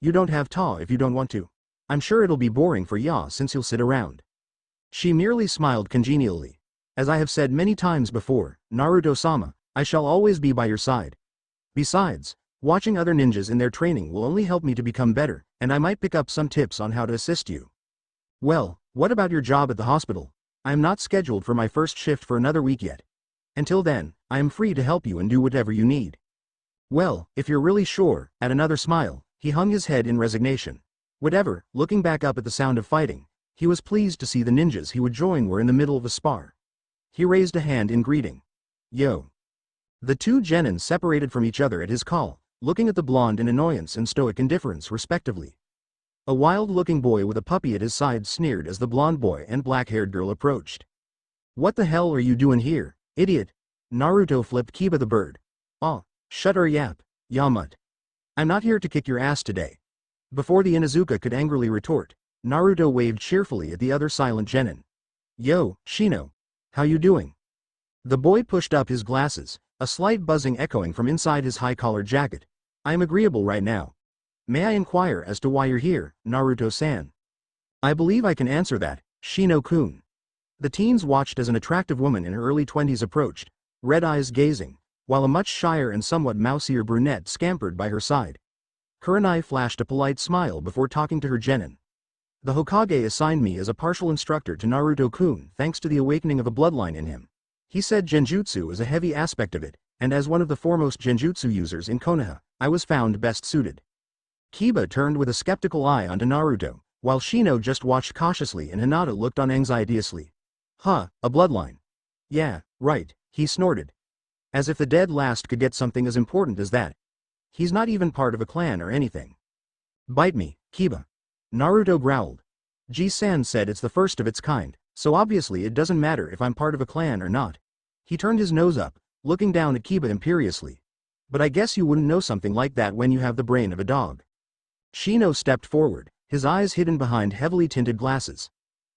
You don't have ta if you don't want to. I'm sure it'll be boring for ya since you'll sit around. She merely smiled congenially. As I have said many times before, Naruto-sama, I shall always be by your side. Besides, watching other ninjas in their training will only help me to become better, and I might pick up some tips on how to assist you. Well, what about your job at the hospital? I am not scheduled for my first shift for another week yet. Until then, I am free to help you and do whatever you need. Well, if you're really sure, at another smile, he hung his head in resignation. Whatever, looking back up at the sound of fighting, he was pleased to see the ninjas he would join were in the middle of a spar. He raised a hand in greeting. Yo. The two genin separated from each other at his call, looking at the blonde in annoyance and stoic indifference respectively. A wild-looking boy with a puppy at his side sneered as the blonde boy and black-haired girl approached. What the hell are you doing here, idiot? Naruto flipped Kiba the bird. Oh, shut her yap, Yamut. I'm not here to kick your ass today. Before the Inuzuka could angrily retort, Naruto waved cheerfully at the other silent genin. Yo, Shino. How you doing? The boy pushed up his glasses, a slight buzzing echoing from inside his high-collared jacket. I am agreeable right now. May I inquire as to why you're here, Naruto-san? I believe I can answer that, Shino-kun. The teens watched as an attractive woman in her early 20s approached, red eyes gazing, while a much shyer and somewhat mousier brunette scampered by her side. Kurenai flashed a polite smile before talking to her genin. The Hokage assigned me as a partial instructor to Naruto-kun thanks to the awakening of a bloodline in him. He said Genjutsu is a heavy aspect of it, and as one of the foremost Genjutsu users in Konoha, I was found best suited. Kiba turned with a skeptical eye onto Naruto, while Shino just watched cautiously and Hinata looked on anxiously. Huh, a bloodline. Yeah, right, he snorted. As if the dead last could get something as important as that. He's not even part of a clan or anything. Bite me, Kiba. Naruto growled. Ji-san said it's the first of its kind, so obviously it doesn't matter if I'm part of a clan or not. He turned his nose up, looking down at Kiba imperiously. But I guess you wouldn't know something like that when you have the brain of a dog. Shino stepped forward, his eyes hidden behind heavily tinted glasses.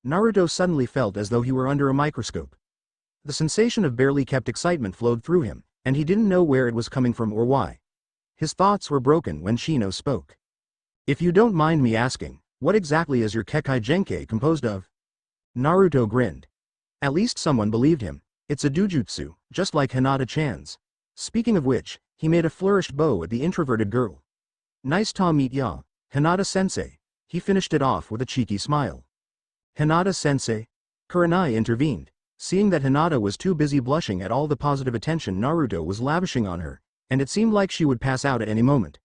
Naruto suddenly felt as though he were under a microscope. The sensation of barely kept excitement flowed through him, and he didn't know where it was coming from or why. His thoughts were broken when Shino spoke. If you don't mind me asking, what exactly is your Kekkei Genkai composed of? Naruto grinned. At least someone believed him. It's a dujutsu, just like Hinata-chan's. Speaking of which, he made a flourished bow at the introverted girl. Nice to meet ya, Hinata-sensei. He finished it off with a cheeky smile. Hinata-sensei? Kurenai intervened, seeing that Hinata was too busy blushing at all the positive attention Naruto was lavishing on her, and it seemed like she would pass out at any moment.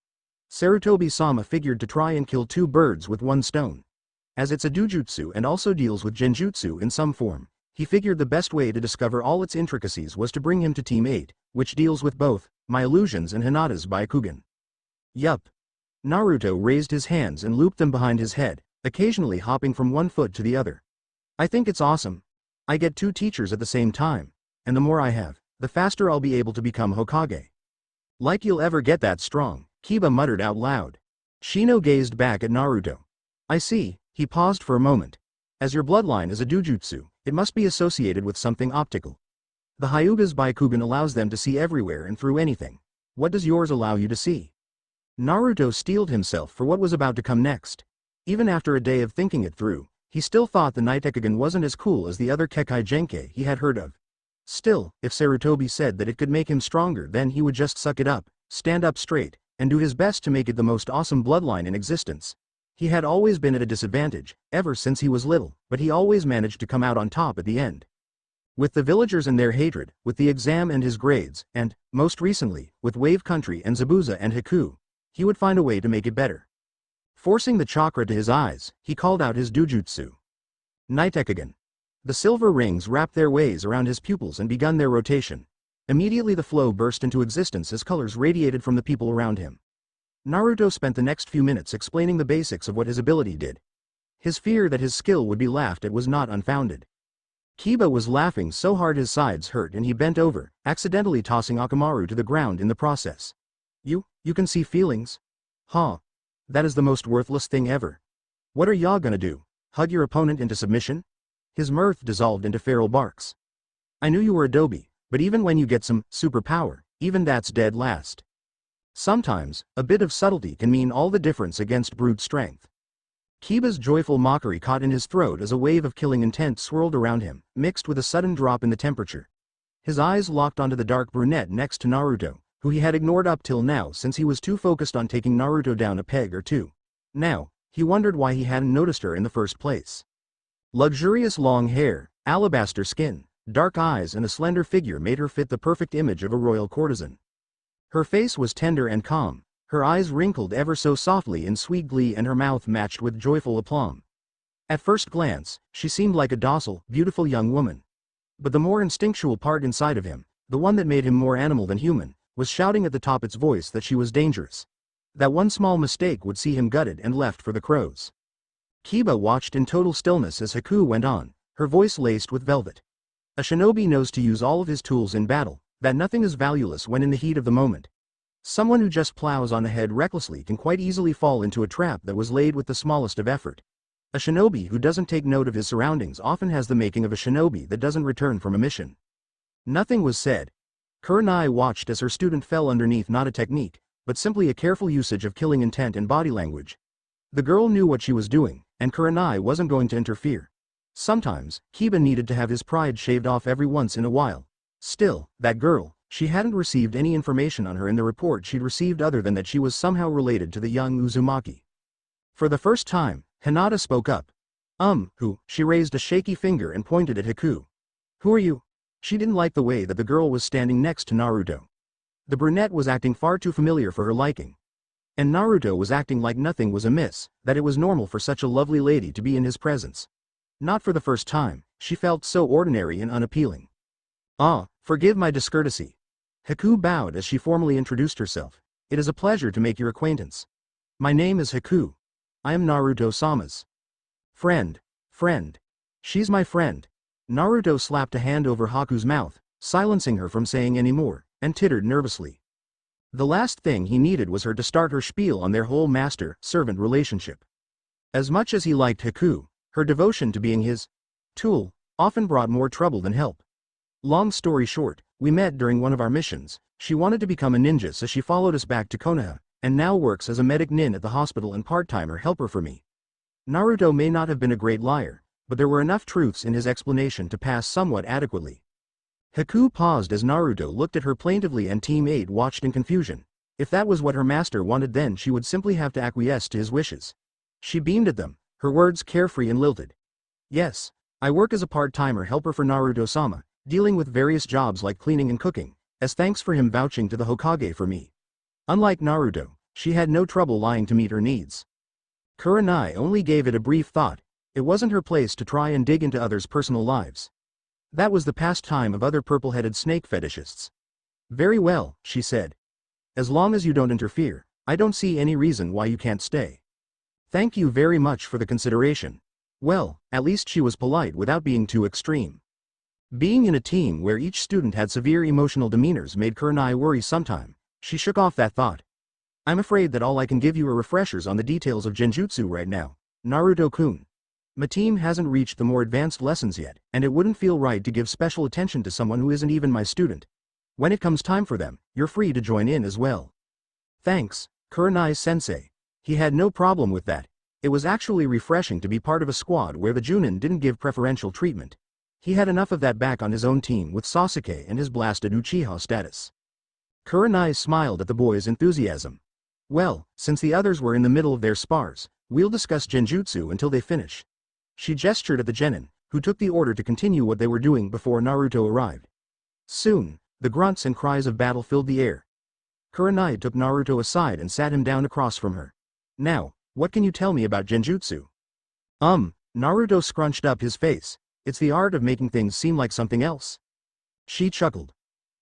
Sarutobi-sama figured to try and kill two birds with one stone. As it's a dojutsu and also deals with genjutsu in some form, he figured the best way to discover all its intricacies was to bring him to Team 8, which deals with both my illusions and Hinata's Byakugan. Yup. Naruto raised his hands and looped them behind his head, occasionally hopping from one foot to the other. I think it's awesome. I get 2 teachers at the same time, and the more I have, the faster I'll be able to become Hokage. Like you'll ever get that strong, Kiba muttered out loud. Shino gazed back at Naruto. I see, he paused for a moment. As your bloodline is a dojutsu, it must be associated with something optical. The Hyuga's Byakugan allows them to see everywhere and through anything. What does yours allow you to see? Naruto steeled himself for what was about to come next. Even after a day of thinking it through, he still thought the Nitekagen wasn't as cool as the other Kekkei Genkai he had heard of. Still, if Sarutobi said that it could make him stronger, then he would just suck it up, stand up straight, and do his best to make it the most awesome bloodline in existence. He had always been at a disadvantage, ever since he was little, but he always managed to come out on top at the end. With the villagers and their hatred, with the exam and his grades, and, most recently, with Wave Country and Zabuza and Haku, he would find a way to make it better. Forcing the chakra to his eyes, he called out his dojutsu. Nitekagen. The silver rings wrapped their ways around his pupils and begun their rotation. Immediately the flow burst into existence as colors radiated from the people around him. Naruto spent the next few minutes explaining the basics of what his ability did. His fear that his skill would be laughed at was not unfounded. Kiba was laughing so hard his sides hurt and he bent over, accidentally tossing Akamaru to the ground in the process. You can see feelings? Huh. That is the most worthless thing ever. What are y'all gonna do? Hug your opponent into submission? His mirth dissolved into feral barks. I knew you were Adobe, but even when you get some superpower, even that's dead last. Sometimes, a bit of subtlety can mean all the difference against brute strength. Kiba's joyful mockery caught in his throat as a wave of killing intent swirled around him, mixed with a sudden drop in the temperature. His eyes locked onto the dark brunette next to Naruto, who he had ignored up till now since he was too focused on taking Naruto down a peg or two. Now, he wondered why he hadn't noticed her in the first place. Luxurious long hair, alabaster skin, dark eyes and a slender figure made her fit the perfect image of a royal courtesan. Her face was tender and calm, her eyes wrinkled ever so softly in sweet glee and her mouth matched with joyful aplomb. At first glance, she seemed like a docile, beautiful young woman. But the more instinctual part inside of him, the one that made him more animal than human, was shouting at the top its voice that she was dangerous. That one small mistake would see him gutted and left for the crows. Kiba watched in total stillness as Haku went on, her voice laced with velvet. A shinobi knows to use all of his tools in battle, that nothing is valueless when in the heat of the moment. Someone who just plows on ahead recklessly can quite easily fall into a trap that was laid with the smallest of effort. A shinobi who doesn't take note of his surroundings often has the making of a shinobi that doesn't return from a mission. Nothing was said. Kurenai watched as her student fell underneath not a technique, but simply a careful usage of killing intent and body language. The girl knew what she was doing, and Kurenai wasn't going to interfere. Sometimes, Kiba needed to have his pride shaved off every once in a while. Still, that girl, she hadn't received any information on her in the report she'd received other than that she was somehow related to the young Uzumaki. For the first time, Hinata spoke up. Who? She raised a shaky finger and pointed at Haku. Who are you? She didn't like the way that the girl was standing next to Naruto. The brunette was acting far too familiar for her liking. And Naruto was acting like nothing was amiss, that it was normal for such a lovely lady to be in his presence. Not for the first time, she felt so ordinary and unappealing. Forgive my discourtesy. Haku bowed as she formally introduced herself. It is a pleasure to make your acquaintance. My name is Haku. I am Naruto-sama's friend. She's my friend. Naruto slapped a hand over Haku's mouth, silencing her from saying any more, and tittered nervously. The last thing he needed was her to start her spiel on their whole master-servant relationship. As much as he liked Haku, her devotion to being his tool often brought more trouble than help. Long story short, we met during one of our missions. She wanted to become a ninja, so she followed us back to Konoha, and now works as a medic nin at the hospital and part-timer helper for me. Naruto may not have been a great liar, but there were enough truths in his explanation to pass somewhat adequately. Haku paused as Naruto looked at her plaintively and Team 8 watched in confusion. If that was what her master wanted, then she would simply have to acquiesce to his wishes. She beamed at them, her words carefree and lilted. Yes, I work as a part-timer helper for Naruto-sama, dealing with various jobs like cleaning and cooking, as thanks for him vouching to the Hokage for me. Unlike Naruto, she had no trouble lying to meet her needs. Kurenai only gave it a brief thought, It wasn't her place to try and dig into others' personal lives. That was the pastime of other purple-headed snake fetishists. Very well, she said. As long as you don't interfere, I don't see any reason why you can't stay. Thank you very much for the consideration. Well, at least she was polite without being too extreme. Being in a team where each student had severe emotional demeanors made Kurenai worry sometime. She shook off that thought. I'm afraid that all I can give you are refreshers on the details of genjutsu right now, Naruto-kun. My team hasn't reached the more advanced lessons yet, and it wouldn't feel right to give special attention to someone who isn't even my student. When it comes time for them, you're free to join in as well. Thanks, Kurenai-sensei. He had no problem with that. It was actually refreshing to be part of a squad where the Junin didn't give preferential treatment. He had enough of that back on his own team with Sasuke and his blasted Uchiha status. Kurenai smiled at the boy's enthusiasm. Well, since the others were in the middle of their spars, we'll discuss genjutsu until they finish. She gestured at the genin, who took the order to continue what they were doing before Naruto arrived. Soon, the grunts and cries of battle filled the air. Kurenai took Naruto aside and sat him down across from her. Now, what can you tell me about genjutsu? Naruto scrunched up his face. It's the art of making things seem like something else. She chuckled.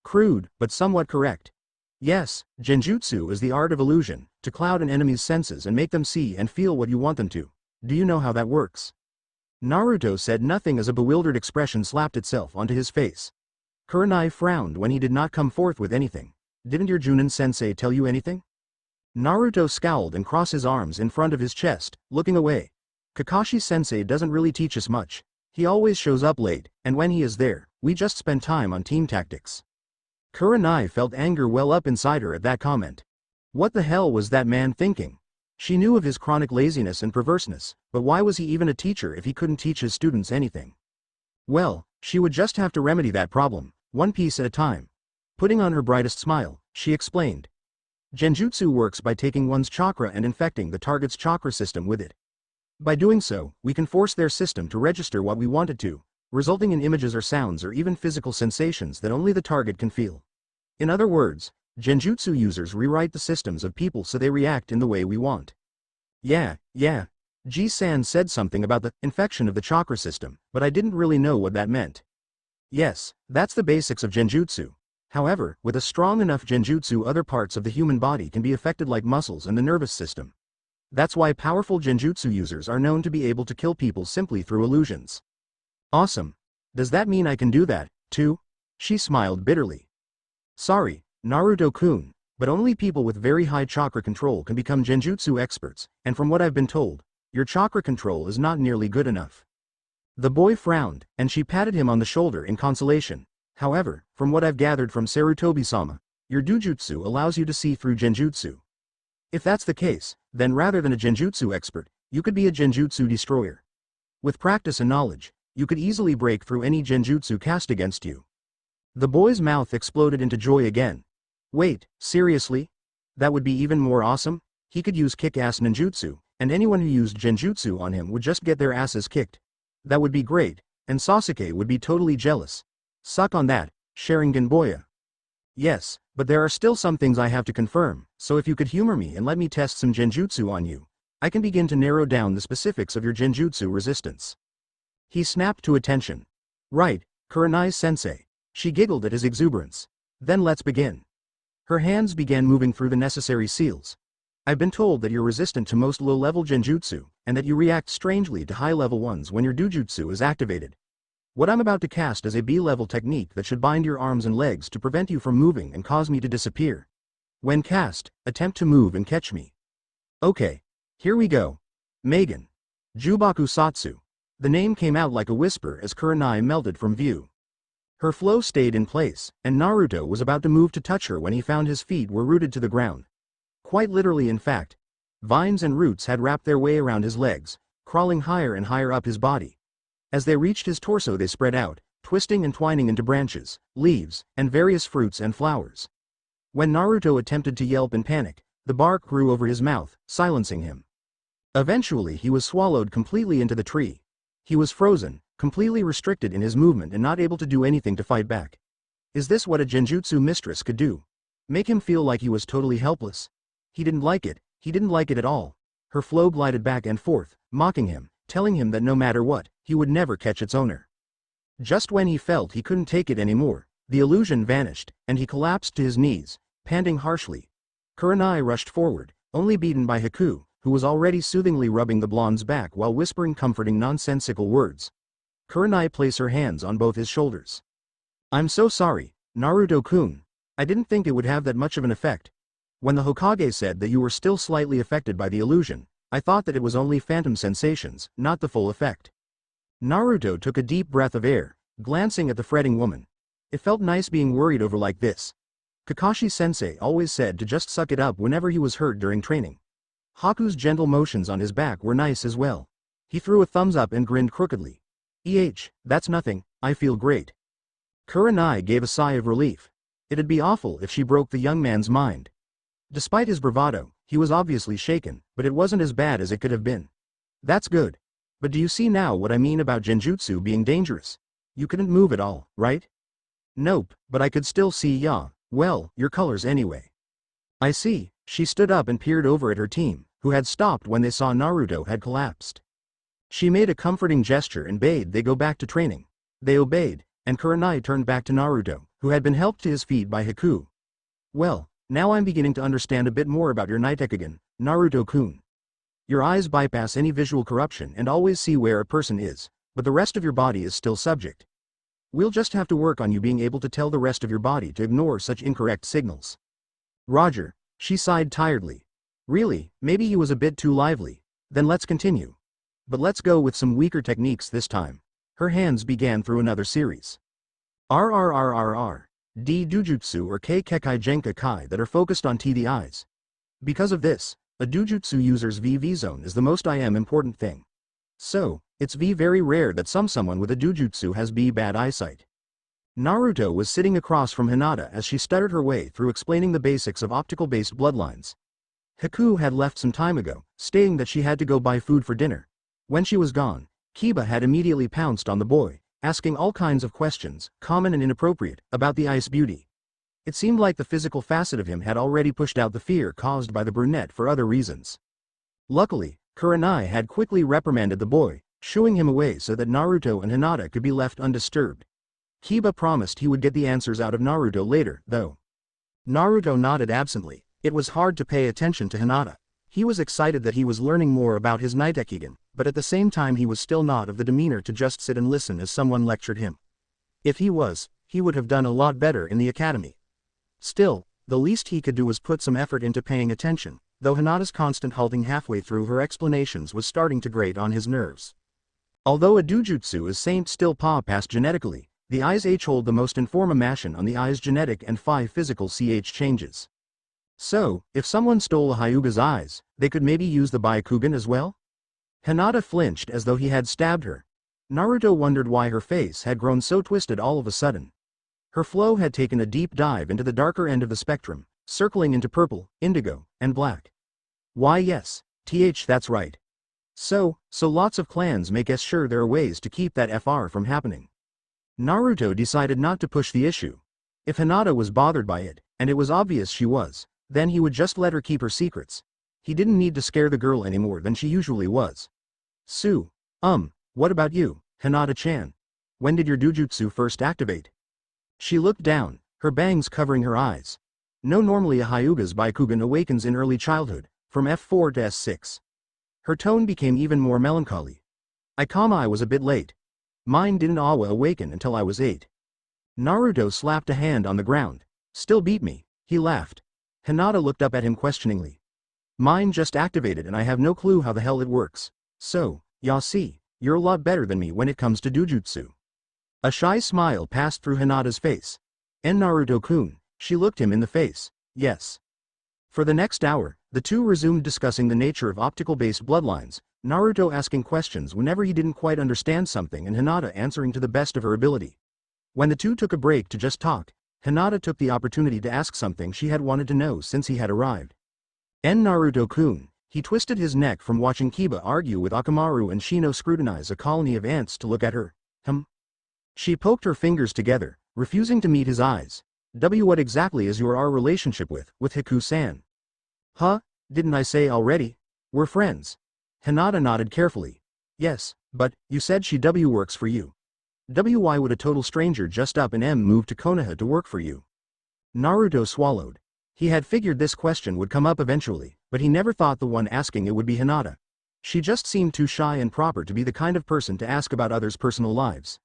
Crude, but somewhat correct. Yes, genjutsu is the art of illusion, to cloud an enemy's senses and make them see and feel what you want them to. Do you know how that works? Naruto said nothing as a bewildered expression slapped itself onto his face. Kurenai frowned when he did not come forth with anything. Didn't your Junin-sensei tell you anything? Naruto scowled and crossed his arms in front of his chest, looking away. Kakashi-sensei doesn't really teach us much. He always shows up late, and when he is there, we just spend time on team tactics. Kurenai felt anger well up inside her at that comment. What the hell was that man thinking? She knew of his chronic laziness and perverseness, but why was he even a teacher if he couldn't teach his students anything? Well, she would just have to remedy that problem, one piece at a time. Putting on her brightest smile, she explained. Genjutsu works by taking one's chakra and infecting the target's chakra system with it. By doing so, we can force their system to register what we want it to, resulting in images or sounds or even physical sensations that only the target can feel. In other words, genjutsu users rewrite the systems of people so they react in the way we want. Yeah. Ji-san said something about the infection of the chakra system, but I didn't really know what that meant. Yes, that's the basics of genjutsu. However, with a strong enough genjutsu, other parts of the human body can be affected like muscles and the nervous system. That's why powerful genjutsu users are known to be able to kill people simply through illusions. Awesome. Does that mean I can do that, too? She smiled bitterly. Sorry, Naruto-kun, but only people with very high chakra control can become genjutsu experts, and from what I've been told, your chakra control is not nearly good enough. The boy frowned, and she patted him on the shoulder in consolation. However, from what I've gathered from Sarutobi-sama, your dojutsu allows you to see through genjutsu. If that's the case, then rather than a genjutsu expert, you could be a genjutsu destroyer. With practice and knowledge, you could easily break through any genjutsu cast against you. The boy's mouth exploded into joy again. Wait, seriously? That would be even more awesome? He could use kick-ass ninjutsu, and anyone who used genjutsu on him would just get their asses kicked. That would be great, and Sasuke would be totally jealous. Suck on that, Sharingan Boya. Yes, but there are still some things I have to confirm, so if you could humor me and let me test some genjutsu on you, I can begin to narrow down the specifics of your genjutsu resistance. He snapped to attention. Right, Kurenai-sensei. She giggled at his exuberance. Then let's begin. Her hands began moving through the necessary seals. I've been told that you're resistant to most low-level genjutsu, and that you react strangely to high-level ones when your dojutsu is activated. What I'm about to cast is a B-level technique that should bind your arms and legs to prevent you from moving and cause me to disappear. When cast, attempt to move and catch me. Okay. Here we go. Megan. Jubaku Satsu. The name came out like a whisper as Kurenai melted from view. Her flow stayed in place, and Naruto was about to move to touch her when he found his feet were rooted to the ground. Quite literally, in fact. Vines and roots had wrapped their way around his legs, crawling higher and higher up his body. As they reached his torso they spread out, twisting and twining into branches, leaves, and various fruits and flowers. When Naruto attempted to yelp in panic, the bark grew over his mouth, silencing him. Eventually he was swallowed completely into the tree. He was frozen, completely restricted in his movement and not able to do anything to fight back. Is this what a genjutsu mistress could do? Make him feel like he was totally helpless? He didn't like it at all. Her flow glided back and forth, mocking him, telling him that no matter what, he would never catch its owner. Just when he felt he couldn't take it anymore, the illusion vanished, and he collapsed to his knees, panting harshly. Kurenai rushed forward, only beaten by Haku, who was already soothingly rubbing the blonde's back while whispering comforting nonsensical words. Kurenai placed her hands on both his shoulders. "I'm so sorry, Naruto-kun. I didn't think it would have that much of an effect. When the Hokage said that you were still slightly affected by the illusion, I thought that it was only phantom sensations, not the full effect." Naruto took a deep breath of air, glancing at the fretting woman. It felt nice being worried over like this. Kakashi-sensei always said to just suck it up whenever he was hurt during training. Haku's gentle motions on his back were nice as well. He threw a thumbs up and grinned crookedly. That's nothing, I feel great." Kurenai gave a sigh of relief. It'd be awful if she broke the young man's mind. Despite his bravado, he was obviously shaken, but it wasn't as bad as it could have been. "That's good. But do you see now what I mean about genjutsu being dangerous? You couldn't move at all, right?" "Nope, but I could still see well, your colors anyway." "I see." She stood up and peered over at her team, who had stopped when they saw Naruto had collapsed. She made a comforting gesture and bade they go back to training. They obeyed, and Kurenai turned back to Naruto, who had been helped to his feet by Haku. "Well, now I'm beginning to understand a bit more about your Nitekigen, Naruto-kun. Your eyes bypass any visual corruption and always see where a person is, but the rest of your body is still subject. We'll just have to work on you being able to tell the rest of your body to ignore such incorrect signals." "Roger." She sighed tiredly. "Really, maybe he was a bit too lively. Then let's continue. But let's go with some weaker techniques this time." Her hands began through another series. D Dujutsu or K Kekai Genka Kai that are focused on the eyes. Because of this, a Dujutsu user's VV zone is the most important thing. So, it's very rare that someone with a Dujutsu has bad eyesight. Naruto was sitting across from Hinata as she stuttered her way through explaining the basics of optical-based bloodlines. Haku had left some time ago, stating that she had to go buy food for dinner. When she was gone, Kiba had immediately pounced on the boy, asking all kinds of questions, common and inappropriate, about the ice beauty. It seemed like the physical facet of him had already pushed out the fear caused by the brunette for other reasons. Luckily, Kurenai had quickly reprimanded the boy, shooing him away so that Naruto and Hinata could be left undisturbed. Kiba promised he would get the answers out of Naruto later, though. Naruto nodded absently. It was hard to pay attention to Hinata. He was excited that he was learning more about his Nitekigen, but at the same time he was still not of the demeanor to just sit and listen as someone lectured him. If he was, he would have done a lot better in the academy. Still, the least he could do was put some effort into paying attention, though Hinata's constant halting halfway through her explanations was starting to grate on his nerves. Although a Dujutsu is still passed genetically, the eyes hold the most information on the eye's genetic and physical changes. So, if someone stole a Hyuga's eyes, they could maybe use the Byakugan as well? Hinata flinched as though he had stabbed her. Naruto wondered why her face had grown so twisted all of a sudden. Her flow had taken a deep dive into the darker end of the spectrum, circling into purple, indigo, and black. Why yes, that's right. So lots of clans make sure there are ways to keep that FR from happening. Naruto decided not to push the issue. If Hinata was bothered by it, and it was obvious she was, then he would just let her keep her secrets. He didn't need to scare the girl any more than she usually was. What about you, Hinata-chan? When did your Dujutsu first activate? She looked down, her bangs covering her eyes. No, normally a Hyuga's Byakugan awakens in early childhood, from F4 to S6. Her tone became even more melancholy. I was a bit late. Mine didn't awaken until I was 8. Naruto slapped a hand on the ground. Still beat me, he laughed. Hinata looked up at him questioningly. Mine just activated and I have no clue how the hell it works. So, see, you're a lot better than me when it comes to Dujutsu. A shy smile passed through Hinata's face. And Naruto-kun, she looked him in the face. Yes. For the next hour, the two resumed discussing the nature of optical-based bloodlines, Naruto asking questions whenever he didn't quite understand something and Hinata answering to the best of her ability. When the two took a break to just talk, Hinata took the opportunity to ask something she had wanted to know since he had arrived. Naruto-kun, he twisted his neck from watching Kiba argue with Akamaru and Shino scrutinize a colony of ants to look at her. She poked her fingers together, refusing to meet his eyes. What exactly is our relationship with Haku-san? Didn't I say already? We're friends. Hinata nodded carefully. Yes, but, you said she works for you. Why would a total stranger just up and move to Konoha to work for you? Naruto swallowed. He had figured this question would come up eventually, but he never thought the one asking it would be Hinata. She just seemed too shy and proper to be the kind of person to ask about others' personal lives.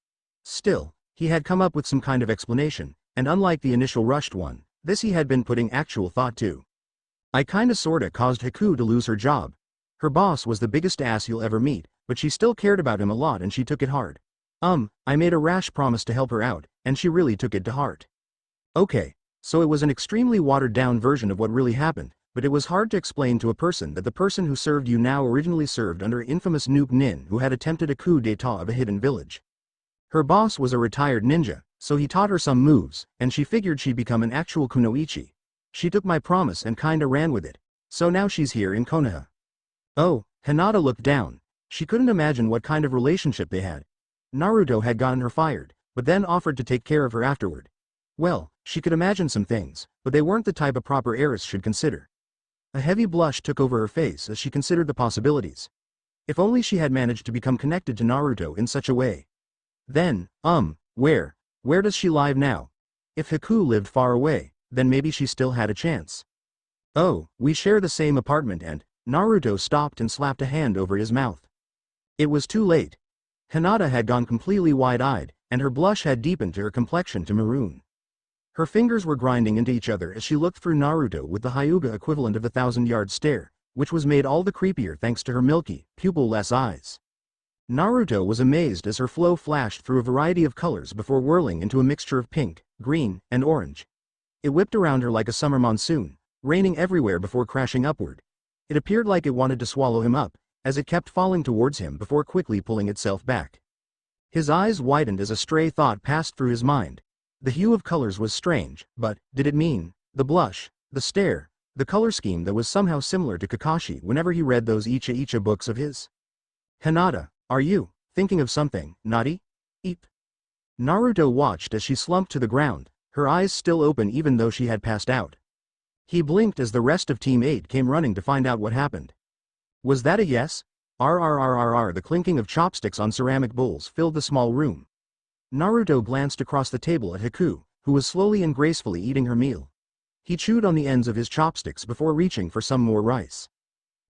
Still, he had come up with some kind of explanation, and unlike the initial rushed one, this he had been putting actual thought to. I kinda sorta caused Haku to lose her job. Her boss was the biggest ass you'll ever meet, but she still cared about him a lot and she took it hard. I made a rash promise to help her out, and she really took it to heart. Okay, so it was an extremely watered-down version of what really happened, but it was hard to explain to a person that the person who served you now originally served under infamous Noob Nin who had attempted a coup d'état of a hidden village. Her boss was a retired ninja, so he taught her some moves, and she figured she'd become an actual kunoichi. She took my promise and kinda ran with it, so now she's here in Konoha. Oh, Hinata looked down. She couldn't imagine what kind of relationship they had. Naruto had gotten her fired, but then offered to take care of her afterward. Well, she could imagine some things, but they weren't the type a proper heiress should consider. A heavy blush took over her face as she considered the possibilities. If only she had managed to become connected to Naruto in such a way. Then, where does she live now? If Haku lived far away, then maybe she still had a chance. Oh, we share the same apartment and, Naruto stopped and slapped a hand over his mouth. It was too late. Hinata had gone completely wide-eyed, and her blush had deepened to her complexion to maroon. Her fingers were grinding into each other as she looked through Naruto with the Hyuga equivalent of the 1,000-yard stare, which was made all the creepier thanks to her milky, pupil-less eyes. Naruto was amazed as her flow flashed through a variety of colors before whirling into a mixture of pink, green, and orange. It whipped around her like a summer monsoon, raining everywhere before crashing upward. It appeared like it wanted to swallow him up, as it kept falling towards him before quickly pulling itself back. His eyes widened as a stray thought passed through his mind. The hue of colors was strange, but, did it mean, the blush, the stare, the color scheme that was somehow similar to Kakashi whenever he read those Icha books of his? Hinata, are you thinking of something naughty? Eep. Naruto watched as she slumped to the ground, her eyes still open even though she had passed out. He blinked as the rest of Team 8 came running to find out what happened. Was that a yes? The clinking of chopsticks on ceramic bowls filled the small room. Naruto glanced across the table at Haku, who was slowly and gracefully eating her meal. He chewed on the ends of his chopsticks before reaching for some more rice.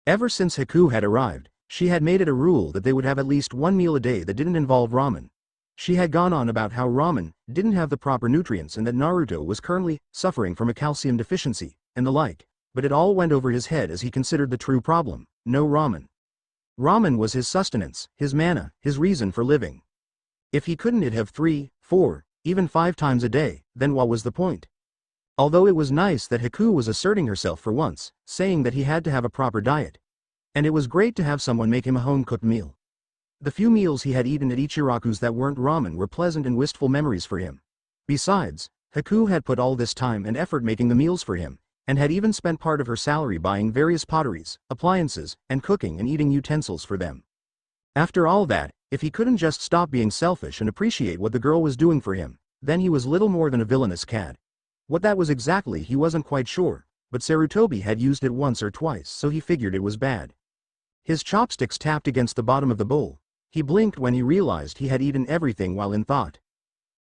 Ever since Haku had arrived, she had made it a rule that they would have at least one meal a day that didn't involve ramen. She had gone on about how ramen didn't have the proper nutrients and that Naruto was currently suffering from a calcium deficiency, and the like, but it all went over his head as he considered the true problem: no ramen. Ramen was his sustenance, his mana, his reason for living. If he couldn't eat have 3, 4, even 5 times a day, then what was the point? Although it was nice that Haku was asserting herself for once, saying that he had to have a proper diet. And it was great to have someone make him a home-cooked meal. The few meals he had eaten at Ichiraku's that weren't ramen were pleasant and wistful memories for him. Besides, Haku had put all this time and effort making the meals for him, and had even spent part of her salary buying various potteries, appliances, and cooking and eating utensils for them. After all that, if he couldn't just stop being selfish and appreciate what the girl was doing for him, then he was little more than a villainous cad. What that was exactly he wasn't quite sure, but Sarutobi had used it once or twice so he figured it was bad. His chopsticks tapped against the bottom of the bowl. He blinked when he realized he had eaten everything while in thought.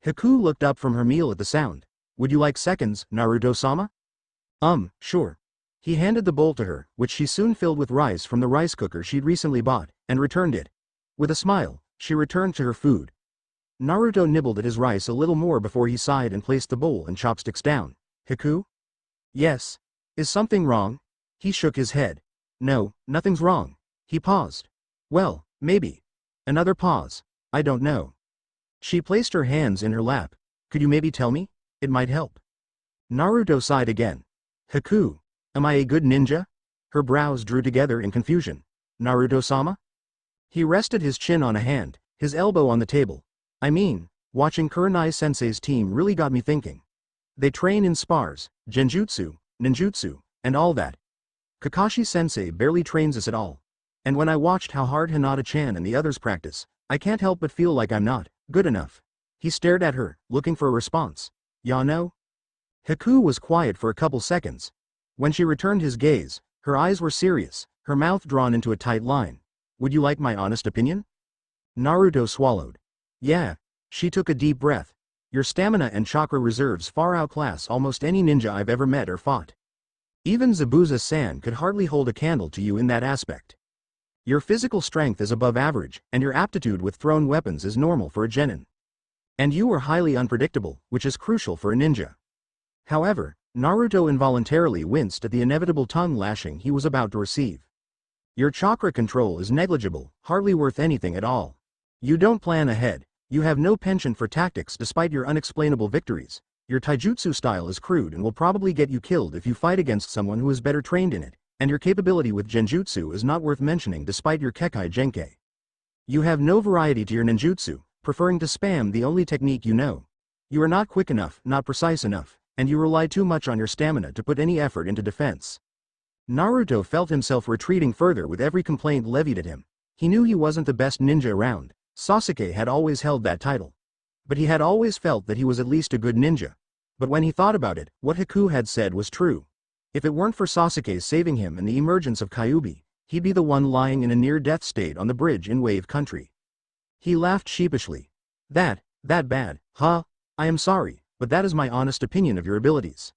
Haku looked up from her meal at the sound. Would you like seconds, Naruto-sama? Sure. He handed the bowl to her, which she soon filled with rice from the rice cooker she'd recently bought, and returned it. With a smile, she returned to her food. Naruto nibbled at his rice a little more before he sighed and placed the bowl and chopsticks down. Haku? Yes. Is something wrong? He shook his head. No, nothing's wrong. He paused. Well, maybe. Another pause. I don't know. She placed her hands in her lap. Could you maybe tell me? It might help. Naruto sighed again. Haku, am I a good ninja? Her brows drew together in confusion. Naruto-sama? He rested his chin on a hand, his elbow on the table. I mean, watching Kurenai-sensei's team really got me thinking. They train in spars, genjutsu, ninjutsu, and all that. Kakashi-sensei barely trains us at all. And when I watched how hard Hinata-chan and the others practice, I can't help but feel like I'm not good enough. He stared at her, looking for a response. Ya know? Haku was quiet for a couple seconds. When she returned his gaze, her eyes were serious, her mouth drawn into a tight line. Would you like my honest opinion? Naruto swallowed. Yeah. She took a deep breath. Your stamina and chakra reserves far outclass almost any ninja I've ever met or fought. Even Zabuza-san could hardly hold a candle to you in that aspect. Your physical strength is above average, and your aptitude with thrown weapons is normal for a genin. And you are highly unpredictable, which is crucial for a ninja. However, Naruto involuntarily winced at the inevitable tongue lashing he was about to receive. Your chakra control is negligible, hardly worth anything at all. You don't plan ahead, you have no penchant for tactics despite your unexplainable victories, your taijutsu style is crude and will probably get you killed if you fight against someone who is better trained in it, and your capability with genjutsu is not worth mentioning despite your kekai genkei. You have no variety to your ninjutsu, preferring to spam the only technique you know. You are not quick enough, not precise enough, and you rely too much on your stamina to put any effort into defense. Naruto felt himself retreating further with every complaint levied at him. He knew he wasn't the best ninja around. Sasuke had always held that title. But he had always felt that he was at least a good ninja. But when he thought about it, what Haku had said was true. If it weren't for Sasuke saving him and the emergence of Kyuubi, he'd be the one lying in a near-death state on the bridge in Wave Country. He laughed sheepishly. That bad, huh? I am sorry, but that is my honest opinion of your abilities.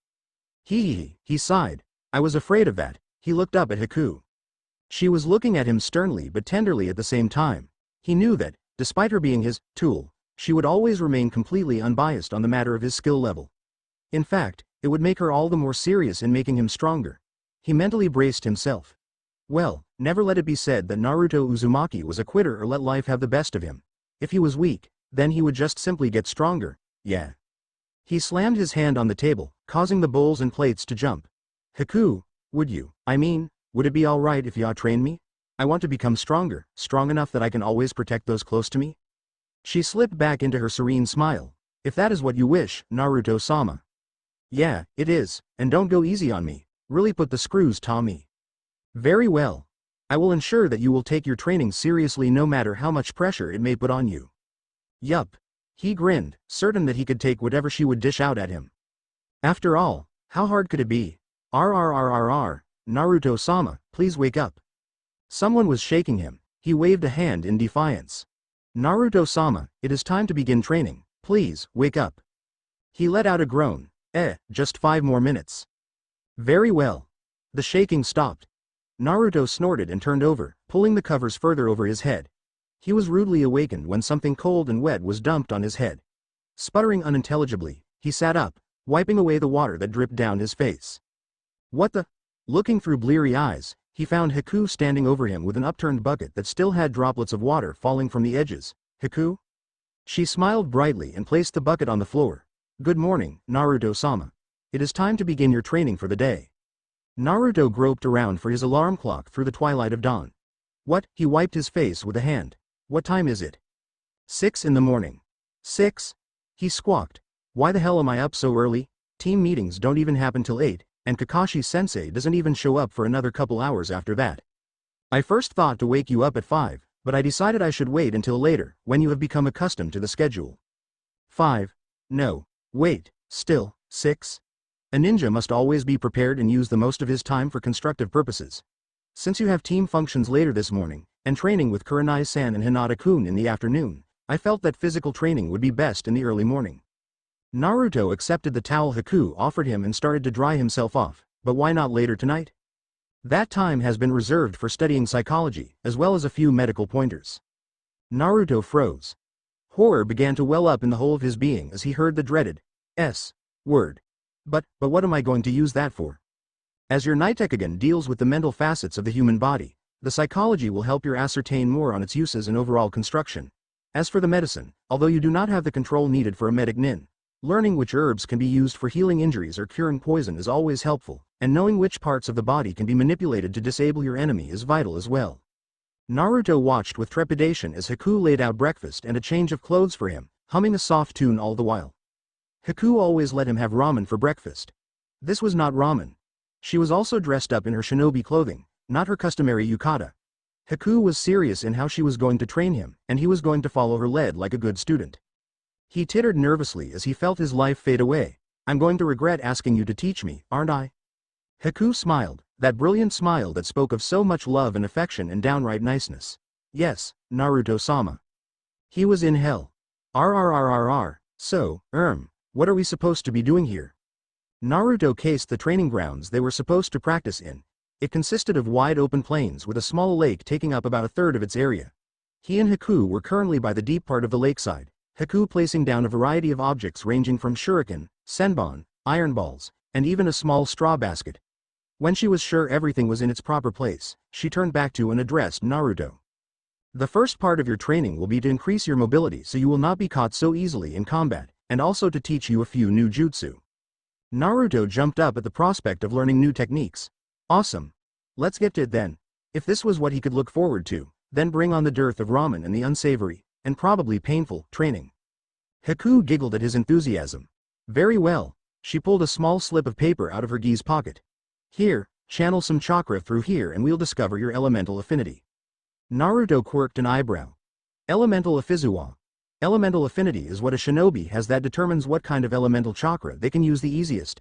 He sighed. I was afraid of that. He looked up at Haku. She was looking at him sternly but tenderly at the same time. He knew that, despite her being his tool, she would always remain completely unbiased on the matter of his skill level. In fact, it would make her all the more serious in making him stronger. He mentally braced himself. Well, never let it be said that Naruto Uzumaki was a quitter or let life have the best of him. If he was weak, then he would just simply get stronger, yeah. He slammed his hand on the table, causing the bowls and plates to jump. Haku, would it be alright if you trained me? I want to become stronger, strong enough that I can always protect those close to me? She slipped back into her serene smile. If that is what you wish, Naruto-sama. Yeah, it is, and don't go easy on me, really put the screws to me. Very well. I will ensure that you will take your training seriously no matter how much pressure it may put on you. Yup. He grinned, certain that he could take whatever she would dish out at him. After all, how hard could it be? RRRRR, Naruto-sama, please wake up. Someone was shaking him. He waved a hand in defiance. Naruto-sama, it is time to begin training, please, wake up. He let out a groan. Just 5 more minutes. Very well. The shaking stopped. Naruto snorted and turned over, pulling the covers further over his head. He was rudely awakened when something cold and wet was dumped on his head. Sputtering unintelligibly, he sat up, wiping away the water that dripped down his face. What the? Looking through bleary eyes, he found Haku standing over him with an upturned bucket that still had droplets of water falling from the edges. Haku? She smiled brightly and placed the bucket on the floor. Good morning, Naruto-sama. It is time to begin your training for the day. Naruto groped around for his alarm clock through the twilight of dawn. What? He wiped his face with a hand. What time is it? 6 in the morning. 6? He squawked. Why the hell am I up so early? Team meetings don't even happen till 8, and Kakashi-sensei doesn't even show up for another couple hours after that. I first thought to wake you up at 5, but I decided I should wait until later, when you have become accustomed to the schedule. 5? No. Wait, still, 6? A ninja must always be prepared and use the most of his time for constructive purposes. Since you have team functions later this morning, and training with Kurenai-san and Hinata-kun in the afternoon, I felt that physical training would be best in the early morning. Naruto accepted the towel Haku offered him and started to dry himself off, but why not later tonight? That time has been reserved for studying psychology, as well as a few medical pointers. Naruto froze. Horror began to well up in the whole of his being as he heard the dreaded word. But what am I going to use that for? As your Nitekagen deals with the mental facets of the human body, the psychology will help you ascertain more on its uses and overall construction. As for the medicine, although you do not have the control needed for a medic nin, learning which herbs can be used for healing injuries or curing poison is always helpful, and knowing which parts of the body can be manipulated to disable your enemy is vital as well. Naruto watched with trepidation as Haku laid out breakfast and a change of clothes for him, humming a soft tune all the while. Haku always let him have ramen for breakfast. This was not ramen. She was also dressed up in her shinobi clothing, not her customary yukata. Haku was serious in how she was going to train him, and he was going to follow her lead like a good student. He tittered nervously as he felt his life fade away. I'm going to regret asking you to teach me, aren't I? Haku smiled, that brilliant smile that spoke of so much love and affection and downright niceness. Yes, Naruto-sama. He was in hell. RRRRR, so, what are we supposed to be doing here? Naruto cased the training grounds they were supposed to practice in. It consisted of wide open plains with a small lake taking up about a third of its area. He and Haku were currently by the deep part of the lakeside, Haku placing down a variety of objects ranging from shuriken, senbon, iron balls, and even a small straw basket. When she was sure everything was in its proper place, she turned back to and addressed Naruto. The first part of your training will be to increase your mobility so you will not be caught so easily in combat, and also to teach you a few new jutsu. Naruto jumped up at the prospect of learning new techniques. Awesome. Let's get to it then. If this was what he could look forward to, then bring on the dearth of ramen and the unsavory, and probably painful, training. Haku giggled at his enthusiasm. Very well. She pulled a small slip of paper out of her gi's pocket. Here, channel some chakra through here and we'll discover your elemental affinity. Naruto quirked an eyebrow. Elemental affizuwa. Elemental affinity is what a shinobi has that determines what kind of elemental chakra they can use the easiest.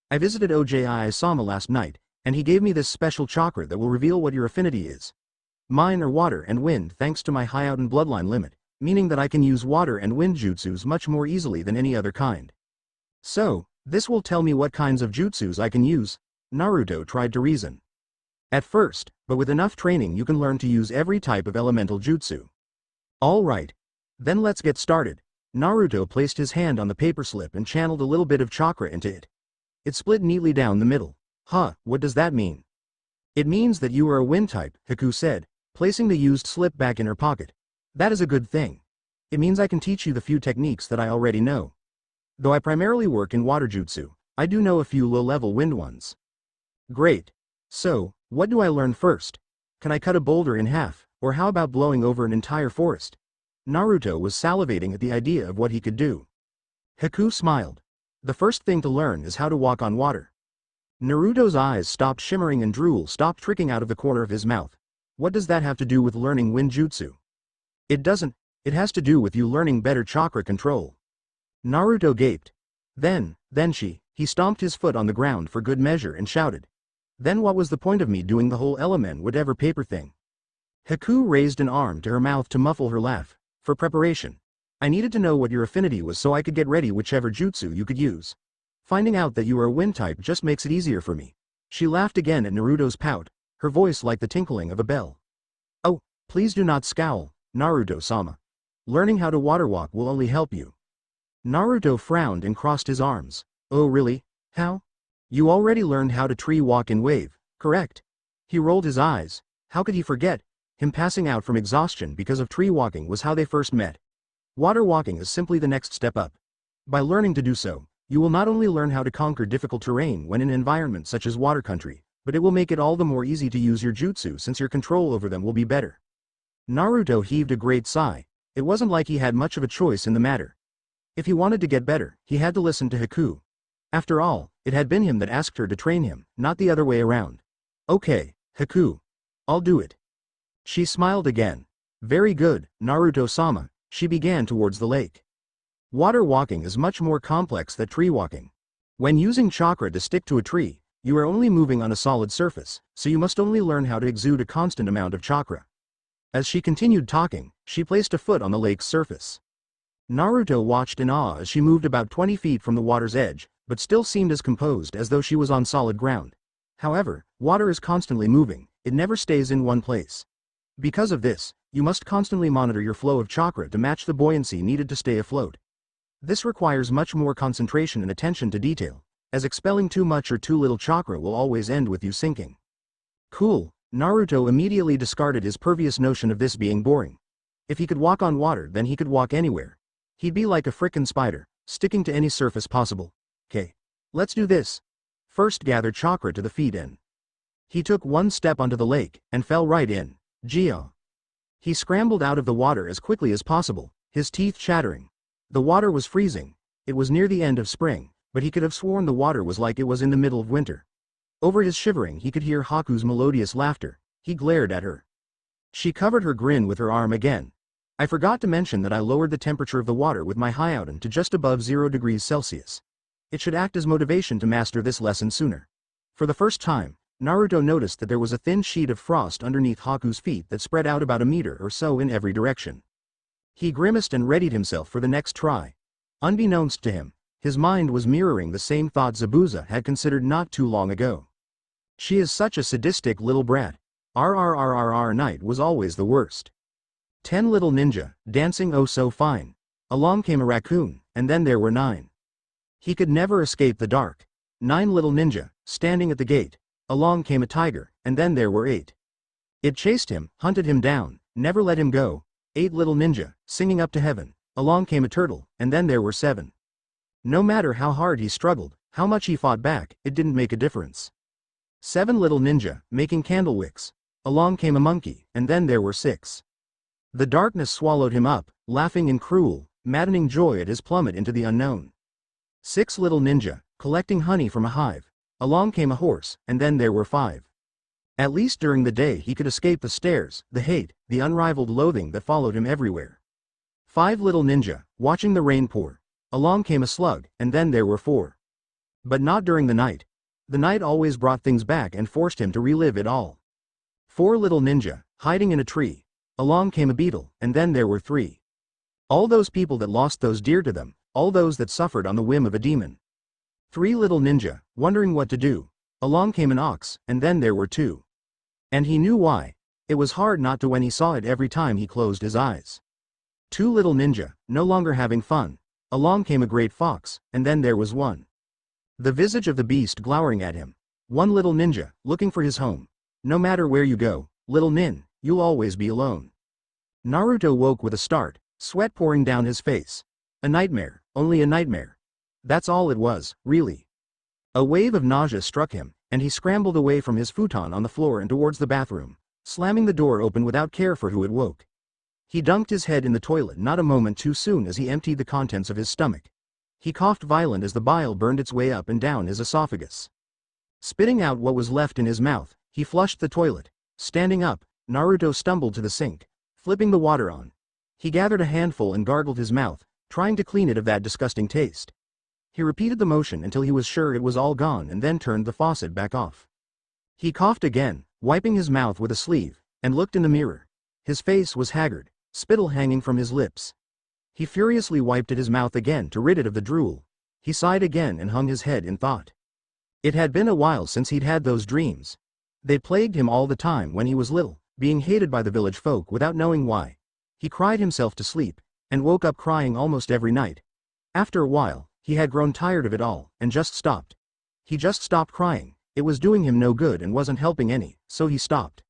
I visited Oji-sama last night, and he gave me this special chakra that will reveal what your affinity is. Mine are water and wind thanks to my Hyouten bloodline limit, meaning that I can use water and wind jutsus much more easily than any other kind. So, this will tell me what kinds of jutsus I can use, Naruto tried to reason. At first, but with enough training you can learn to use every type of elemental jutsu. Alright. Then let's get started. Naruto placed his hand on the paper slip and channeled a little bit of chakra into it. It split neatly down the middle. Huh, what does that mean? It means that you are a wind type, Haku said, placing the used slip back in her pocket. That is a good thing. It means I can teach you the few techniques that I already know. Though I primarily work in water jutsu, I do know a few low-level wind ones. Great. So, what do I learn first? Can I cut a boulder in half, or how about blowing over an entire forest? Naruto was salivating at the idea of what he could do. Haku smiled. The first thing to learn is how to walk on water. Naruto's eyes stopped shimmering and drool stopped trickling out of the corner of his mouth. What does that have to do with learning wind jutsu? It doesn't, it has to do with you learning better chakra control. Naruto gaped. Then he stomped his foot on the ground for good measure and shouted. Then what was the point of me doing the whole element whatever paper thing? Haku raised an arm to her mouth to muffle her laugh. For preparation. I needed to know what your affinity was so I could get ready whichever jutsu you could use. Finding out that you are a wind type just makes it easier for me. She laughed again at Naruto's pout, her voice like the tinkling of a bell. Oh, please do not scowl, Naruto-sama. Learning how to water walk will only help you. Naruto frowned and crossed his arms. Oh really? How? You already learned how to tree walk in wave, correct? He rolled his eyes. How could he forget? Him passing out from exhaustion because of tree walking was how they first met. Water walking is simply the next step up. By learning to do so, you will not only learn how to conquer difficult terrain when in an environment such as water country, but it will make it all the more easy to use your jutsu since your control over them will be better. Naruto heaved a great sigh. It wasn't like he had much of a choice in the matter. If he wanted to get better, he had to listen to Haku. After all, it had been him that asked her to train him, not the other way around. Okay, Haku. I'll do it. She smiled again. Very good, Naruto-sama. She began towards the lake. Water walking is much more complex than tree walking. When using chakra to stick to a tree, you are only moving on a solid surface, so you must only learn how to exude a constant amount of chakra. As she continued talking, she placed a foot on the lake's surface. Naruto watched in awe as she moved about 20 feet from the water's edge, but still seemed as composed as though she was on solid ground. However, water is constantly moving, it never stays in one place. Because of this, you must constantly monitor your flow of chakra to match the buoyancy needed to stay afloat. This requires much more concentration and attention to detail, as expelling too much or too little chakra will always end with you sinking. Cool, Naruto immediately discarded his pervious notion of this being boring. If he could walk on water then he could walk anywhere. He'd be like a frickin' spider, sticking to any surface possible. Okay. Let's do this. First gather chakra to the feet in. He took one step onto the lake, and fell right in. Gia. He scrambled out of the water as quickly as possible, his teeth chattering. The water was freezing. It was near the end of spring, but he could have sworn the water was like it was in the middle of winter. Over his shivering he could hear Haku's melodious laughter. He glared at her. She covered her grin with her arm again. I forgot to mention that I lowered the temperature of the water with my Hyouten to just above 0 degrees Celsius. It should act as motivation to master this lesson sooner. For the first time, Naruto noticed that there was a thin sheet of frost underneath Haku's feet that spread out about a meter or so in every direction. He grimaced and readied himself for the next try. Unbeknownst to him, his mind was mirroring the same thought Zabuza had considered not too long ago. She is such a sadistic little brat. RRRRR night was always the worst. 10 little ninja, dancing oh so fine. Along came a raccoon, and then there were 9. He could never escape the dark. 9 little ninja, standing at the gate. Along came a tiger, and then there were 8. It chased him, hunted him down, never let him go. 8 little ninja, singing up to heaven. Along came a turtle, and then there were 7. No matter how hard he struggled, how much he fought back, it didn't make a difference. 7 little ninja, making candle wicks. Along came a monkey, and then there were 6. The darkness swallowed him up, laughing in cruel, maddening joy at his plummet into the unknown. 6 little ninja, collecting honey from a hive. Along came a horse, and then there were 5. At least during the day he could escape the stares, the hate, the unrivaled loathing that followed him everywhere. 5 little ninja, watching the rain pour. Along came a slug, and then there were 4. But not during the night. The night always brought things back and forced him to relive it all. 4 little ninja, hiding in a tree. Along came a beetle, and then there were 3. All those people that lost those dear to them, all those that suffered on the whim of a demon. 3 little ninja, wondering what to do. Along came an ox, and then there were 2. And he knew why. It was hard not to when he saw it every time he closed his eyes. 2 little ninja, no longer having fun. Along came a great fox, and then there was 1. The visage of the beast glowering at him. 1 little ninja, looking for his home. No matter where you go, little nin, you'll always be alone. Naruto woke with a start, sweat pouring down his face. A nightmare, only a nightmare. That's all it was, really. A wave of nausea struck him, and he scrambled away from his futon on the floor and towards the bathroom, slamming the door open without care for who it woke. He dunked his head in the toilet not a moment too soon as he emptied the contents of his stomach. He coughed violent as the bile burned its way up and down his esophagus. Spitting out what was left in his mouth, he flushed the toilet. Standing up, Naruto stumbled to the sink, flipping the water on. He gathered a handful and gargled his mouth, trying to clean it of that disgusting taste. He repeated the motion until he was sure it was all gone and then turned the faucet back off. He coughed again, wiping his mouth with a sleeve, and looked in the mirror. His face was haggard, spittle hanging from his lips. He furiously wiped at his mouth again to rid it of the drool. He sighed again and hung his head in thought. It had been a while since he'd had those dreams. They plagued him all the time when he was little, being hated by the village folk without knowing why. He cried himself to sleep, and woke up crying almost every night. After a while, he had grown tired of it all, and just stopped. He just stopped crying. It was doing him no good and wasn't helping any, so he stopped.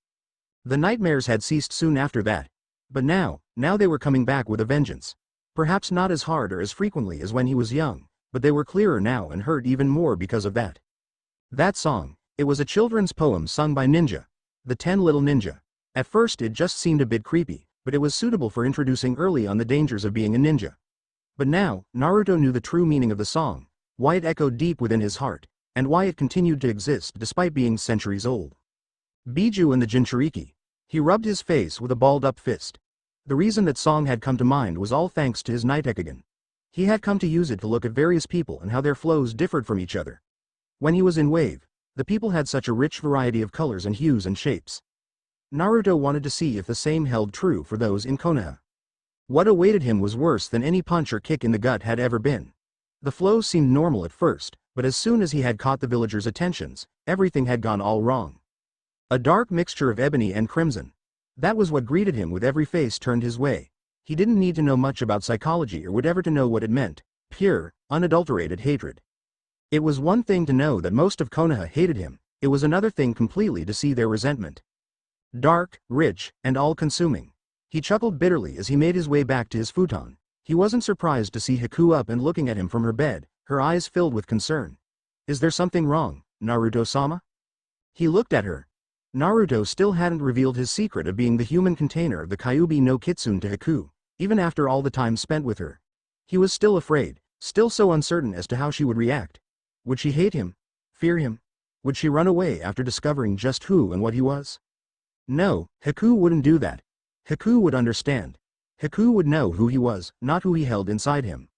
The nightmares had ceased soon after that. But now they were coming back with a vengeance. Perhaps not as hard or as frequently as when he was young, but they were clearer now and hurt even more because of that. That song, it was a children's poem sung by Ninja, the 10 little ninja. At first it just seemed a bit creepy, but it was suitable for introducing early on the dangers of being a ninja. But now, Naruto knew the true meaning of the song, why it echoed deep within his heart, and why it continued to exist despite being centuries old. Biju and the Jinchuriki. He rubbed his face with a balled-up fist. The reason that song had come to mind was all thanks to his night Ekkogen. He had come to use it to look at various people and how their flows differed from each other. When he was in wave, the people had such a rich variety of colors and hues and shapes. Naruto wanted to see if the same held true for those in Konoha. What awaited him was worse than any punch or kick in the gut had ever been. The flows seemed normal at first, but as soon as he had caught the villagers' attentions, everything had gone all wrong. A dark mixture of ebony and crimson. That was what greeted him with every face turned his way. He didn't need to know much about psychology or whatever to know what it meant. Pure, unadulterated hatred. It was one thing to know that most of Konoha hated him, it was another thing completely to see their resentment. Dark, rich, and all-consuming. He chuckled bitterly as he made his way back to his futon. He wasn't surprised to see Haku up and looking at him from her bed, her eyes filled with concern. Is there something wrong, Naruto-sama? He looked at her. Naruto still hadn't revealed his secret of being the human container of the Kyuubi no Kitsune to Haku, even after all the time spent with her. He was still afraid, still so uncertain as to how she would react. Would she hate him? Fear him? Would she run away after discovering just who and what he was? No, Haku wouldn't do that. Haku would understand. Haku would know who he was, not who he held inside him.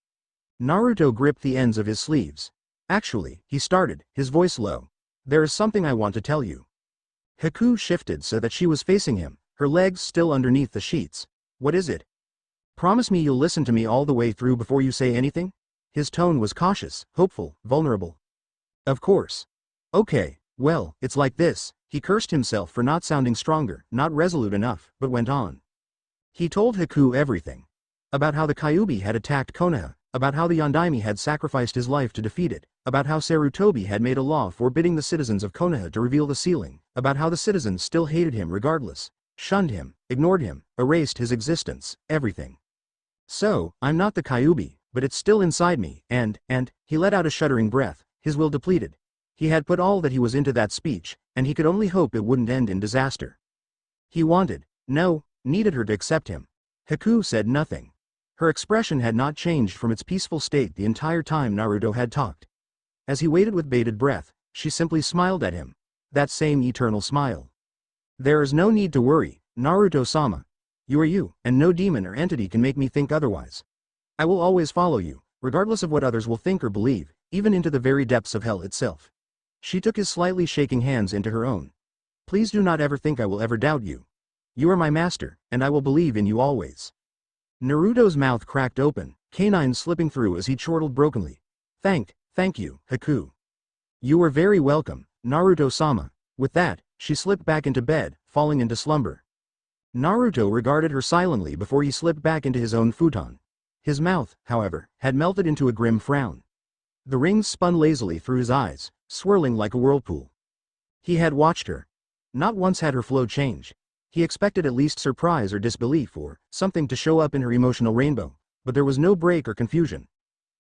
Naruto gripped the ends of his sleeves. Actually, he started, his voice low. There is something I want to tell you. Haku shifted so that she was facing him, her legs still underneath the sheets. What is it? Promise me you'll listen to me all the way through before you say anything? His tone was cautious, hopeful, vulnerable. Of course. Okay, well, it's like this. He cursed himself for not sounding stronger, not resolute enough, but went on. He told Haku everything. About how the Kyuubi had attacked Konoha, about how the Yondaime had sacrificed his life to defeat it, about how Sarutobi had made a law forbidding the citizens of Konoha to reveal the ceiling, about how the citizens still hated him regardless, shunned him, ignored him, erased his existence, everything. So, I'm not the Kyuubi, but it's still inside me, and, he let out a shuddering breath, his will depleted. He had put all that he was into that speech, and he could only hope it wouldn't end in disaster. He needed her to accept him. Haku said nothing. Her expression had not changed from its peaceful state the entire time Naruto had talked. As he waited with bated breath, she simply smiled at him. That same eternal smile. There is no need to worry, Naruto-sama. You are you, and no demon or entity can make me think otherwise. I will always follow you, regardless of what others will think or believe, even into the very depths of hell itself. She took his slightly shaking hands into her own. Please do not ever think I will ever doubt you. You are my master, and I will believe in you always. Naruto's mouth cracked open, canines slipping through as he chortled brokenly. Thank you, Haku. You are very welcome, Naruto-sama. With that, she slipped back into bed, falling into slumber. Naruto regarded her silently before he slipped back into his own futon. His mouth, however, had melted into a grim frown. The rings spun lazily through his eyes, swirling like a whirlpool. He had watched her. Not once had her flow change. He expected at least surprise or disbelief or something to show up in her emotional rainbow, but there was no break or confusion.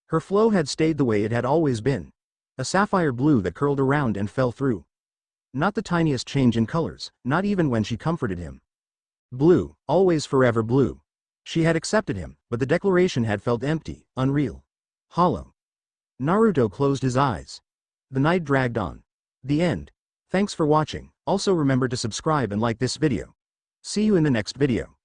Her flow had stayed the way it had always been. A sapphire blue that curled around and fell through. Not the tiniest change in colors, not even when she comforted him. Blue, always forever blue. She had accepted him, but the declaration had felt empty, unreal, hollow. Naruto closed his eyes. The night dragged on. The end. Thanks for watching. Also remember to subscribe and like this video. See you in the next video.